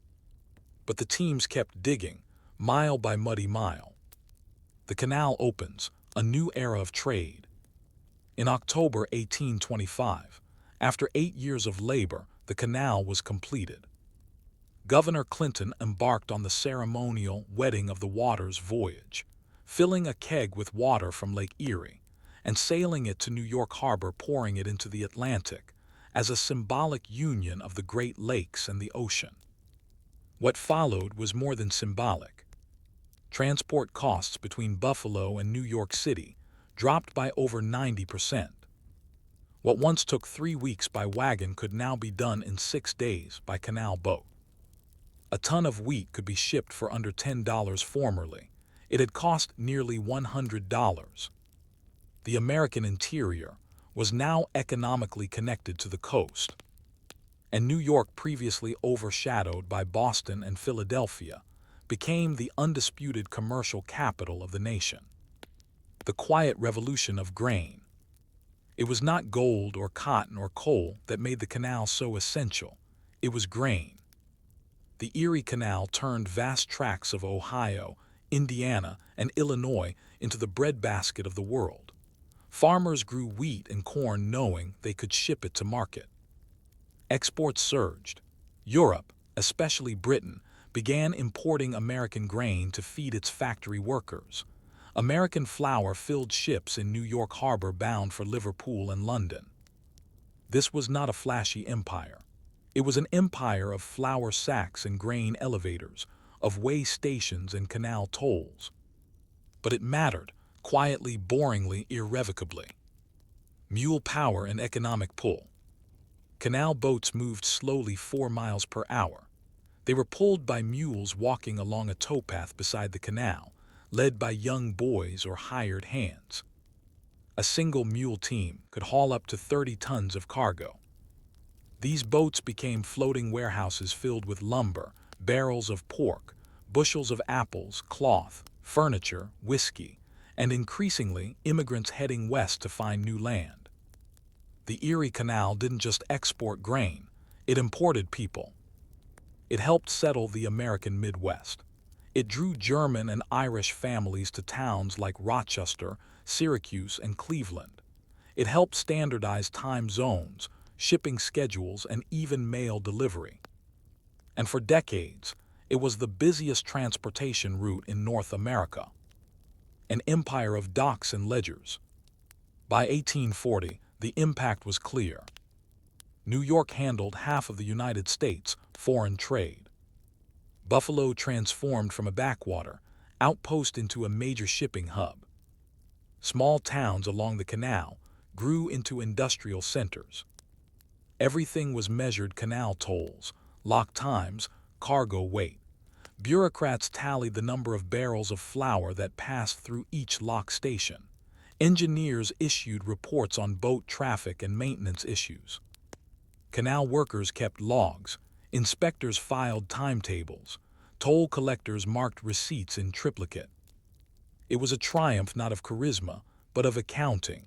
[SPEAKER 1] But the teams kept digging, mile by muddy mile. The canal opens, a new era of trade. In October 1825, after 8 years of labor, the canal was completed. Governor Clinton embarked on the ceremonial wedding of the waters voyage, filling a keg with water from Lake Erie and sailing it to New York Harbor, pouring it into the Atlantic as a symbolic union of the Great Lakes and the ocean. What followed was more than symbolic. Transport costs between Buffalo and New York City dropped by over 90%. What once took 3 weeks by wagon could now be done in 6 days by canal boat. A ton of wheat could be shipped for under $10 formerly. It had cost nearly $100. The American interior was now economically connected to the coast. And New York, previously overshadowed by Boston and Philadelphia, became the undisputed commercial capital of the nation. The quiet revolution of grain. It was not gold or cotton or coal that made the canal so essential. It was grain. The Erie Canal turned vast tracts of Ohio, Indiana, and Illinois into the breadbasket of the world. Farmers grew wheat and corn knowing they could ship it to market. Exports surged. Europe, especially Britain, began importing American grain to feed its factory workers. American flour filled ships in New York Harbor bound for Liverpool and London. This was not a flashy empire. It was an empire of flour sacks and grain elevators, of way stations and canal tolls. But it mattered, quietly, boringly, irrevocably. Mule power and economic pull. Canal boats moved slowly 4 miles per hour. They were pulled by mules walking along a towpath beside the canal, led by young boys or hired hands. A single mule team could haul up to 30 tons of cargo. These boats became floating warehouses filled with lumber, barrels of pork, bushels of apples, cloth, furniture, whiskey, and increasingly immigrants heading west to find new land. The Erie Canal didn't just export grain, it imported people. It helped settle the American Midwest. It drew German and Irish families to towns like Rochester, Syracuse, and Cleveland. It helped standardize time zones, shipping schedules, and even mail delivery. And for decades, it was the busiest transportation route in North America, an empire of docks and ledgers. By 1840, the impact was clear. New York handled half of the United States' foreign trade. Buffalo transformed from a backwater outpost into a major shipping hub. Small towns along the canal grew into industrial centers. Everything was measured: canal tolls, lock times, cargo weight. Bureaucrats tallied the number of barrels of flour that passed through each lock station. Engineers issued reports on boat traffic and maintenance issues. Canal workers kept logs, inspectors filed timetables, toll collectors marked receipts in triplicate. It was a triumph not of charisma, but of accounting.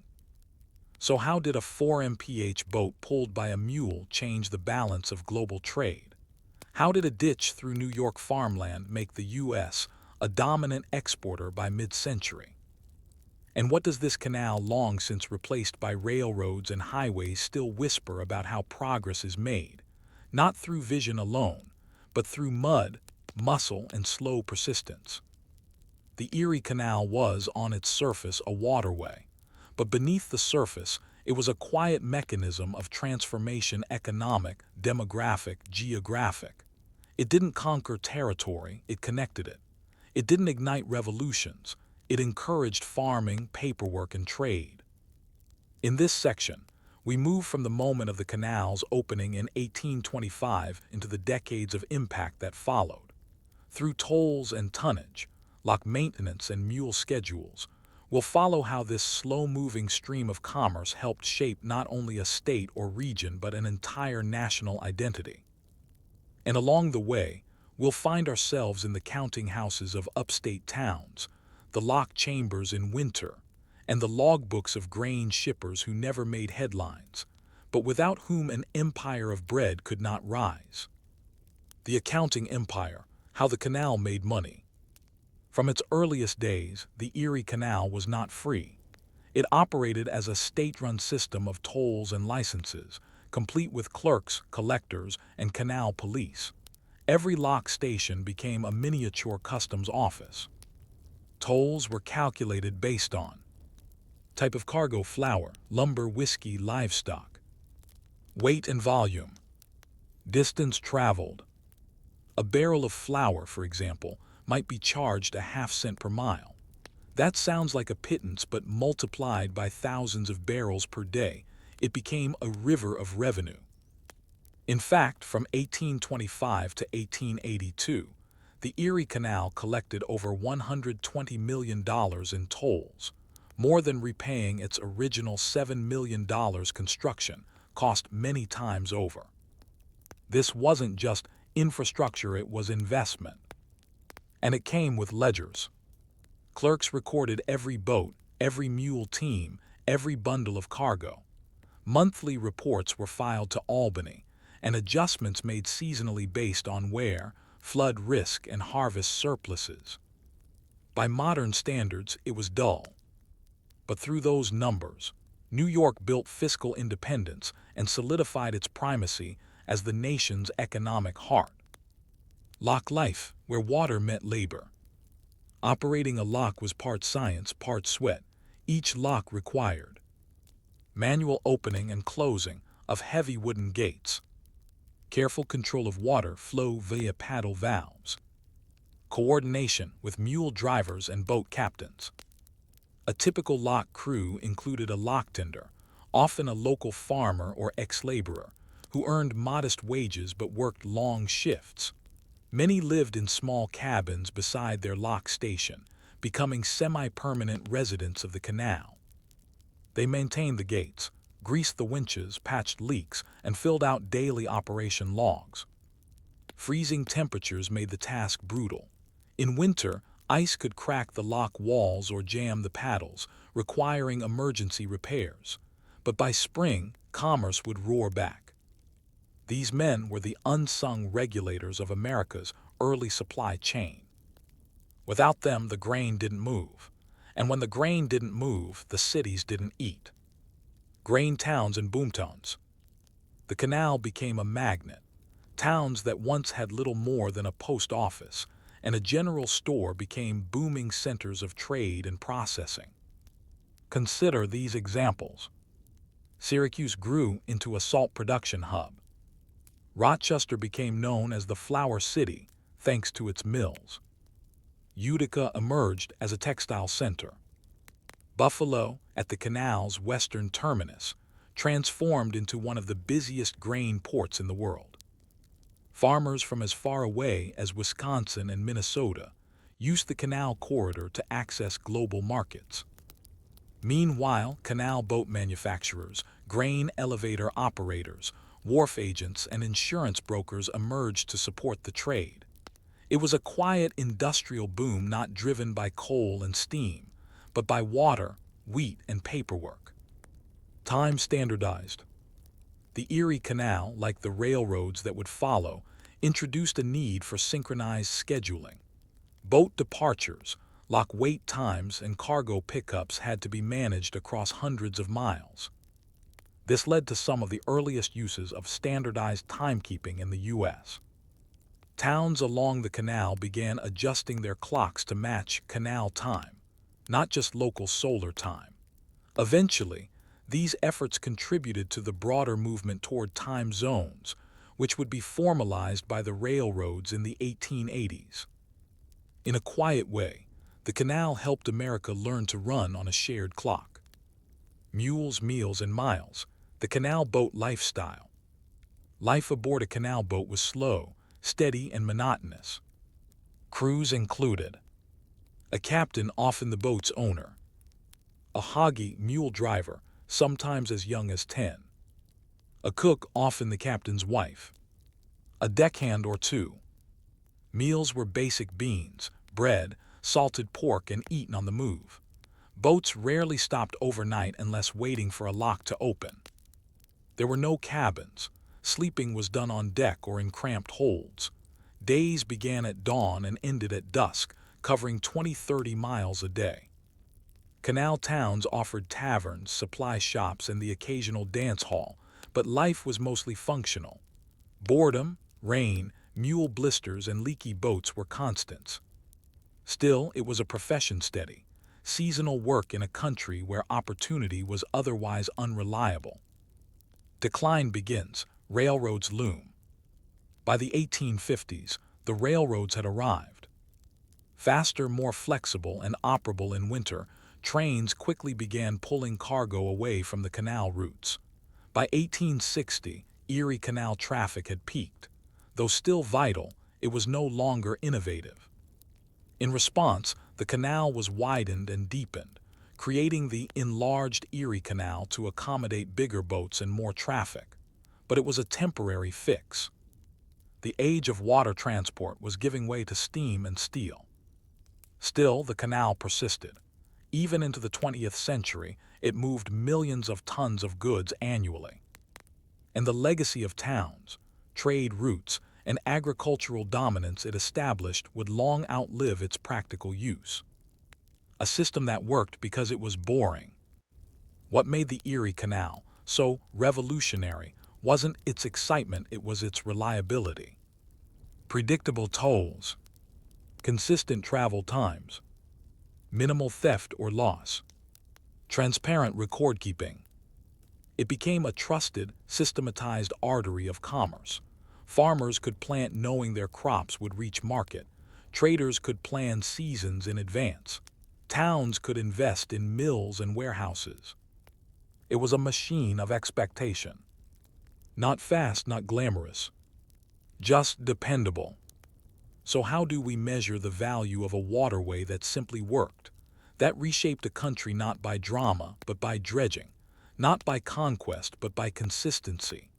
[SPEAKER 1] So how did a 4 mph boat pulled by a mule change the balance of global trade? How did a ditch through New York farmland make the U.S. a dominant exporter by mid-century? And what does this canal, long since replaced by railroads and highways, still whisper about how progress is made, not through vision alone, but through mud, muscle, and slow persistence? The Erie Canal was, on its surface, a waterway, but beneath the surface, it was a quiet mechanism of transformation: economic, demographic, geographic. It didn't conquer territory, it connected it. It didn't ignite revolutions, it encouraged farming, paperwork, and trade. In this section, we move from the moment of the canal's opening in 1825 into the decades of impact that followed. Through tolls and tonnage, lock maintenance and mule schedules, we'll follow how this slow-moving stream of commerce helped shape not only a state or region but an entire national identity. And along the way, we'll find ourselves in the counting houses of upstate towns, the lock chambers in winter, and the logbooks of grain shippers who never made headlines, but without whom an empire of bread could not rise. The accounting empire: how the canal made money. From its earliest days, the Erie Canal was not free. It operated as a state-run system of tolls and licenses, complete with clerks, collectors, and canal police. Every lock station became a miniature customs office. Tolls were calculated based on type of cargo: flour, lumber, whiskey, livestock. Weight and volume. Distance traveled. A barrel of flour, for example, might be charged a half-cent per mile. That sounds like a pittance, but multiplied by thousands of barrels per day, it became a river of revenue. In fact, from 1825 to 1882, the Erie Canal collected over $120 million in tolls, more than repaying its original $7 million construction cost many times over. This wasn't just infrastructure, it was investment. And it came with ledgers. Clerks recorded every boat, every mule team, every bundle of cargo. Monthly reports were filed to Albany, and adjustments made seasonally based on wear, flood risk, and harvest surpluses. By modern standards, it was dull. But through those numbers, New York built fiscal independence and solidified its primacy as the nation's economic heart. Lock life, where water met labor. Operating a lock was part science, part sweat. Each lock required manual opening and closing of heavy wooden gates, careful control of water flow via paddle valves, coordination with mule drivers and boat captains. A typical lock crew included a locktender, often a local farmer or ex-laborer, who earned modest wages but worked long shifts. Many lived in small cabins beside their lock station, becoming semi-permanent residents of the canal. They maintained the gates, greased the winches, patched leaks, and filled out daily operation logs. Freezing temperatures made the task brutal. In winter, ice could crack the lock walls or jam the paddles, requiring emergency repairs. But by spring, commerce would roar back. These men were the unsung regulators of America's early supply chain. Without them, the grain didn't move. And when the grain didn't move, the cities didn't eat. Grain towns and boomtowns. The canal became a magnet. Towns that once had little more than a post office and a general store became booming centers of trade and processing. Consider these examples. Syracuse grew into a salt production hub. Rochester became known as the Flour City thanks to its mills. Utica emerged as a textile center. Buffalo, at the canal's western terminus, transformed into one of the busiest grain ports in the world. Farmers from as far away as Wisconsin and Minnesota used the canal corridor to access global markets. Meanwhile, canal boat manufacturers, grain elevator operators, wharf agents, and insurance brokers emerged to support the trade. It was a quiet industrial boom not driven by coal and steam, but by water, wheat, and paperwork. Time standardized. The Erie Canal, like the railroads that would follow, introduced a need for synchronized scheduling. Boat departures, lock wait times, and cargo pickups had to be managed across hundreds of miles. This led to some of the earliest uses of standardized timekeeping in the U.S. Towns along the canal began adjusting their clocks to match canal time, not just local solar time. Eventually, these efforts contributed to the broader movement toward time zones, which would be formalized by the railroads in the 1880s. In a quiet way, the canal helped America learn to run on a shared clock. Mules, meals, and miles, the canal boat lifestyle. Life aboard a canal boat was slow, steady, and monotonous. Crews included a captain, often the boat's owner, a hoggy mule driver, sometimes as young as 10, a cook, often the captain's wife, a deckhand or two. Meals were basic beans, bread, salted pork, and eaten on the move. Boats rarely stopped overnight unless waiting for a lock to open. There were no cabins. Sleeping was done on deck or in cramped holds. Days began at dawn and ended at dusk, covering 20-30 miles a day. Canal towns offered taverns, supply shops, and the occasional dance hall, but life was mostly functional. Boredom, rain, mule blisters, and leaky boats were constants. Still, it was a profession steady, seasonal work in a country where opportunity was otherwise unreliable. Decline begins. Railroads loom. By the 1850s, the railroads had arrived. Faster, more flexible, and operable in winter, trains quickly began pulling cargo away from the canal routes. By 1860, Erie Canal traffic had peaked. Though still vital, it was no longer innovative. In response, the canal was widened and deepened, creating the enlarged Erie Canal to accommodate bigger boats and more traffic. But it was a temporary fix. The age of water transport was giving way to steam and steel. Still, the canal persisted. Even into the 20th century, it moved millions of tons of goods annually. And the legacy of towns, trade routes, and agricultural dominance it established would long outlive its practical use. A system that worked because it was boring. What made the Erie Canal so revolutionary wasn't its excitement, it was its reliability. Predictable tolls, consistent travel times, minimal theft or loss, transparent record keeping. It became a trusted, systematized artery of commerce. Farmers could plant knowing their crops would reach market. Traders could plan seasons in advance. Towns could invest in mills and warehouses. It was a machine of expectation. Not fast, not glamorous, just dependable. So how do we measure the value of a waterway that simply worked? That reshaped a country not by drama, but by dredging, not by conquest, but by consistency.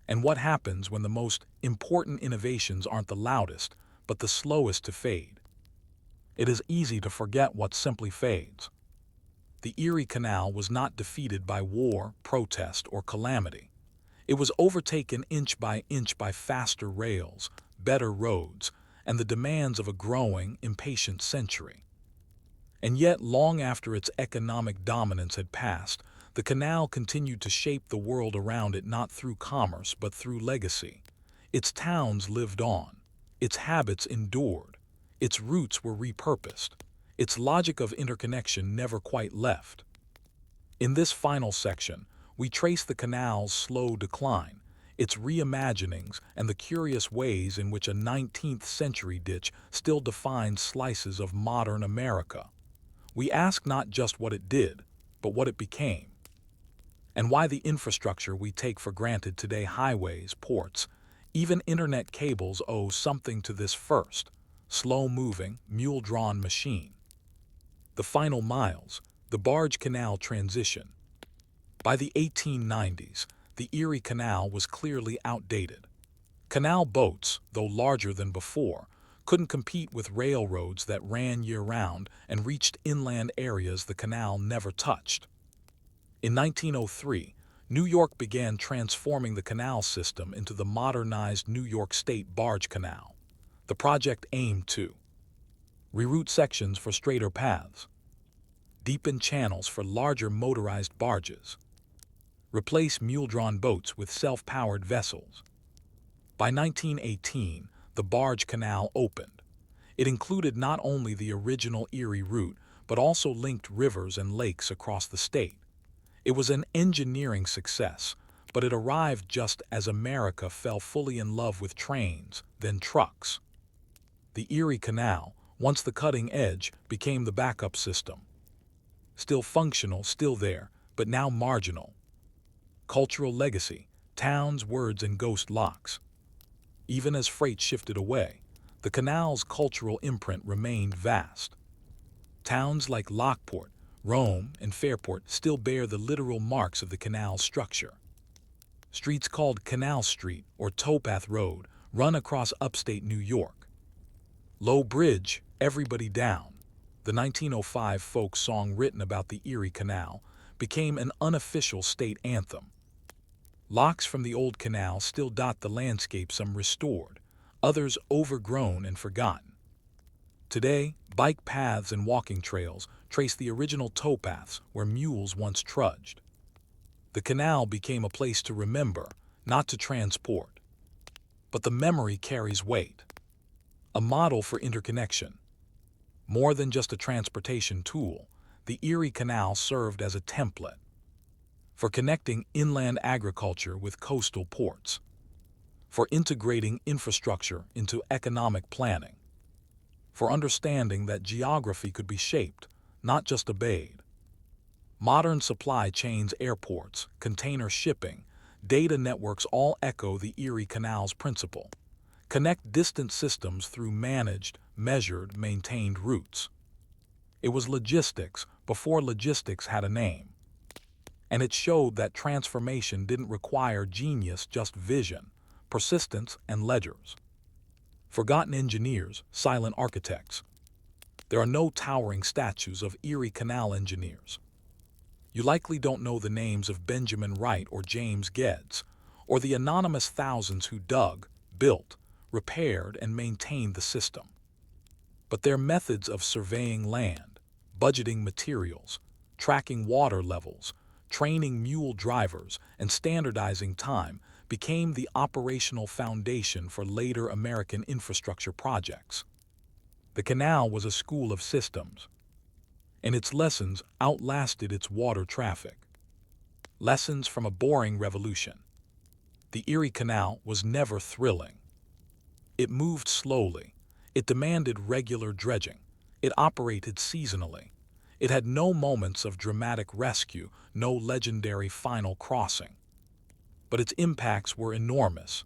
[SPEAKER 1] And what happens when the most important innovations aren't the loudest, but the slowest to fade? It is easy to forget what simply fades. The Erie Canal was not defeated by war, protest, or calamity. It was overtaken inch by faster rails, better roads, and the demands of a growing, impatient century. And yet, long after its economic dominance had passed, The canal continued to shape the world around it not through commerce but through legacy. Its towns lived on. Its habits endured. Its routes were repurposed. Its logic of interconnection never quite left. In this final section, we trace the canal's slow decline, its reimaginings, and the curious ways in which a 19th-century ditch still defines slices of modern America. We ask not just what it did, but what it became, and why the infrastructure we take for granted today, highways, ports, even internet cables, owe something to this first, slow-moving, mule-drawn machine. The final miles, the barge canal transition. By the 1890s, the Erie Canal was clearly outdated. Canal boats, though larger than before, couldn't compete with railroads that ran year-round and reached inland areas the canal never touched. In 1903, New York began transforming the canal system into the modernized New York State Barge Canal. The project aimed to reroute sections for straighter paths, deepen channels for larger motorized barges, replace mule-drawn boats with self-powered vessels. By 1918, the barge canal opened. It included not only the original Erie route, but also linked rivers and lakes across the state. It was an engineering success, but it arrived just as America fell fully in love with trains, then trucks. The Erie Canal, once the cutting edge, became the backup system. Still functional, still there, but now marginal. Cultural legacy, towns, words, and ghost locks. Even as freight shifted away, the canal's cultural imprint remained vast. Towns like Lockport, Rome, and Fairport still bear the literal marks of the canal's structure. Streets called Canal Street or Towpath Road run across upstate New York. Low Bridge, Everybody Down, the 1905 folk song written about the Erie Canal, became an unofficial state anthem. Locks from the old canal still dot the landscape, some restored, others overgrown and forgotten. Today, bike paths and walking trails trace the original towpaths where mules once trudged. The canal became a place to remember, not to transport. But the memory carries weight. A model for interconnection. More than just a transportation tool, the Erie Canal served as a template for connecting inland agriculture with coastal ports, for integrating infrastructure into economic planning, for understanding that geography could be shaped, not just obeyed. Modern supply chains, airports, container shipping, data networks all echo the Erie Canal's principle. Connect distant systems through managed, measured, maintained routes. It was logistics before logistics had a name. And it showed that transformation didn't require genius, just vision, persistence, and ledgers. Forgotten engineers, silent architects. There are no towering statues of Erie Canal engineers. You likely don't know the names of Benjamin Wright or James Geddes, or the anonymous thousands who dug, built, repaired, and maintained the system. But their methods of surveying land, budgeting materials, tracking water levels, training mule drivers, and standardizing time became the operational foundation for later American infrastructure projects. The canal was a school of systems, and its lessons outlasted its water traffic. Lessons from a boring revolution. The Erie Canal was never thrilling. It moved slowly. It demanded regular dredging. It operated seasonally. It had no moments of dramatic rescue, no legendary final crossing. But its impacts were enormous.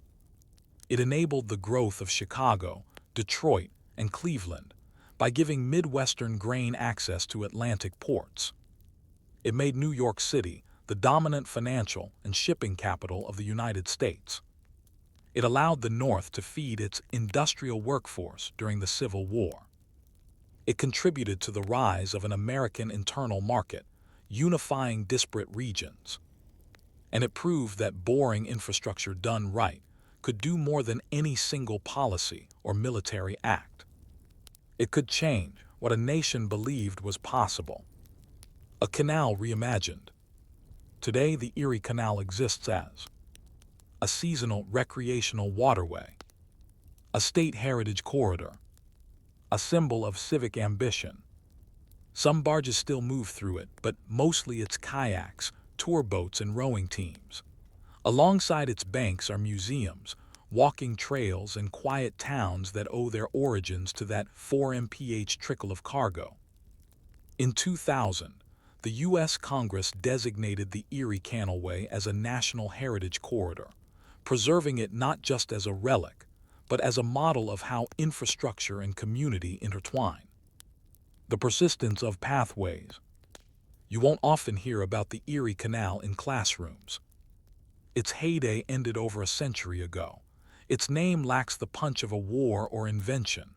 [SPEAKER 1] It enabled the growth of Chicago, Detroit, and Cleveland by giving Midwestern grain access to Atlantic ports. It made New York City the dominant financial and shipping capital of the United States. It allowed the North to feed its industrial workforce during the Civil War. It contributed to the rise of an American internal market, unifying disparate regions. And it proved that boring infrastructure done right could do more than any single policy or military act. It could change what a nation believed was possible. A canal reimagined. Today, the Erie Canal exists as a seasonal recreational waterway, a state heritage corridor, a symbol of civic ambition. Some barges still move through it, but mostly it's kayaks, tour boats, and rowing teams. Alongside its banks are museums, walking trails, and quiet towns that owe their origins to that 4 mph trickle of cargo. In 2000, the U.S. Congress designated the Erie Canalway as a National Heritage Corridor, preserving it not just as a relic, but as a model of how infrastructure and community intertwine. The persistence of pathways. You won't often hear about the Erie Canal in classrooms. Its heyday ended over a century ago. Its name lacks the punch of a war or invention.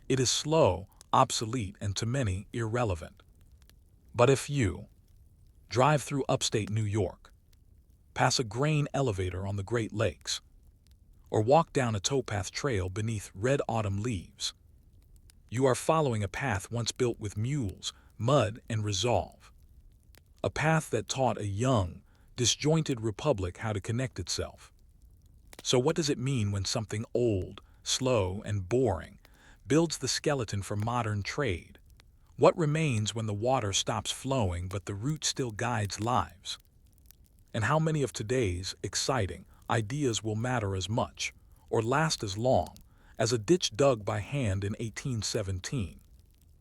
[SPEAKER 1] It is slow, obsolete, and to many, irrelevant. But if you drive through upstate New York, pass a grain elevator on the Great Lakes, or walk down a towpath trail beneath red autumn leaves, you are following a path once built with mules, mud, and resolve. A path that taught a young, disjointed republic how to connect itself. So what does it mean when something old, slow, and boring builds the skeleton for modern trade? What remains when the water stops flowing but the route still guides lives? And how many of today's exciting ideas will matter as much, or last as long, as a ditch dug by hand in 1817?